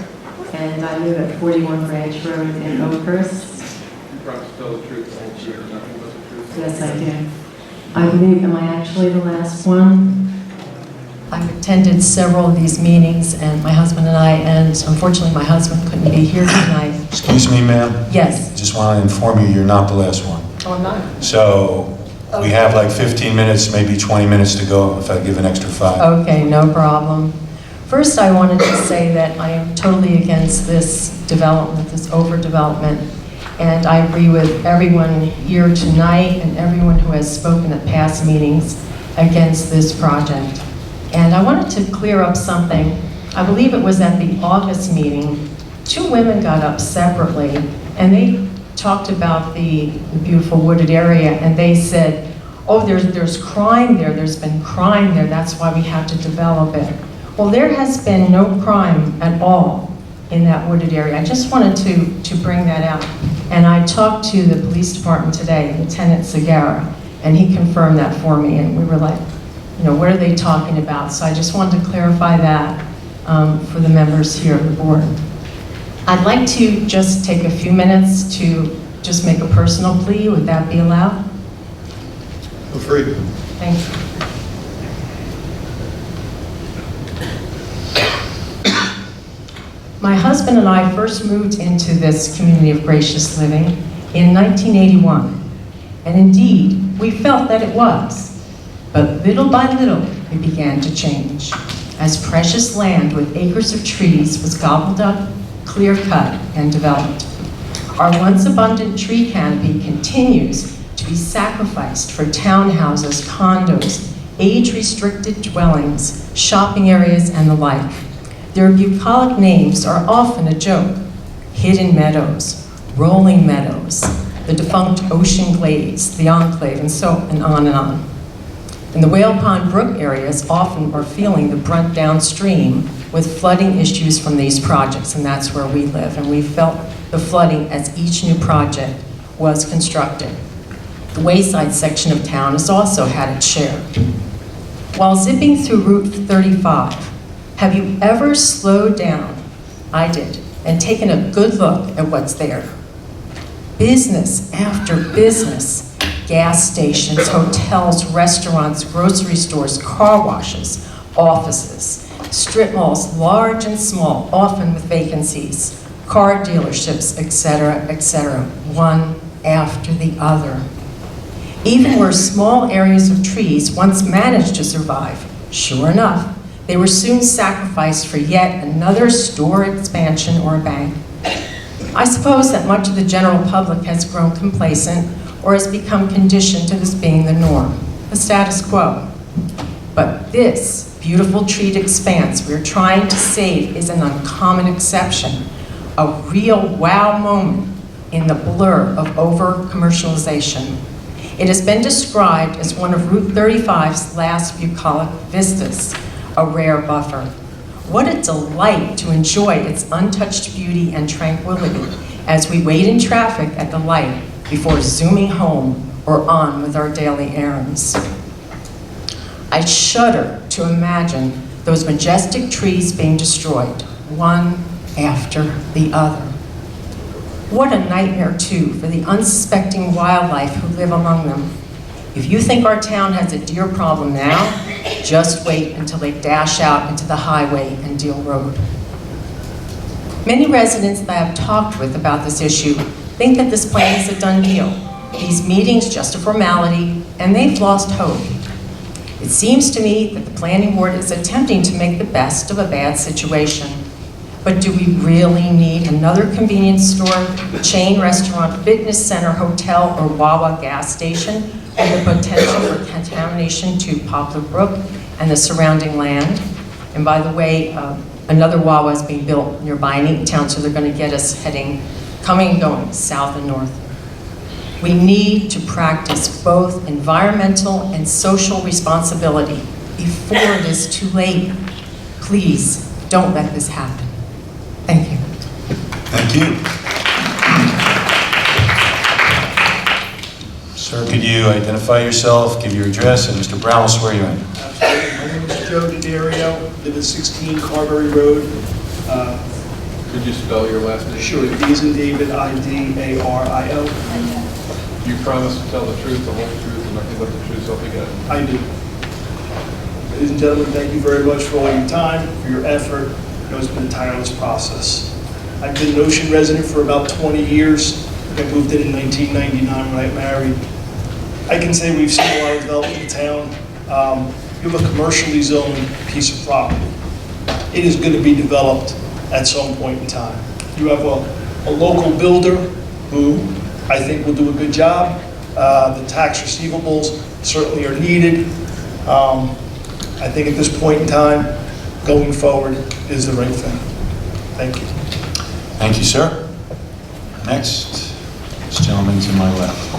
and I live at 41 Ranch Road in Oakhurst. You promise to tell the truth, the whole truth, and nothing but the truth? Yes, I do. I believe, am I actually the last one? I've attended several of these meetings, and my husband and I, and unfortunately my husband couldn't be here tonight. Excuse me, ma'am? Yes. Just want to inform you, you're not the last one. Oh, I'm not? So, We have like 15 minutes, maybe 20 minutes to go if I give an extra 5. Okay, no problem. First, I wanted to say that I am totally against this development, this overdevelopment, and I agree with everyone here tonight and everyone who has spoken at past meetings against this project. And I wanted to clear up something. I believe it was at the August meeting, 2 women got up separately, and they talked about the beautiful wooded area, and they said, oh, there's crime there, there's been crime there, that's why we have to develop it. Well, there has been no crime at all in that wooded area. I just wanted to bring that out. And I talked to the police department today, Lieutenant Segarra, and he confirmed that for me, and we were like, you know, what are they talking about? So I just wanted to clarify that for the members here of the board. I'd like to just take a few minutes to just make a personal plea. Would that be allowed? Feel free. Thank you. My husband and I first moved into this community of gracious living in 1981. And indeed, we felt that it was. But little by little, it began to change. As precious land with acres of trees was gobbled up, clear-cut, and developed. Our once abundant tree canopy continues to be sacrificed for townhouses, condos, age-restricted dwellings, shopping areas, and the like. Their bucolic names are often a joke. Hidden Meadows, Rolling Meadows, the defunct Ocean Glades, the Enclave, and so on and on. And the Whale Pond Brook areas often are feeling the brunt downstream with flooding issues from these projects, and that's where we live. And we felt the flooding as each new project was constructed. The Wayside section of town has also had its share. While zipping through Route 35, have you ever slowed down? I did, and taken a good look at what's there. Business after business, gas stations, hotels, restaurants, grocery stores, car washes, offices, strip malls, large and small, often with vacancies, car dealerships, etc., one after the other. Even where small areas of trees once managed to survive, sure enough, they were soon sacrificed for yet another store expansion or a bank. I suppose that much of the general public has grown complacent or has become conditioned to this being the norm, the status quo. But this beautiful treed expanse we're trying to save is an uncommon exception, a real wow moment in the blur of over-commercialization. It has been described as one of Route 35's last bucolic vistas, a rare buffer. What a delight to enjoy its untouched beauty and tranquility as we wait in traffic at the light before zooming home or on with our daily errands. I shudder to imagine those majestic trees being destroyed, one after the other. What a nightmare, too, for the unsuspecting wildlife who live among them. If you think our town has a deer problem now, just wait until they dash out into the highway and Deal Road. Many residents that I have talked with about this issue think that this plan is a done deal. These meetings just a formality, and they've lost hope. It seems to me that the planning board is attempting to make the best of a bad situation. But do we really need another convenience store, chain restaurant, fitness center, hotel, or Wawa gas station with the potential for contamination to Poplar Brook and the surrounding land? And by the way, another Wawa is being built nearby in Eatontown, so they're going to get us coming and going, south and north. We need to practice both environmental and social responsibility before it is too late. Please, don't let this happen. Thank you. Thank you. Sir, could you identify yourself, give your address, and Mr. Brown will swear you in. Absolutely. My name is Joe DiDario, live at 16 Carberry Road. Could you spell your last name? Sure, D as in David, I-D-A-R-I-O. Do you promise to tell the truth, the whole truth, and nothing but the truth, so help you God? I do. Ladies and gentlemen, thank you very much for all your time, for your effort. I know it's been a tireless process. I've been an Ocean resident for about 20 years. I moved in 1999 when I got married. I can say we've seen a lot of development in town. You have a commercially zoned piece of property. It is going to be developed at some point in time. You have a local builder who I think will do a good job. The tax receivables certainly are needed. I think at this point in time, going forward is the right thing. Thank you. Thank you, sir. Next, this gentleman to my left.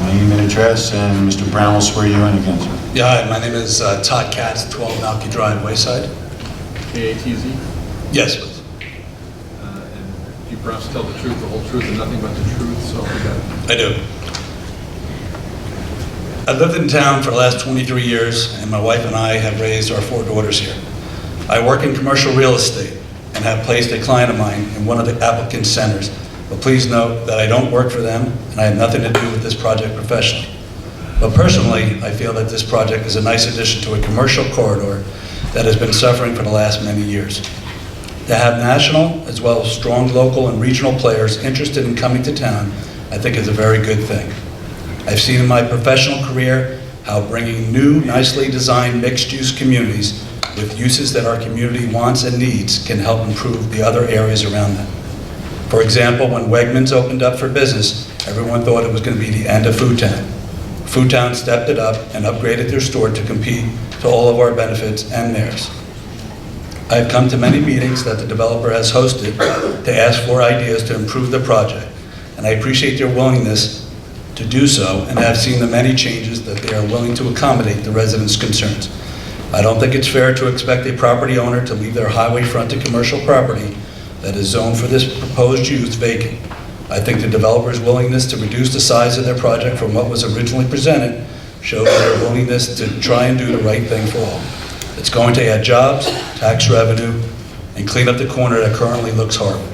Name and address, and Mr. Brown will swear you in again, sir. Yeah, hi, my name is Todd Katz, 12 Malky Drive, Wayside. KATZ? Yes, please. And you perhaps tell the truth, the whole truth, and nothing but the truth, so we got it. I do. I've lived in town for the last 23 years, and my wife and I have raised our 4 daughters here. I work in commercial real estate and have placed a client of mine in one of the applicant centers, but please note that I don't work for them, and I have nothing to do with this project professionally. But personally, I feel that this project is a nice addition to a commercial corridor that has been suffering for the last many years. To have national as well as strong local and regional players interested in coming to town, I think is a very good thing. I've seen in my professional career how bringing new, nicely designed mixed-use communities with uses that our community wants and needs can help improve the other areas around them. For example, when Wegmans opened up for business, everyone thought it was going to be the end of Food Town. Food Town stepped it up and upgraded their store to compete to all of our benefits and theirs. I've come to many meetings that the developer has hosted to ask for ideas to improve the project, and I appreciate their willingness to do so and have seen the many changes that they are willing to accommodate the residents' concerns. I don't think it's fair to expect a property owner to leave their highway-fronted commercial property that is zoned for this proposed use vacant. I think the developer's willingness to reduce the size of their project from what was originally presented shows their willingness to try and do the right thing for all. It's going to add jobs, tax revenue, and clean up the corner that currently looks horrible.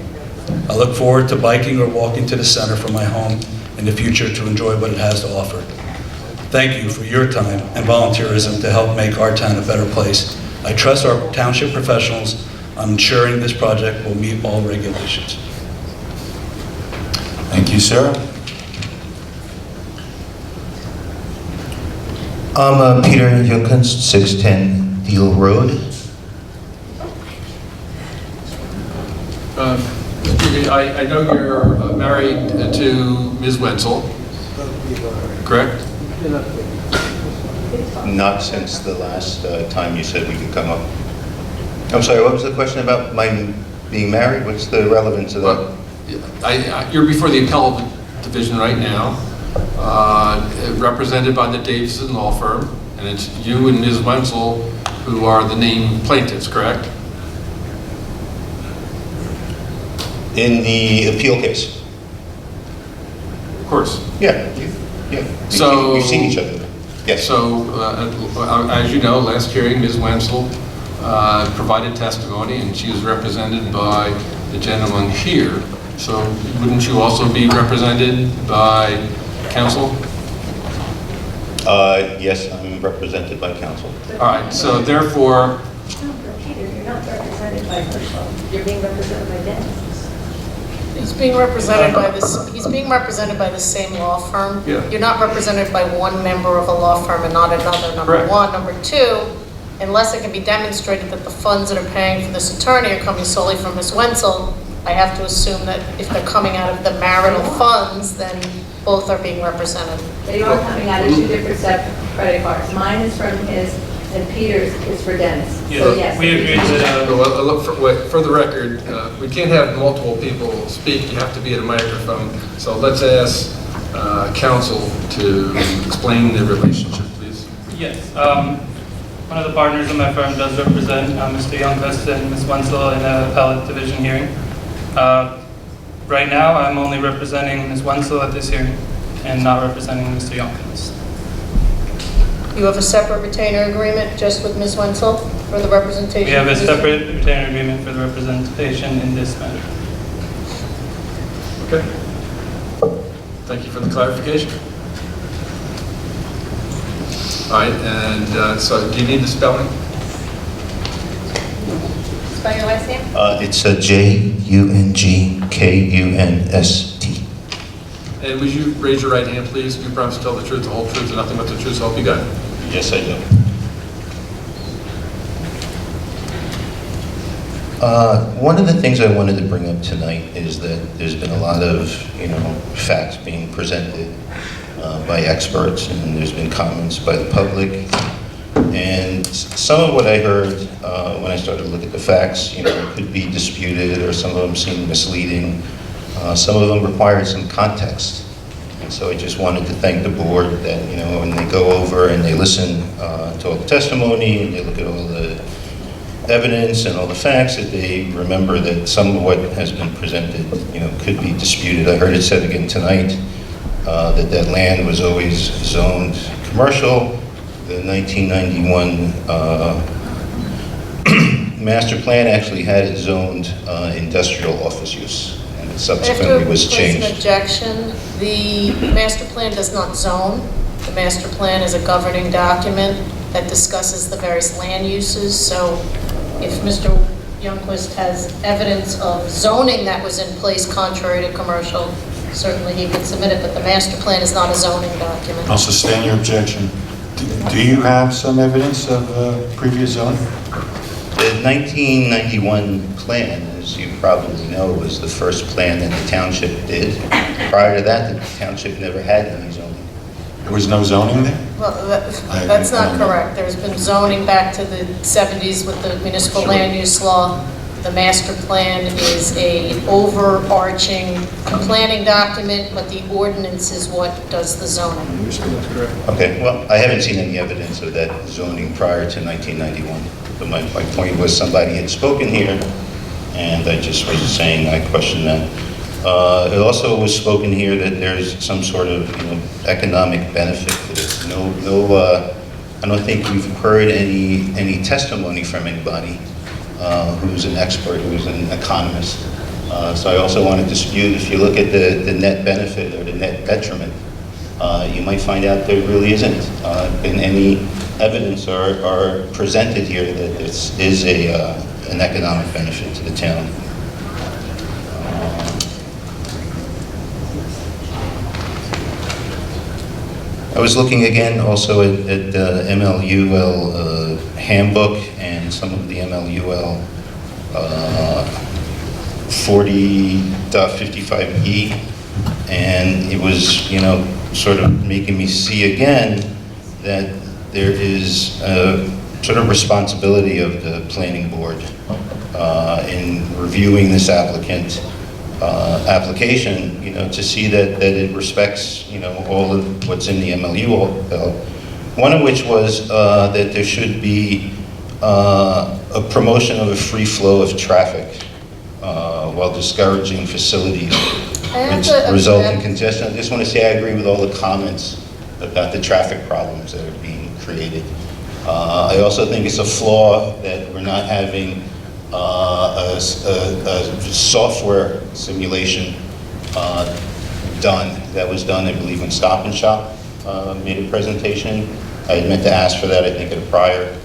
I look forward to biking or walking to the center from my home in the future to enjoy what it has to offer. Thank you for your time and volunteerism to help make our town a better place. I trust our township professionals on ensuring this project will meet all regulations. Thank you, sir. I'm Peter Junkins, 610 Deal Road. I know you're married to Ms. Wenzel, correct? Not since the last time you said we could come up. I'm sorry, what was the question about my being married? What's the relevance of that? You're before the appellate division right now, represented by the Davidson Law Firm, and it's you and Ms. Wenzel who are the named plaintiffs, correct? In the appeal case? Of course. Yeah. So you've seen each other. Yes. So, as you know, last hearing, Ms. Wenzel provided testimony, and she was represented by the gentleman here. So, wouldn't you also be represented by counsel? Yes, I'm represented by counsel. All right. So, therefore, Peter, you're not represented by Herschel. You're being represented by Dennis. He's being represented by this. He's being represented by the same law firm. Yeah. You're not represented by one member of a law firm and not another. Number Correct. one. Number two, unless it can be demonstrated that the funds that are paying for this attorney are coming solely from Ms. Wenzel, I have to assume that if they're coming out of the marital funds, then both are being represented. They are coming out of 2 different separate credit cards. Mine is from his, and Peter's is for Dennis. So yes. we agree that, for the record, we can't have multiple people speak. You have to be at a microphone. So let's ask counsel to explain the relationship, please. Yes. One of the partners in my firm does represent Mr. Youngquist and Ms. Wenzel in an appellate division hearing. Right now, I'm only representing Ms. Wenzel at this hearing and not representing Mr. Youngquist. You have a separate retainer agreement just with Ms. Wenzel for the representation? We have a separate retainer agreement for the representation in this matter. Okay. Thank you for the clarification. All right, and so do you need the spelling? Spell your last name? It's Jungnkunst. And would you raise your right hand, please? Do you promise to tell the truth, the whole truth, and nothing but the truth, so help you God? Yes, I do. One of the things I wanted to bring up tonight is that there's been a lot of, facts being presented by experts, and there's been comments by the public. And some of what I heard when I started to look at the facts, could be disputed, or some of them seem misleading. Some of them required some context. And so I just wanted to thank the board that, when they go over and they listen to all the testimony, and they look at all the evidence and all the facts, that they remember that some of what has been presented, could be disputed. I heard it said again tonight that land was always zoned commercial. The 1991 master plan actually had it zoned industrial office use, and it subsequently was changed. After objection, the master plan does not zone. The master plan is a governing document that discusses the various land uses. So if Mr. Youngquist has evidence of zoning that was in place contrary to commercial, certainly he can submit it, but the master plan is not a zoning document. I'll sustain your objection. Do you have some evidence of previous zoning? The 1991 plan, as you probably know, was the first plan that the township did. Prior to that, the township never had any zoning. There was no zoning there? Well, that's not correct. There's been zoning back to the 70s with the municipal land use law. The master plan is a overarching planning document, but the ordinance is what does the zoning. Okay, well, I haven't seen any evidence of that zoning prior to 1991. But my point was somebody had spoken here, and I just was saying I question that. It also was spoken here that there's some sort of economic benefit to this. I don't think we've heard any testimony from anybody who's an expert, who's an economist. So I also want to dispute, if you look at the net benefit or the net detriment, you might find out there really isn't been any evidence or presented here that this is an economic benefit to the town. I was looking again also at the MLUL handbook and some of the MLUL 40.55E, and it was, sort of making me see again that there is a sort of responsibility of the planning board in reviewing this application, to see that it respects, all of what's in the MLU. One of which was that there should be a promotion of a free flow of traffic while discouraging facilities which result in congestion. I just want to say I agree with all the comments about the traffic problems that are being created. I also think it's a flaw that we're not having a software simulation done. That was done, I believe, when Stop and Shop made a presentation. I had meant to ask for that, I think, at a prior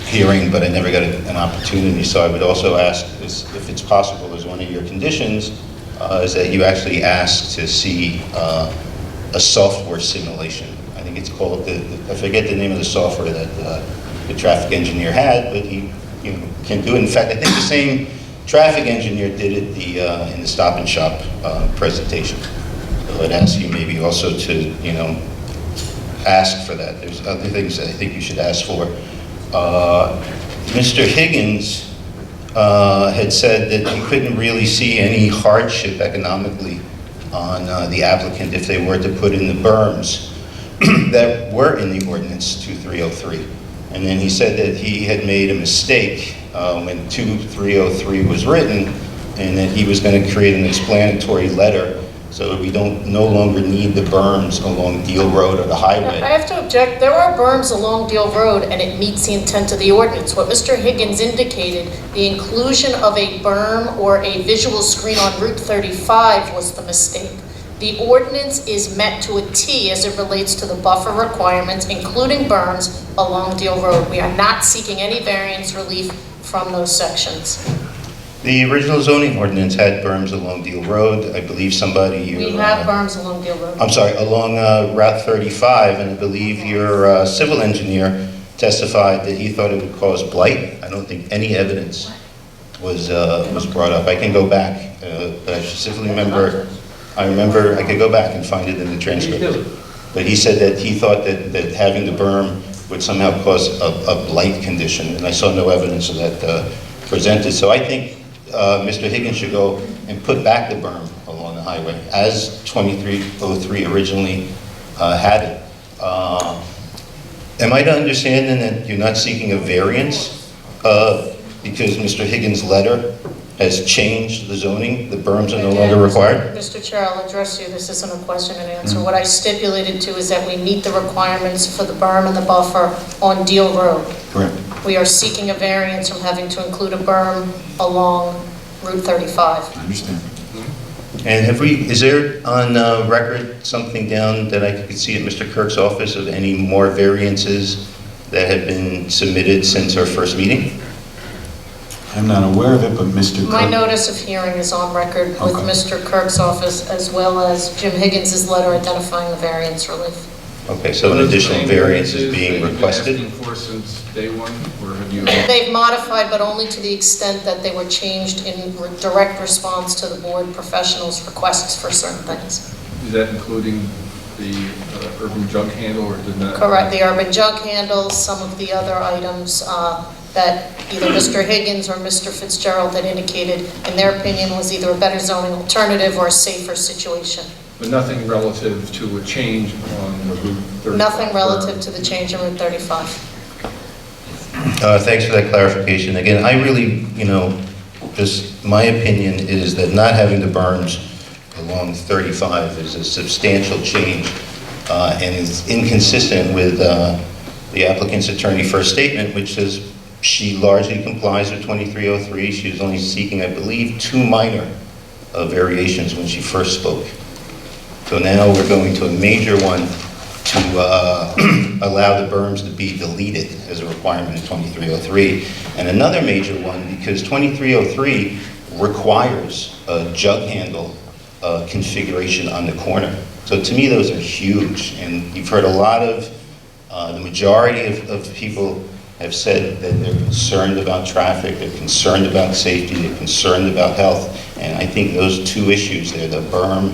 hearing, but I never got an opportunity. So I would also ask, if it's possible, as one of your conditions, is that you actually ask to see a software simulation. I think it's called, I forget the name of the software that the traffic engineer had, but he can do it. In fact, I think the same traffic engineer did it in the Stop and Shop presentation. So I'd ask you maybe also to, ask for that. There's other things that I think you should ask for. Mr. Higgins had said that he couldn't really see any hardship economically on the applicant if they were to put in the berms that were in the ordinance 2303. And then he said that he had made a mistake when 2303 was written, and that he was going to create an explanatory letter so that we no longer need the berms along Deal Road or the highway. I have to object. There are berms along Deal Road, and it meets the intent of the ordinance. What Mr. Higgins indicated, the inclusion of a berm or a visual screen on Route 35 was the mistake. The ordinance is met to a T as it relates to the buffer requirements, including berms along Deal Road. We are not seeking any variance relief from those sections. The original zoning ordinance had berms along Deal Road. I believe somebody... We have berms along Deal Road. I'm sorry, along Route 35, and I believe your civil engineer testified that he thought it would cause blight. I don't think any evidence was brought up. I can go back, but I specifically remember, I could go back and find it in the transcript. But he said that he thought that having the berm would somehow cause a blight condition, and I saw no evidence of that presented. So I think Mr. Higgins should go and put back the berm along the highway, as 2303 originally had it. Am I to understand then that you're not seeking a variance because Mr. Higgins' letter has changed the zoning, the berms are no longer required? Mr. Chair, I'll address you. This isn't a question and answer. What I stipulated to is that we meet the requirements for the berm and the buffer on Deal Road. Correct. We are seeking a variance from having to include a berm along Route 35. I understand. And is there on record something down that I could see at Mr. Kirk's office of any more variances that have been submitted since our first meeting? I'm not aware of it, but Mr. Kirk... My notice of hearing is on record with Mr. Kirk's office, as well as Jim Higgins' letter identifying the variance relief. Okay, so an additional variance is being requested? You've been asking for since day one, or have you? They've modified, but only to the extent that they were changed in direct response to the board professionals' requests for certain things. Is that including the urban jug handle, or did not? Correct, the urban jug handles, some of the other items that either Mr. Higgins or Mr. Fitzgerald had indicated, in their opinion, was either a better zoning alternative or a safer situation. But nothing relative to a change on the Route 35? Nothing relative to the change in Route 35. Thanks for that clarification. Again, I really, just my opinion is that not having the berms along 35 is a substantial change and is inconsistent with the applicant's attorney first statement, which says she largely complies with 2303. She was only seeking, I believe, 2 minor variations when she first spoke. So now we're going to a major one to allow the berms to be deleted as a requirement in 2303. And another major one because 2303 requires a jug handle configuration on the corner. So to me, those are huge. And you've heard a lot of, the majority of people have said that they're concerned about traffic, they're concerned about safety, they're concerned about health. And I think those 2 issues there, the berm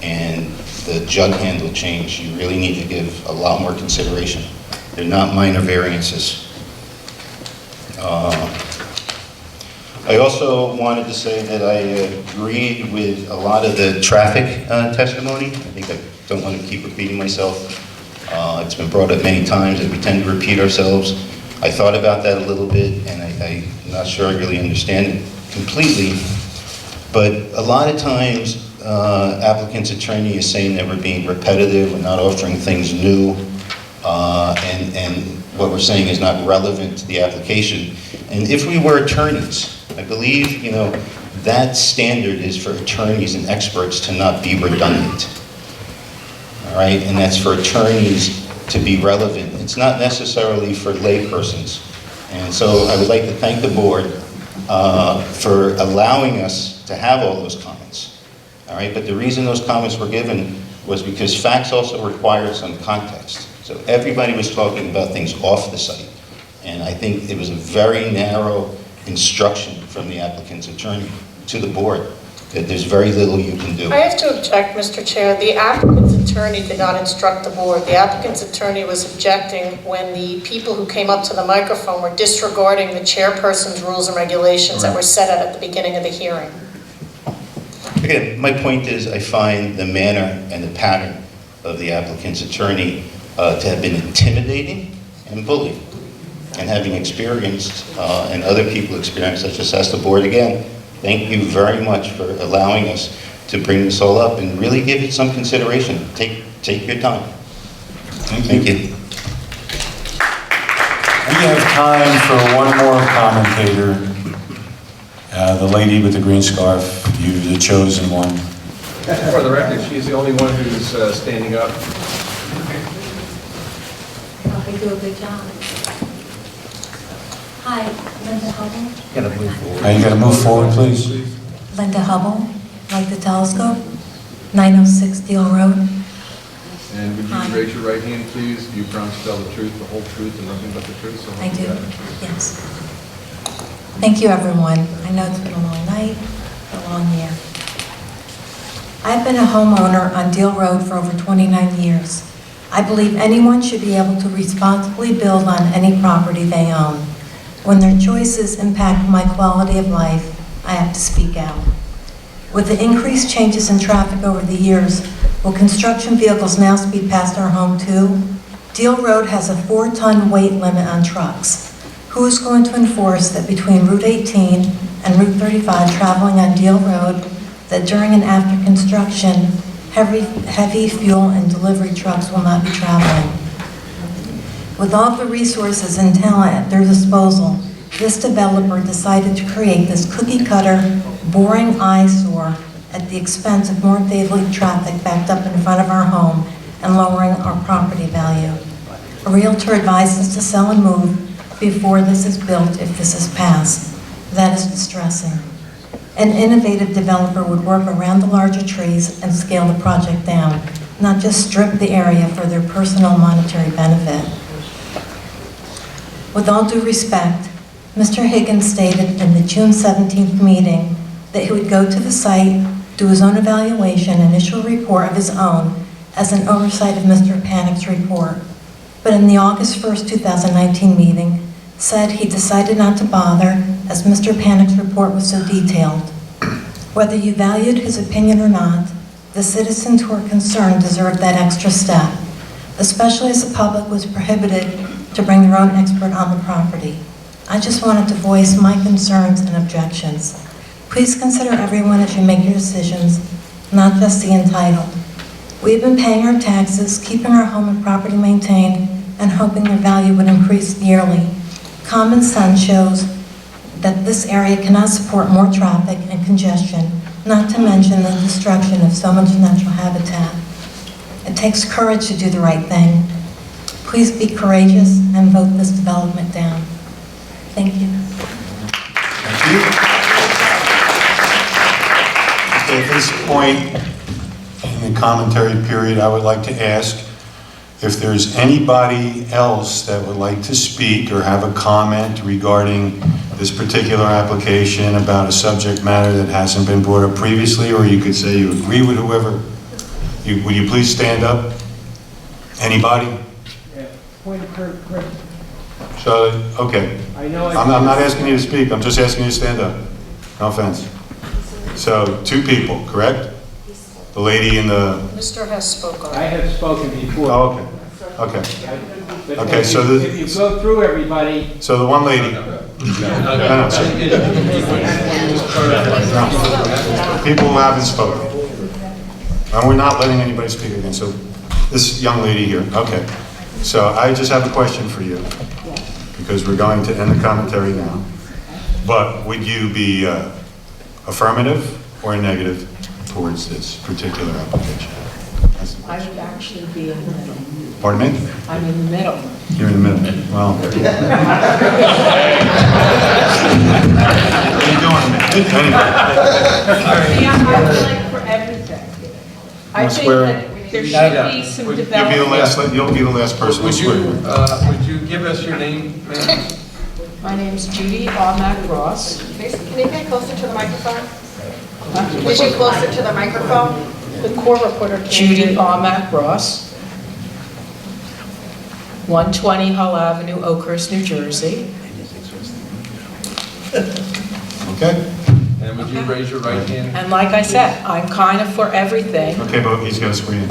and the jug handle change, you really need to give a lot more consideration. They're not minor variances. I also wanted to say that I agreed with a lot of the traffic testimony. I think I don't want to keep repeating myself. It's been brought up many times that we tend to repeat ourselves. I thought about that a little bit, and I'm not sure I really understand it completely. But a lot of times, applicant's attorney is saying that we're being repetitive, we're not offering things new, and what we're saying is not relevant to the application. And if we were attorneys, I believe, that standard is for attorneys and experts to not be redundant. All right, and that's for attorneys to be relevant. It's not necessarily for laypersons. And so I would like to thank the board for allowing us to have all those comments. All right, but the reason those comments were given was because facts also required some context. So everybody was talking about things off the site. And I think it was a very narrow instruction from the applicant's attorney to the board that there's very little you can do. I have to object, Mr. Chair. The applicant's attorney did not instruct the board. The applicant's attorney was objecting when the people who came up to the microphone were disregarding the chairperson's rules and regulations that were set out at the beginning of the hearing. Again, my point is I find the manner and the pattern of the applicant's attorney to have been intimidating and bullying. And having experienced, and other people experienced, I just ask the board again, thank you very much for allowing us to bring this all up and really give it some consideration. Take your time. Thank you. We have time for one more commentator. The lady with the green scarf, you the chosen one. For the record, she's the only one who's standing up. I do a good job. Hi, Linda Hubble. Now you gotta move forward, please. Linda Hubble, like the telescope, 906 Deal Road. And would you raise your right hand, please? Do you promise to tell the truth, the whole truth, and nothing but the truth? So I help you do, God? yes. Thank you, everyone. I know it's been a long night, a long year. I've been a homeowner on Deal Road for over 29 years. I believe anyone should be able to responsibly build on any property they own. When their choices impact my quality of life, I have to speak out. With the increased changes in traffic over the years, will construction vehicles now speed past our home too? Deal Road has a 4-ton weight limit on trucks. Who is going to enforce that between Route 18 and Route 35 traveling on Deal Road, that during and after construction, heavy fuel and delivery trucks will not be traveling? With all the resources and talent at their disposal, this developer decided to create this cookie-cutter, boring eyesore at the expense of more daily traffic backed up in front of our home and lowering our property value. A realtor advised us to sell and move before this is built if this is passed. That is distressing. An innovative developer would work around the larger trees and scale the project down, not just strip the area for their personal monetary benefit. With all due respect, Mr. Higgins stated in the June 17th meeting that he would go to the site, do his own evaluation, initial report of his own as an oversight of Mr. Panic's report. But in the August 1st, 2019 meeting, said he decided not to bother as Mr. Panic's report was so detailed. Whether you valued his opinion or not, the citizens who are concerned deserved that extra step, especially as the public was prohibited to bring their own expert on the property. I just wanted to voice my concerns and objections. Please consider everyone as you make your decisions, not just the entitled. We've been paying our taxes, keeping our home and property maintained, and hoping their value would increase yearly. Common sense shows that this area cannot support more traffic and congestion, not to mention the destruction of so much natural habitat. It takes courage to do the right thing. Please be courageous and vote this development down. Thank you. Thank you. Okay, at this point in the commentary period, I would like to ask if there's anybody else that would like to speak or have a comment regarding this particular application about a subject matter that hasn't been brought up previously, or you could say you agree with whoever. Will you please stand up? Anybody? Point of correction. So, okay. I know I'm not asking you to speak, I'm just asking you to stand up. No offense. So, 2 people, correct? The lady in the... Mr. has spoken. I have spoken before. Oh, okay. Okay. But Okay, if so you- the- if you go through everybody, So the one lady... No, sorry. People who haven't spoken. And we're not letting anybody speak again, so this young lady here, okay. So I just have a question for you, because we're going to end the commentary now. But would you be affirmative or negative towards this particular application? I would actually be in the middle. Pardon me? I'm in the middle. You're in the middle. Well. What are you doing? Anyway. Yeah, I would like for everything. I think that there should be some development. You'll be the last person to swear. Would you give us your name, ma'am? My name's Judy Almack Ross. Can you get closer to the microphone? Get you closer to the microphone? The court reporter. Judy Almack Ross, 120 Hull Avenue, Oakhurst, New Jersey. Okay. And would you raise your right hand? And like I said, I'm kind of for everything. Okay, but he's got to swear in.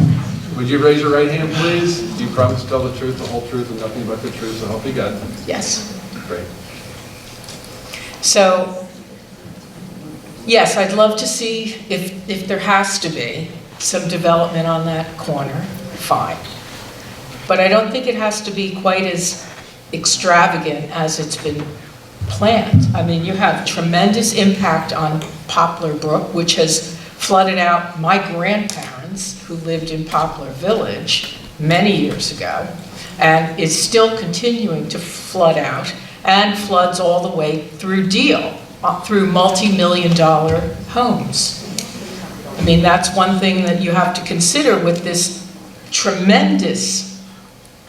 Would you raise your right hand, please? Do you promise to tell the truth, the whole truth, and nothing but the truth, so help you God? Yes. Great. So, yes, I'd love to see if there has to be some development on that corner, fine. But I don't think it has to be quite as extravagant as it's been planned. I mean, you have tremendous impact on Poplar Brook, which has flooded out my grandparents who lived in Poplar Village many years ago, and is still continuing to flood out. and floods all the way through Deal, through multi-million-dollar homes. I mean, that's one thing that you have to consider with this tremendous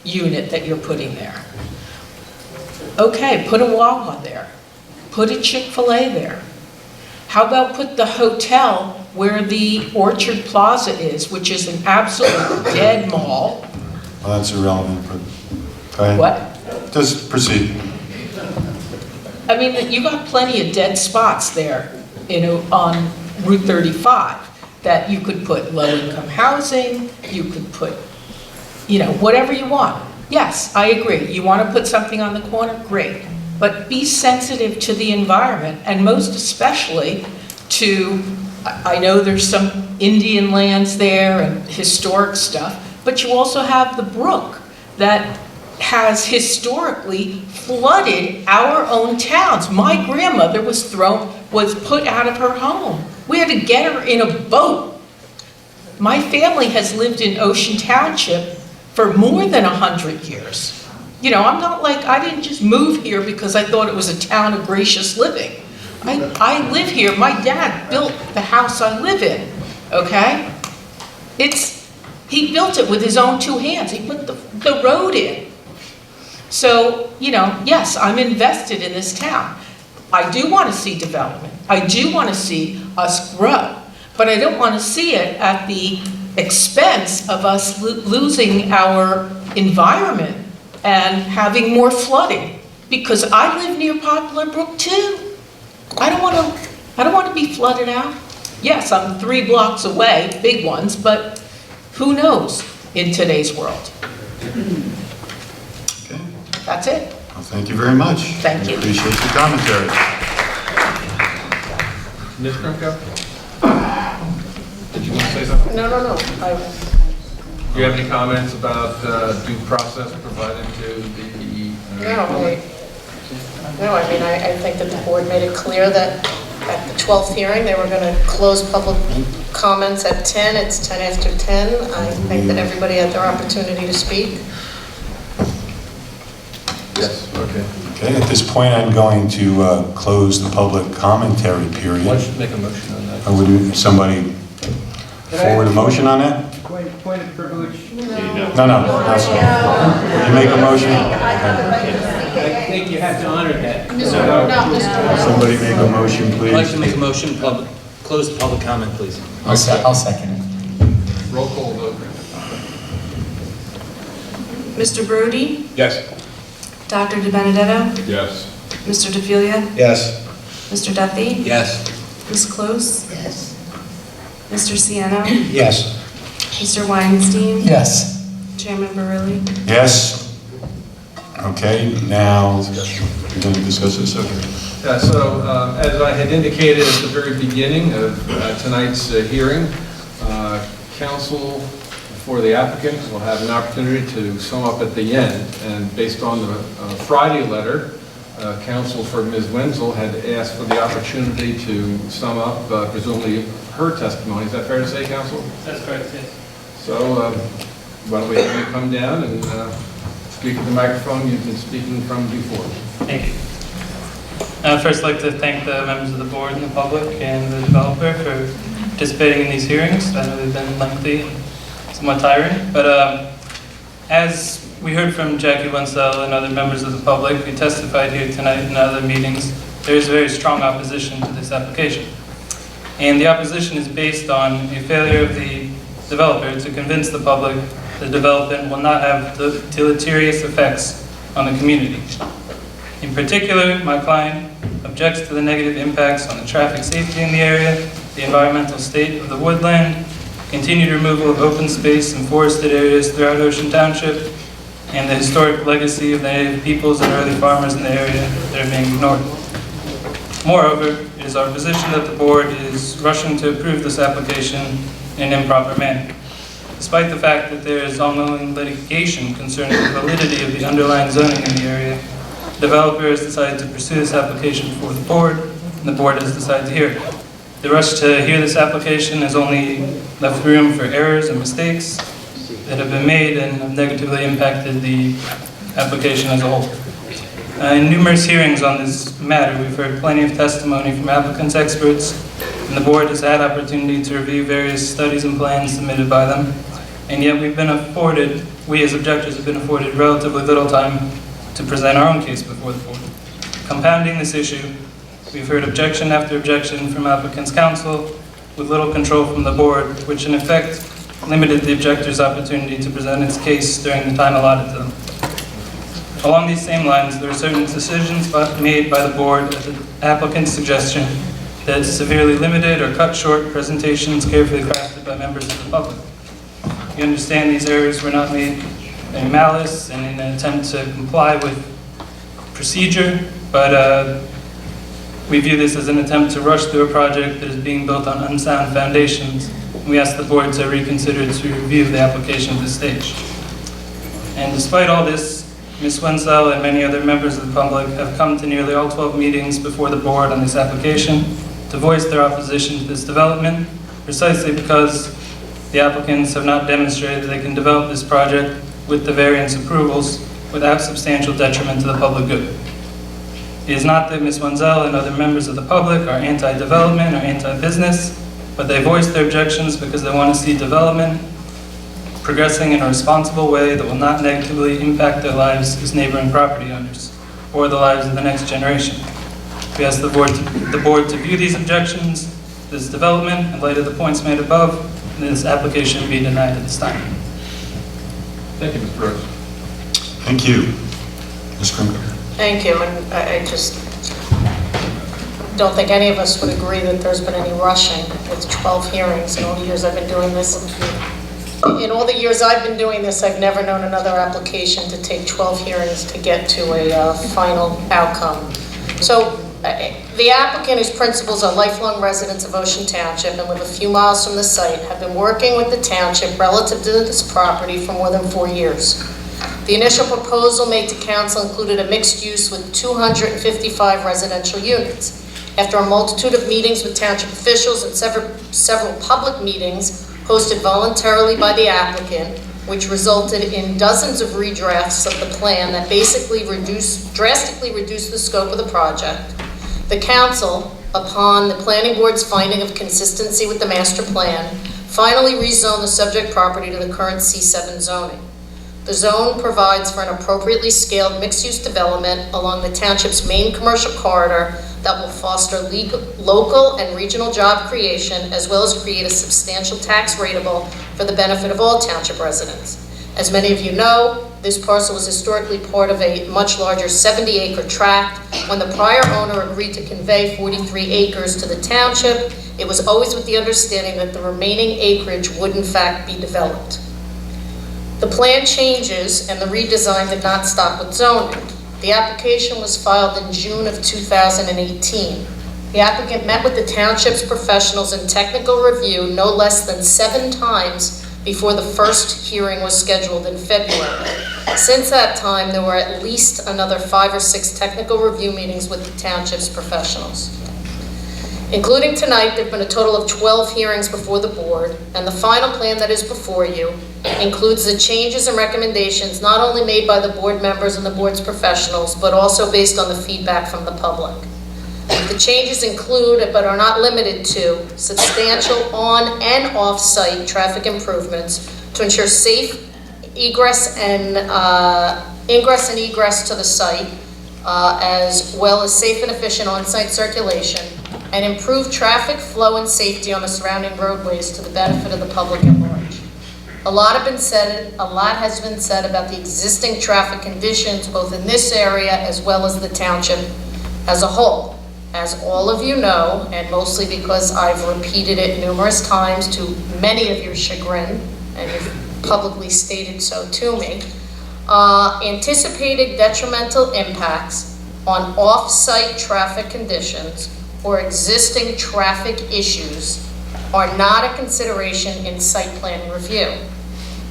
unit that you're putting there. Okay, put a Wawa there. Put a Chick-fil-A there. How about put the hotel where the Orchard Plaza is, which is an absolute dead mall? Well, that's irrelevant, but go ahead. What? Just proceed. I mean, you got plenty of dead spots there, on Route 35, that you could put low-income housing, you could put, whatever you want. Yes, I agree. You want to put something on the corner? Great. But be sensitive to the environment, and most especially to, I know there's some Indian lands there and historic stuff, but you also have the brook that has historically flooded our own towns. My grandmother was put out of her home. We had to get her in a boat. My family has lived in Ocean Township for more than 100 years. I'm not I didn't just move here because I thought it was a town of gracious living. I live here. My dad built the house I live in, okay? He built it with his own 2 hands. He put the road in. So, yes, I'm invested in this town. I do want to see development. I do want to see us grow. But I don't want to see it at the expense of us losing our environment and having more flooding. Because I live near Poplar Brook too. I don't want to be flooded out. Yes, I'm 3 blocks away, big ones, but who knows in today's world? Okay. That's it. Well, thank you very much. Thank you. Appreciate your commentary. Ms. Krimko? Did you want to say something? No. Do you have any comments about due process provided to the... No, I mean, I think that the board made it clear that at the 12th hearing, they were going to close public comments at 10. It's 10 after 10. I think that everybody had their opportunity to speak. Yes, okay. Okay, at this point, I'm going to close the public commentary period. Why don't you make a motion on that? Or would somebody forward a motion on that? Point of privilege. No, that's fine. You make a motion? I think you have to honor that. Somebody make a motion, please. I'd like to make a motion, close the public comment, please. I'll second it. Roll call vote. Mr. Brody? Yes. Dr. De Benedetto? Yes. Mr. DeFilia? Yes. Mr. Duffy? Yes. Ms. Close? Yes. Mr. Siano? Yes. Mr. Weinstein? Yes. Chairman Barilli? Yes. Okay, now, we're going to discuss this, okay. Yeah, so as I had indicated at the very beginning of tonight's hearing, counsel for the applicant will have an opportunity to sum up at the end. And based on the Friday letter, counsel for Ms. Wenzel had asked for the opportunity to sum up presumably her testimony. Is that fair to say, counsel? That's correct, yes. So why don't we have you come down and speak at the microphone you've been speaking from before. Thank you. I'd first like to thank the members of the board and the public and the developer for participating in these hearings. I know they've been lengthy and somewhat tiring, but as we heard from Jackie Wenzel and other members of the public who testified here tonight and other meetings, there is very strong opposition to this application. And the opposition is based on a failure of the developer to convince the public the development will not have the deleterious effects on the community. In particular, my client objects to the negative impacts on the traffic safety in the area, the environmental state of the woodland, continued removal of open space and forested areas throughout Ocean Township, and the historic legacy of the native peoples and early farmers in the area that are being ignored. Moreover, it is our position that the board is rushing to approve this application in an improper manner. Despite the fact that there is ongoing litigation concerning the validity of the underlying zoning in the area, the developer has decided to pursue this application before the board, and the board has decided to hear it. The rush to hear this application has only left room for errors and mistakes that have been made and have negatively impacted the application as a whole. In numerous hearings on this matter, we've heard plenty of testimony from applicants' experts, and the board has had opportunity to review various studies and plans submitted by them, and yet we as objectors have been afforded relatively little time to present our own case before the board. Compounding this issue, we've heard objection after objection from applicants' counsel with little control from the board, which in effect limited the objector's opportunity to present its case during the time allotted to them. Along these same lines, there are certain decisions made by the board at the applicant's suggestion that severely limited or cut short presentations carefully crafted by members of the public. We understand these errors were not made in malice and in an attempt to comply with procedure, but we view this as an attempt to rush through a project that is being built on unsound foundations. We ask the board to reconsider to review the application at this stage. And despite all this, Ms. Wenzel and many other members of the public have come to nearly all 12 meetings before the board on this application to voice their opposition to this development, precisely because the applicants have not demonstrated that they can develop this project with the variance approvals without substantial detriment to the public good. It is not that Ms. Wenzel and other members of the public are anti-development or anti-business, but they voice their objections because they want to see development progressing in a responsible way that will not negatively impact their lives as neighboring property owners or the lives of the next generation. We ask the board to view these objections, this development, in light of the points made above, and this application be denied at this time. Thank you, Mr. Rose. Thank you. Ms. Krimko. Thank you, and I just don't think any of us would agree that there's been any rushing with 12 hearings in all the years I've been doing this. In all the years I've been doing this, I've never known another application to take 12 hearings to get to a final outcome. So the applicant, whose principals are lifelong residents of Ocean Township and live a few miles from the site, have been working with the township relative to this property for more than 4 years. The initial proposal made to council included a mixed use with 255 residential units. After a multitude of meetings with township officials and several public meetings hosted voluntarily by the applicant, which resulted in dozens of redrafts of the plan that basically drastically reduced the scope of the project, the council, upon the planning board's finding of consistency with the master plan, finally rezoned the subject property to the current C7 zoning. The zone provides for an appropriately scaled mixed-use development along the township's main commercial corridor that will foster local and regional job creation, as well as create a substantial tax rateable for the benefit of all township residents. As many of you know, this parcel was historically part of a much larger 70-acre tract. When the prior owner agreed to convey 43 acres to the township, it was always with the understanding that the remaining acreage would in fact be developed. The plan changes and the redesign did not stop with zoning. The application was filed in June of 2018. The applicant met with the township's professionals in technical review no less than 7 times before the first hearing was scheduled in February. Since that time, there were at least another 5 or 6 technical review meetings with the township's professionals. Including tonight, there have been a total of 12 hearings before the board, and the final plan that is before you includes the changes and recommendations not only made by the board members and the board's professionals, but also based on the feedback from the public. The changes include, but are not limited to, substantial on- and off-site traffic improvements to ensure safe ingress and egress to the site, as well as safe and efficient on-site circulation, and improve traffic flow and safety on the surrounding roadways to the benefit of the public at large. A lot has been said about the existing traffic conditions both in this area as well as the township as a whole. As all of you know, and mostly because I've repeated it numerous times to many of your chagrin, and you've publicly stated so to me, anticipated detrimental impacts on off-site traffic conditions or existing traffic issues are not a consideration in site plan review.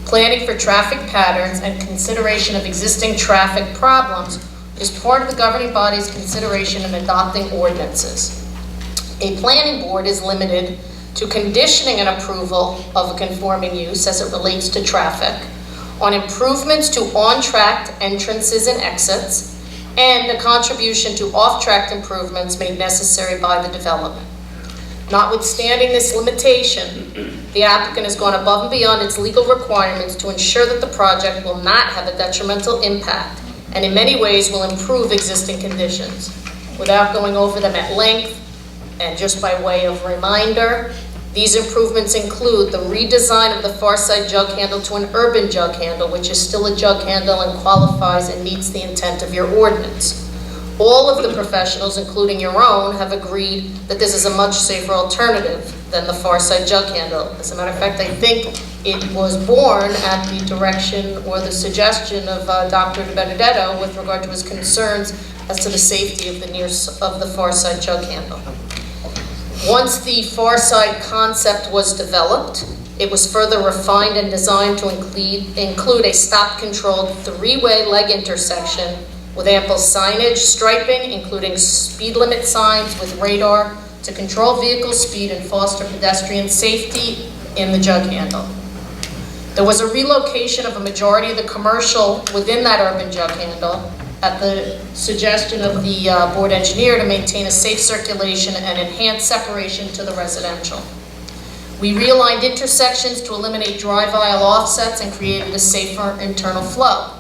Planning for traffic patterns and consideration of existing traffic problems is part of the governing body's consideration in adopting ordinances. A planning board is limited to conditioning an approval of a conforming use as it relates to traffic on improvements to on-track entrances and exits, and a contribution to off-track improvements made necessary by the development. Notwithstanding this limitation, the applicant has gone above and beyond its legal requirements to ensure that the project will not have a detrimental impact and in many ways will improve existing conditions. Without going over them at length, and just by way of reminder, these improvements include the redesign of the far side jug handle to an urban jug handle, which is still a jug handle and qualifies and meets the intent of your ordinance. All of the professionals, including your own, have agreed that this is a much safer alternative than the far side jug handle. As a matter of fact, I think it was born at the direction or the suggestion of Dr. Benedetto with regard to his concerns as to the safety of the far side jug handle. Once the far side concept was developed, it was further refined and designed to include a stop-controlled three-way leg intersection with ample signage, striping, including speed limit signs with radar to control vehicle speed and foster pedestrian safety in the jug handle. There was a relocation of a majority of the commercial within that urban jug handle at the suggestion of the board engineer to maintain a safe circulation and enhance separation to the residential. We realigned intersections to eliminate drive aisle offsets and created a safer internal flow.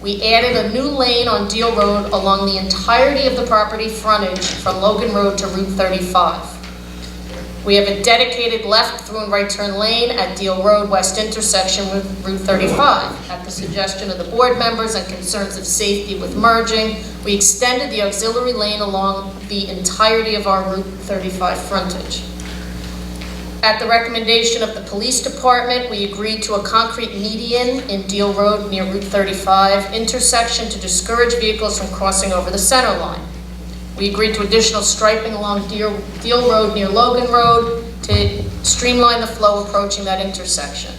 We added a new lane on Deal Road along the entirety of the property frontage from Logan Road to Route 35. We have a dedicated left through and right turn lane at Deal Road West intersection with Route 35. At the suggestion of the board members and concerns of safety with merging, we extended the auxiliary lane along the entirety of our Route 35 frontage. At the recommendation of the police department, we agreed to a concrete median in Deal Road near Route 35 intersection to discourage vehicles from crossing over the center line. We agreed to additional striping along Deal Road near Logan Road to streamline the flow approaching that intersection.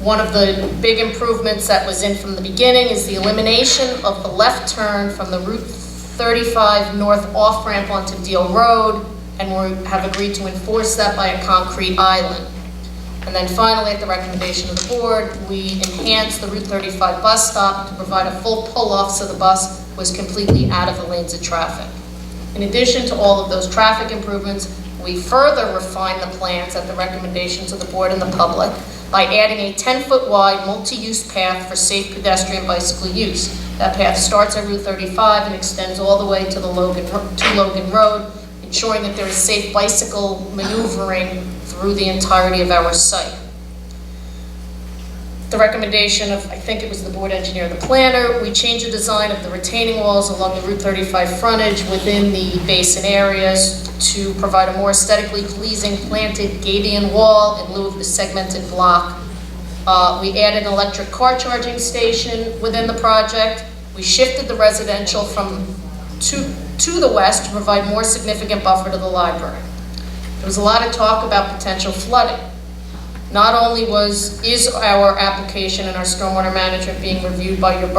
One of the big improvements that was in from the beginning is the elimination of the left turn from the Route 35 north off-ramp onto Deal Road, and we have agreed to enforce that by a concrete island. And then finally, at the recommendation of the board, we enhanced the Route 35 bus stop to provide a full pull-off so the bus was completely out of the lanes of traffic. In addition to all of those traffic improvements, we further refined the plans at the recommendations of the board and the public by adding a 10-foot wide multi-use path for safe pedestrian bicycle use. That path starts at Route 35 and extends all the way to Logan Road, ensuring that there is safe bicycle maneuvering through the entirety of our site. The recommendation of, I think it was the board engineer, the planner, we changed the design of the retaining walls along the Route 35 frontage within the basin areas to provide a more aesthetically pleasing planted gabion wall in lieu of the segmented block. We added an electric car charging station within the project. We shifted the residential to the west to provide more significant buffer to the library. There was a lot of talk about potential flooding. Not only is our application and our stormwater management being reviewed by your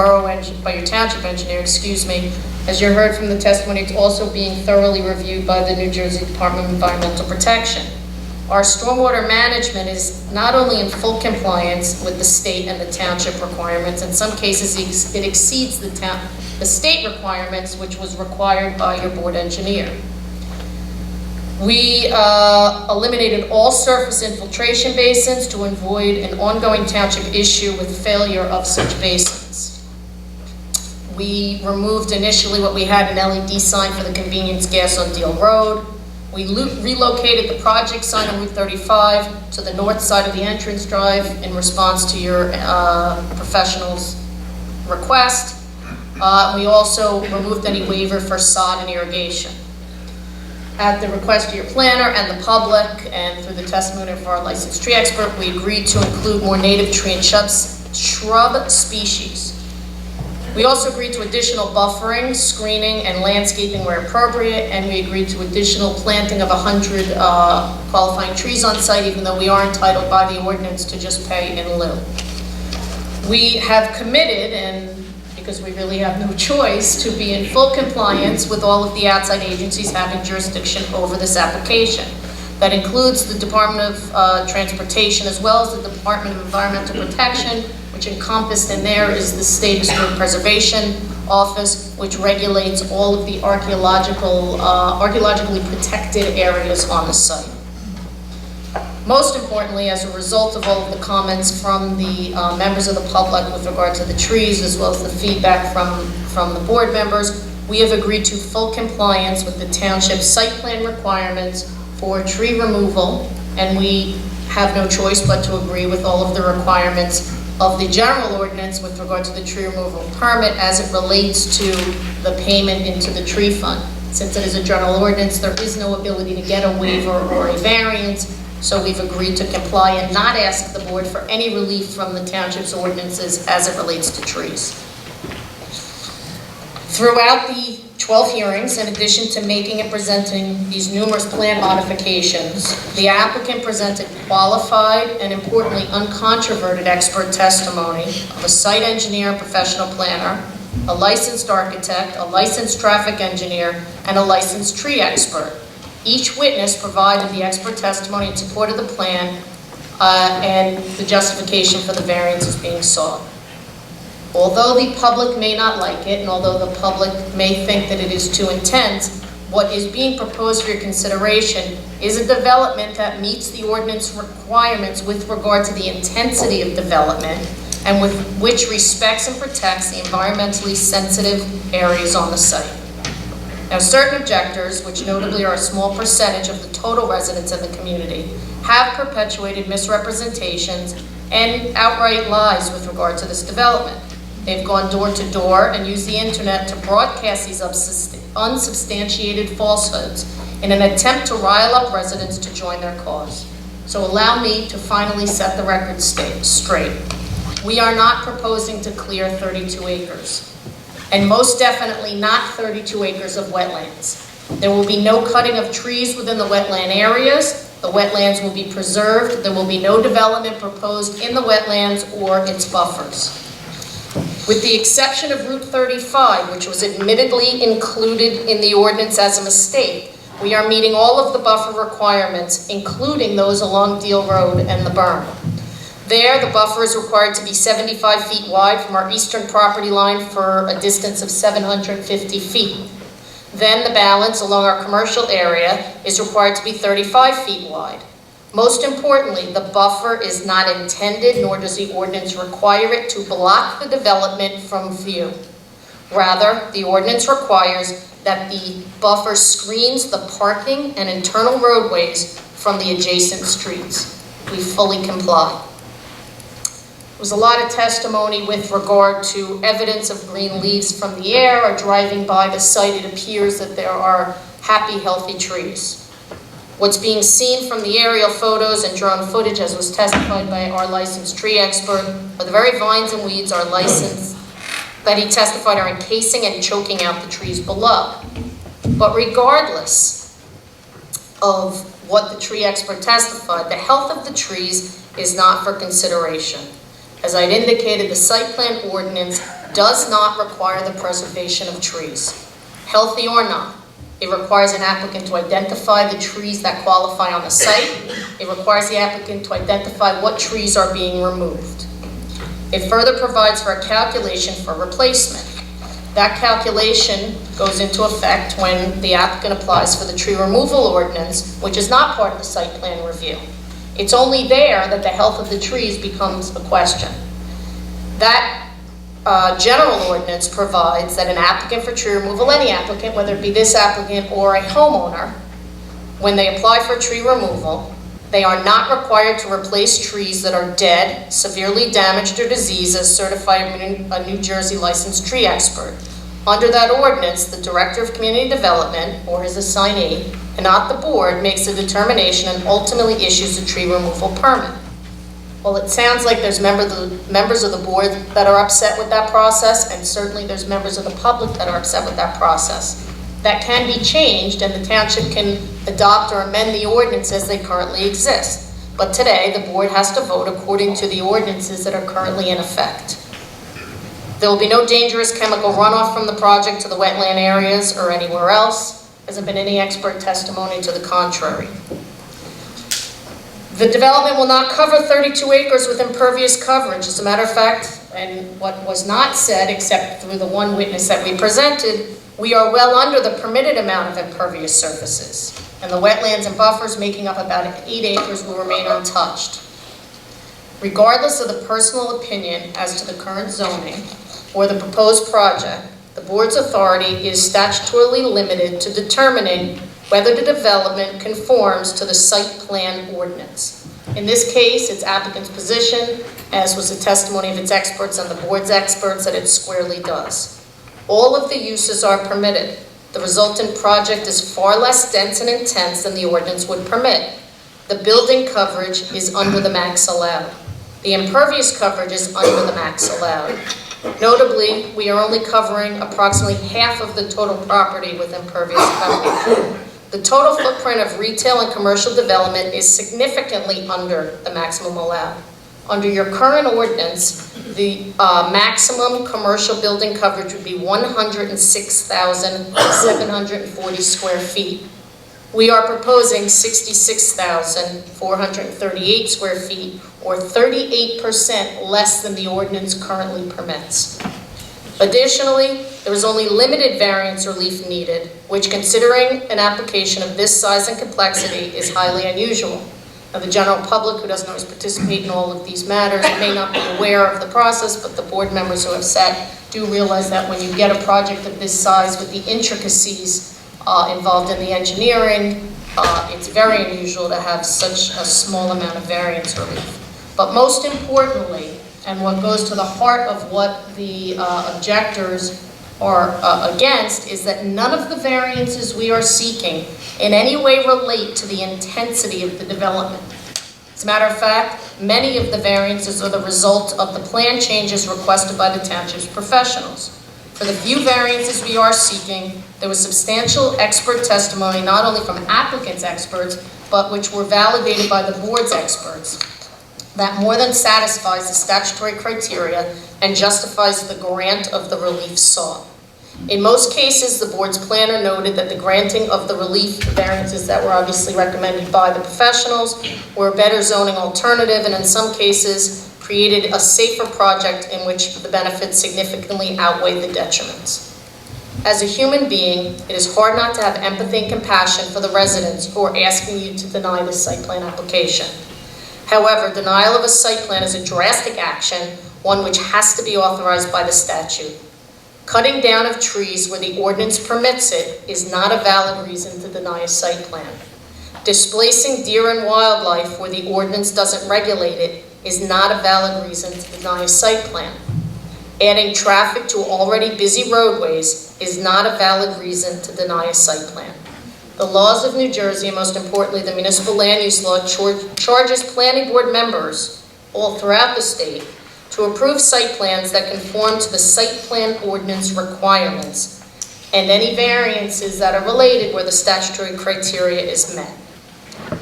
township engineer, as you heard from the testimony, it's also being thoroughly reviewed by the New Jersey Department of Environmental Protection. Our stormwater management is not only in full compliance with the state and the township requirements, in some cases it exceeds the state requirements, which was required by your board engineer. We eliminated all surface infiltration basins to avoid an ongoing township issue with failure of such basins. We removed initially what we had, an LED sign for the convenience gas on Deal Road. We relocated the project sign on Route 35 to the north side of the entrance drive in response to your professional's request. We also removed any waiver for sod and irrigation. At the request of your planner and the public, and through the testimony of our licensed tree expert, we agreed to include more native tree and shrub species. We also agreed to additional buffering, screening, and landscaping where appropriate, and we agreed to additional planting of 100 qualifying trees on site, even though we are entitled by the ordinance to just pay in lieu. We have committed, and because we really have no choice, to be in full compliance with all of the outside agencies having jurisdiction over this application. That includes the Department of Transportation as well as the Department of Environmental Protection, which encompassed in there is the State Historic Preservation Office, which regulates all of the archaeologically protected areas on the site. Most importantly, as a result of all of the comments from the members of the public with regard to the trees, as well as the feedback from the board members, we have agreed to full compliance with the township site plan requirements for tree removal, and we have no choice but to agree with all of the requirements of the general ordinance with regard to the tree removal permit as it relates to the payment into the tree fund. Since it is a general ordinance, there is no ability to get a waiver or a variance, so we've agreed to comply and not ask the board for any relief from the township's ordinances as it relates to trees. Throughout the 12 hearings, in addition to making and presenting these numerous plan modifications, the applicant presented qualified and importantly uncontroverted expert testimony of a site engineer, professional planner, a licensed architect, a licensed traffic engineer, and a licensed tree expert. Each witness provided the expert testimony in support of the plan and the justification for the variances being sought. Although the public may not like it, and although the public may think that it is too intense, what is being proposed for your consideration is a development that meets the ordinance requirements with regard to the intensity of development and with which respects and protects the environmentally sensitive areas on the site. Now, certain objectors, which notably are a small percentage of the total residents of the community, have perpetuated misrepresentations and outright lies with regard to this development. They've gone door to door and used the internet to broadcast these unsubstantiated falsehoods in an attempt to rile up residents to join their cause. So allow me to finally set the record straight. We are not proposing to clear 32 acres, and most definitely not 32 acres of wetlands. There will be no cutting of trees within the wetland areas. The wetlands will be preserved. There will be no development proposed in the wetlands or its buffers. With the exception of Route 35, which was admittedly included in the ordinance as a mistake, we are meeting all of the buffer requirements, including those along Deal Road and the berm. There, the buffer is required to be 75 feet wide from our eastern property line for a distance of 750 feet. Then the balance along our commercial area is required to be 35 feet wide. Most importantly, the buffer is not intended, nor does the ordinance require it, to block the development from view. Rather, the ordinance requires that the buffer screens the parking and internal roadways from the adjacent streets. We fully comply. There was a lot of testimony with regard to evidence of green leaves from the air or driving by the site. It appears that there are happy, healthy trees. What's being seen from the aerial photos and drone footage, as was testified by our licensed tree expert, are the very vines and weeds are licensed that he testified are encasing and choking out the trees below. But regardless of what the tree expert testified, the health of the trees is not for consideration. As I'd indicated, the site plan ordinance does not require the preservation of trees, healthy or not. It requires an applicant to identify the trees that qualify on the site. It requires the applicant to identify what trees are being removed. It further provides for a calculation for replacement. That calculation goes into effect when the applicant applies for the tree removal ordinance, which is not part of the site plan review. It's only there that the health of the trees becomes a question. That general ordinance provides that an applicant for tree removal, any applicant, whether it be this applicant or a homeowner, when they apply for tree removal, they are not required to replace trees that are dead, severely damaged, or diseased as certified by a New Jersey licensed tree expert. Under that ordinance, the Director of Community Development, or his assignee, and not the board, makes a determination and ultimately issues a tree removal permit. Well, it sounds like there's members of the board that are upset with that process, and certainly there's members of the public that are upset with that process. That can be changed, and the township can adopt or amend the ordinance as they currently exist. But today, the board has to vote according to the ordinances that are currently in effect. There will be no dangerous chemical runoff from the project to the wetland areas or anywhere else. There hasn't been any expert testimony to the contrary. The development will not cover 32 acres with impervious coverage. As a matter of fact, and what was not said, except through the one witness that we presented, we are well under the permitted amount of impervious surfaces, and the wetlands and buffers making up about 8 acres will remain untouched. Regardless of the personal opinion as to the current zoning or the proposed project, the board's authority is statutorily limited to determining whether the development conforms to the site plan ordinance. In this case, it's applicant's position, as was the testimony of its experts and the board's experts, that it squarely does. All of the uses are permitted. The resultant project is far less dense and intense than the ordinance would permit. The building coverage is under the max allowed. The impervious coverage is under the max allowed. Notably, we are only covering approximately half of the total property with impervious coverage. The total footprint of retail and commercial development is significantly under the maximum allowed. Under your current ordinance, the maximum commercial building coverage would be 106,740 square feet. We are proposing 66,438 square feet, or 38% less than the ordinance currently permits. Additionally, there is only limited variance relief needed, which, considering an application of this size and complexity, is highly unusual. Now, the general public, who doesn't always participate in all of these matters, may not be aware of the process, but the board members who have sat do realize that when you get a project of this size with the intricacies involved in the engineering, it's very unusual to have such a small amount of variance relief. But most importantly, and what goes to the heart of what the objectors are against, is that none of the variances we are seeking in any way relate to the intensity of the development. As a matter of fact, many of the variances are the result of the plan changes requested by the township's professionals. For the few variances we are seeking, there was substantial expert testimony, not only from applicants' experts, but which were validated by the board's experts, that more than satisfies the statutory criteria and justifies the grant of the relief sought. In most cases, the board's planner noted that the granting of the relief variances that were obviously recommended by the professionals were a better zoning alternative, and in some cases created a safer project in which the benefits significantly outweigh the detriments. As a human being, it is hard not to have empathy and compassion for the residents who are asking you to deny this site plan application. However, denial of a site plan is a drastic action, one which has to be authorized by the statute. Cutting down of trees where the ordinance permits it is not a valid reason to deny a site plan. Displacing deer and wildlife where the ordinance doesn't regulate it is not a valid reason to deny a site plan. Adding traffic to already busy roadways is not a valid reason to deny a site plan. The laws of New Jersey, and most importantly the municipal land use law, charges planning board members all throughout the state to approve site plans that conform to the site plan ordinance requirements and any variances that are related where the statutory criteria is met.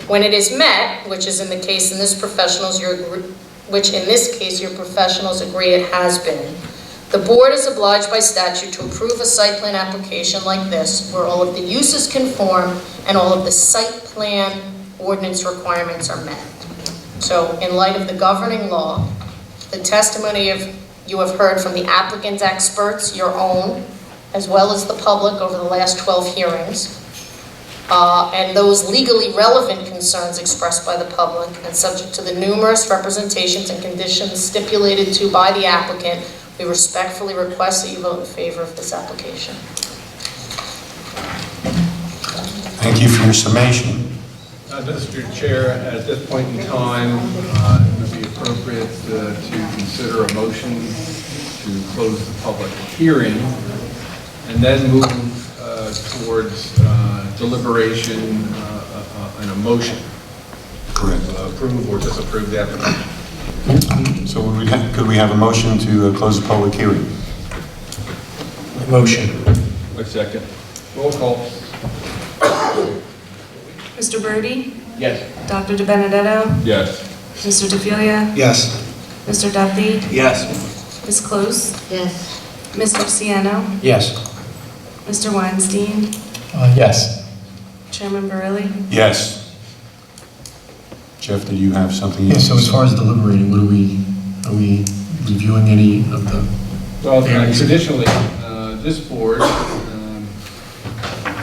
When it is met, which is in the case in this professionals, which in this case your professionals agree it has been, the board is obliged by statute to approve a site plan application like this, where all of the uses conform and all of the site plan ordinance requirements are met. So, in light of the governing law, the testimony you have heard from the applicant's experts, your own, as well as the public over the last 12 hearings, and those legally relevant concerns expressed by the public, and subject to the numerous representations and conditions stipulated to by the applicant, we respectfully request that you vote in favor of this application. Thank you for your summation. Mr. Chair, at this point in time, it would be appropriate to consider a motion to close the public hearing and then move towards deliberation and a motion. Correct. Approve or disapprove the application. So could we have a motion to close the public hearing? Motion. A second. Roll call. Mr. Birdie? Yes. Dr. De Benedetto? Yes. Mr. DeFilia? Yes. Mr. Duffy? Yes. Ms. Close? Yes. Mr. Ciano? Yes. Mr. Weinstein? Yes. Chairman Barilli? Yes. Jeff, did you have something? Yeah, so as far as deliberating, what are we reviewing any of the Well, variances? traditionally, this board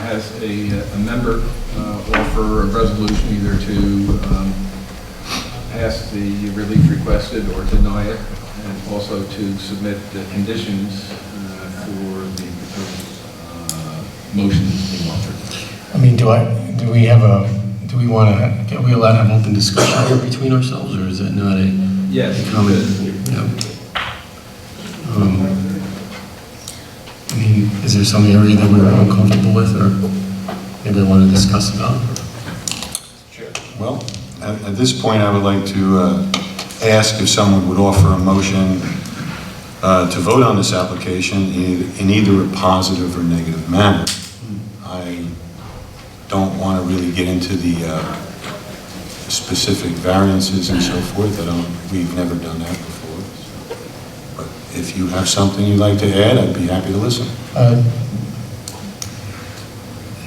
has a member offer a resolution either to pass the relief requested or deny it, and also to submit the conditions for the proposed motion that's being offered. I mean, do we want to, are we allowed to have open discussion here between ourselves, or is it not a? Yes. Comment? Yeah. I mean, is there some area that we're uncomfortable with, or maybe I want to discuss about? Well, at this point, I would like to ask if someone would offer a motion to vote on this application in either a positive or negative manner. I don't want to really get into the specific variances and so forth. We've never done that before. But if you have something you'd like to add, I'd be happy to listen.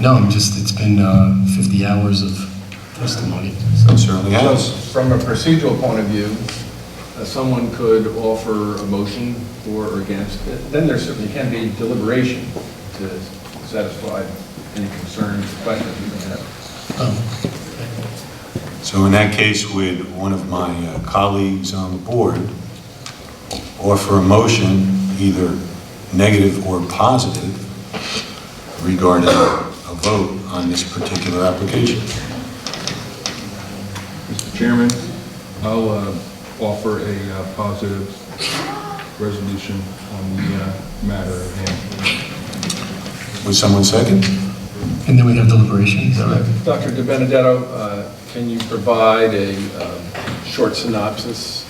No, it's been 50 hours of testimony. So it certainly has. So, from a procedural point of view, someone could offer a motion for or against it. Then there certainly can be deliberation to satisfy any concerns or questions you may have. So in that case, would one of my colleagues on the board offer a motion, either negative or positive, regarding a vote on this particular application? Mr. Chairman, I'll offer a positive resolution on the matter at hand. Would someone second? And then we have deliberation, is that right? Dr. De Benedetto, can you provide a short synopsis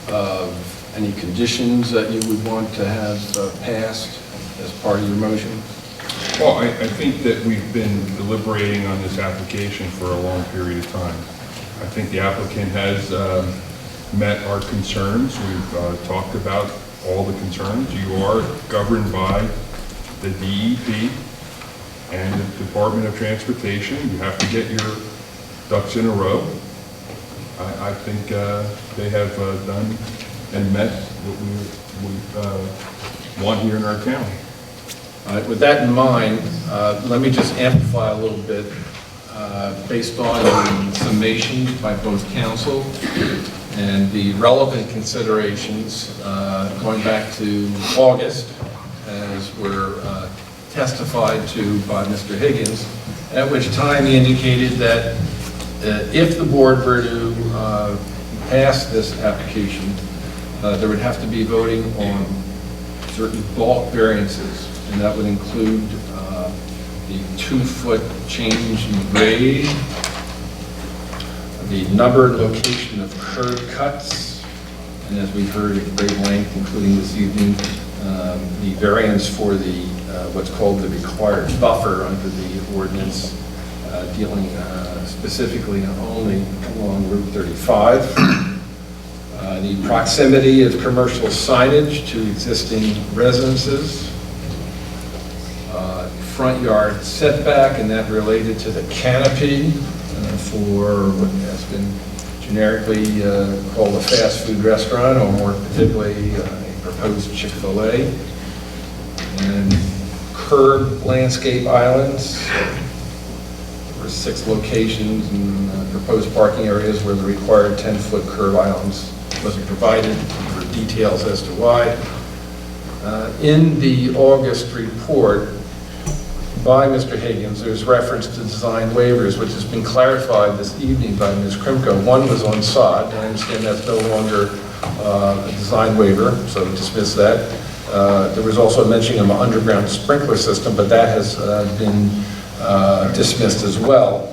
of any conditions that you would want to have passed as part of your motion? Well, I think that we've been deliberating on this application for a long period of time. I think the applicant has met our concerns. We've talked about all the concerns. You are governed by the DEP and the Department of Transportation. You have to get your ducks in a row. I think they have done and met what we want here in our town. All right, with that in mind, let me just amplify a little bit based on the summation by both council and the relevant considerations going back to August, as were testified to by Mr. Higgins, at which time he indicated that if the board were to pass this application, there would have to be voting on certain bulk variances, and that would include the 2-foot change in grade, the number and location of curb cuts, and as we heard at great length, including this evening, the variance for the what's called the required buffer under the ordinance dealing specifically and only along Route 35. The proximity of commercial signage to existing residences. Front yard setback, and that related to the canopy for what has been generically called a fast food restaurant, or more particularly a proposed Chick-fil-A. And curb landscape islands. There were 6 locations and proposed parking areas where the required 10-foot curb islands wasn't provided. There were details as to why. In the August report by Mr. Higgins, there's reference to design waivers, which has been clarified this evening by Ms. Krimko. One was on sod, and I understand that's no longer a design waiver, so dismiss that. There was also a mention of an underground sprinkler system, but that has been dismissed as well.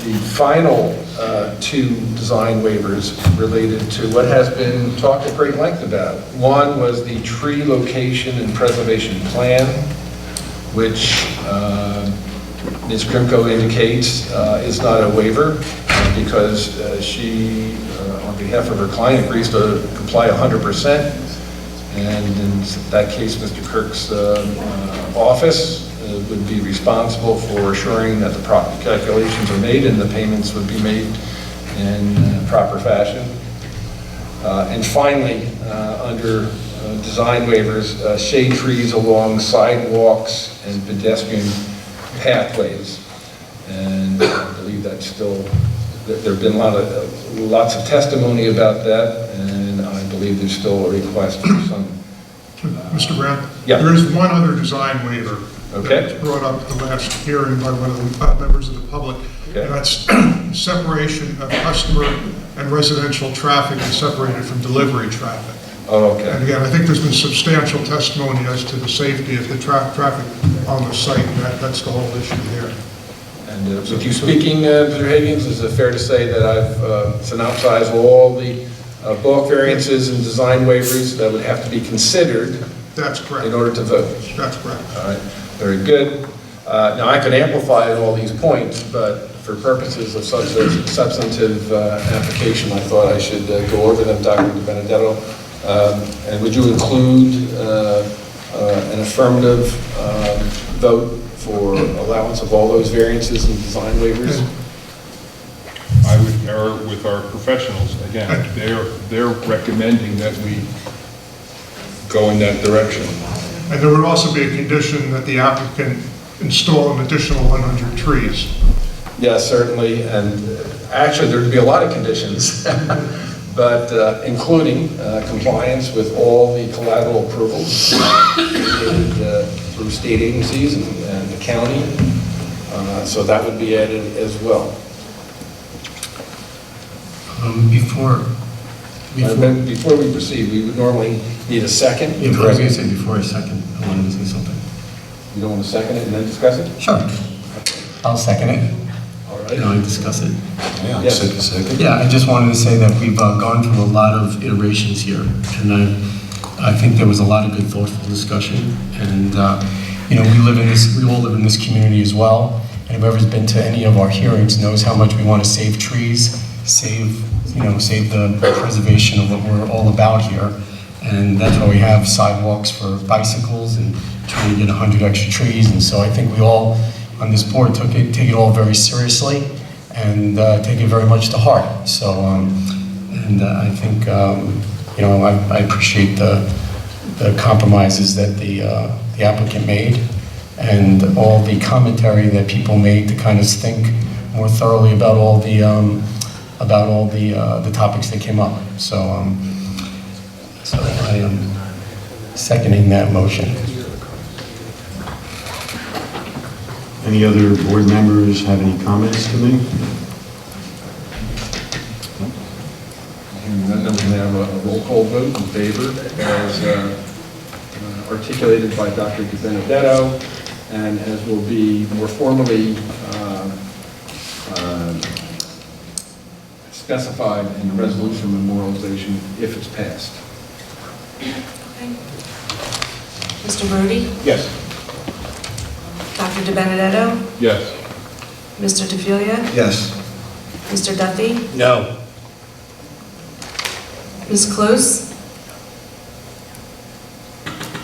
The final 2 design waivers related to what has been talked at great length about. One was the tree location and preservation plan, which Ms. Krimko indicates is not a waiver because she, on behalf of her client, agrees to comply 100%. And in that case, Mr. Kirk's office would be responsible for assuring that the proper calculations are made and the payments would be made in proper fashion. And finally, under design waivers, shade trees along sidewalks and pedestrian pathways. And I believe that's still, there have been lots of testimony about that, and I believe there's still a request for some. Mr. Brown? Yeah. There is one other design waiver Okay. that was brought up at the last hearing by one of the members of the public. Okay. And that's separation of customer and residential traffic is separated from delivery traffic. Oh, okay. And again, I think there's been substantial testimony as to the safety of the traffic on the site, and that's the whole issue here. And with you speaking, Mr. Higgins, is it fair to say that I've synopsized all the bulk variances and design waivers that would have to be considered? That's correct. In order to vote? That's correct. All right, very good. Now, I could amplify all these points, but for purposes of such a substantive application, I thought I should go over them, Dr. Benedetto. And would you include an affirmative vote for allowance of all those variances and design waivers? I would err with our professionals. Again, they're recommending that we go in that direction. And there would also be a condition that the applicant install an additional 100 trees. Yes, certainly, and actually there'd be a lot of conditions, but including compliance with all the collateral approvals through state agencies and the county, so that would be added as well. Before we proceed, we would normally need a second. Yeah, but I was going to say before a second, I wanted to say something. You don't want to second it and then discuss it? Sure. I'll second it. All right. Can I discuss it? Yeah, Yes. second. Yeah, I just wanted to say that we've gone through a lot of iterations here, and I think there was a lot of good, thoughtful discussion. And we all live in this community as well. And whoever's been to any of our hearings knows how much we want to save trees, save the preservation of what we're all about here. And that's why we have sidewalks for bicycles and trying to get 100 extra trees. And so I think we all on this board take it all very seriously and take it very much to heart. So, I think, I appreciate the compromises that the applicant made and all the commentary that people made to kind of think more thoroughly about all the topics that came up. So I am seconding that motion. Any other board members have any comments to make? And then we have a roll call vote in favor as articulated by Dr. Benedetto and as will be more formally specified in the resolution memorialization if it's passed. Mr. Brody? Yes. Dr. De Benedetto? Yes. Mr. DeFilia? Yes. Mr. Duffy? No. Ms. Close?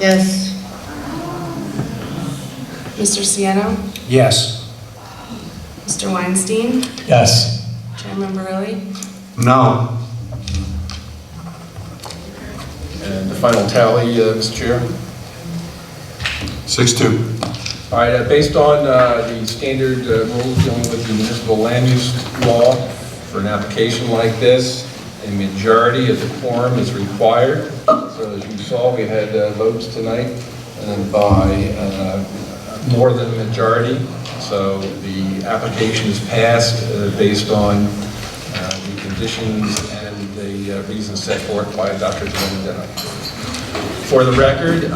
Yes. Mr. Ciano? Yes. Mr. Weinstein? Yes. Chairman Barilli? No. And the final tally, Mr. Chair? 6-2. All right, based on the standard rules dealing with the municipal land use law, for an application like this, a majority of the quorum is required. So as you saw, we had votes tonight by more than a majority. So the application is passed based on the conditions and the reasons set forth by Dr. Benedetto. For the record,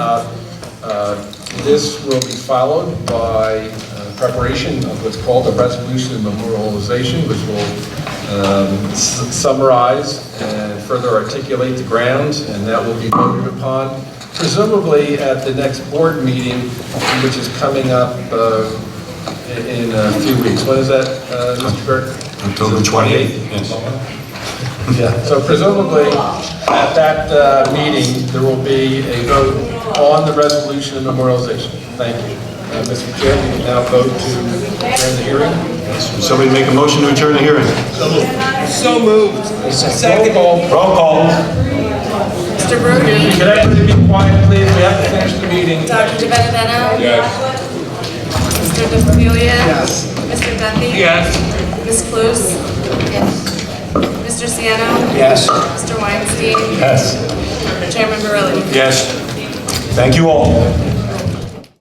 this will be followed by preparation of what's called a resolution of memorialization, which will summarize and further articulate the grounds, and that will be voted upon, presumably at the next board meeting, which is coming up in a few weeks. When is that, Mr. Burke? October 28th. Yes. Yeah, so presumably at that meeting, there will be a vote on the resolution of memorialization. Thank you. Mr. Chair, we can now vote to adjourn the hearing. Would somebody make a motion to adjourn the hearing? So moved. Second. Roll call. Mr. Brody? Could everybody be quiet, please? We have to finish the meeting. Dr. DeBenedetto? Yes. Mr. DeFilia? Yes. Mr. Duffy? Yes. Ms. Clues? Yes. Mr. Siano? Yes. Mr. Weinstein? Yes. Chairman Barilli? Yes. Thank you all.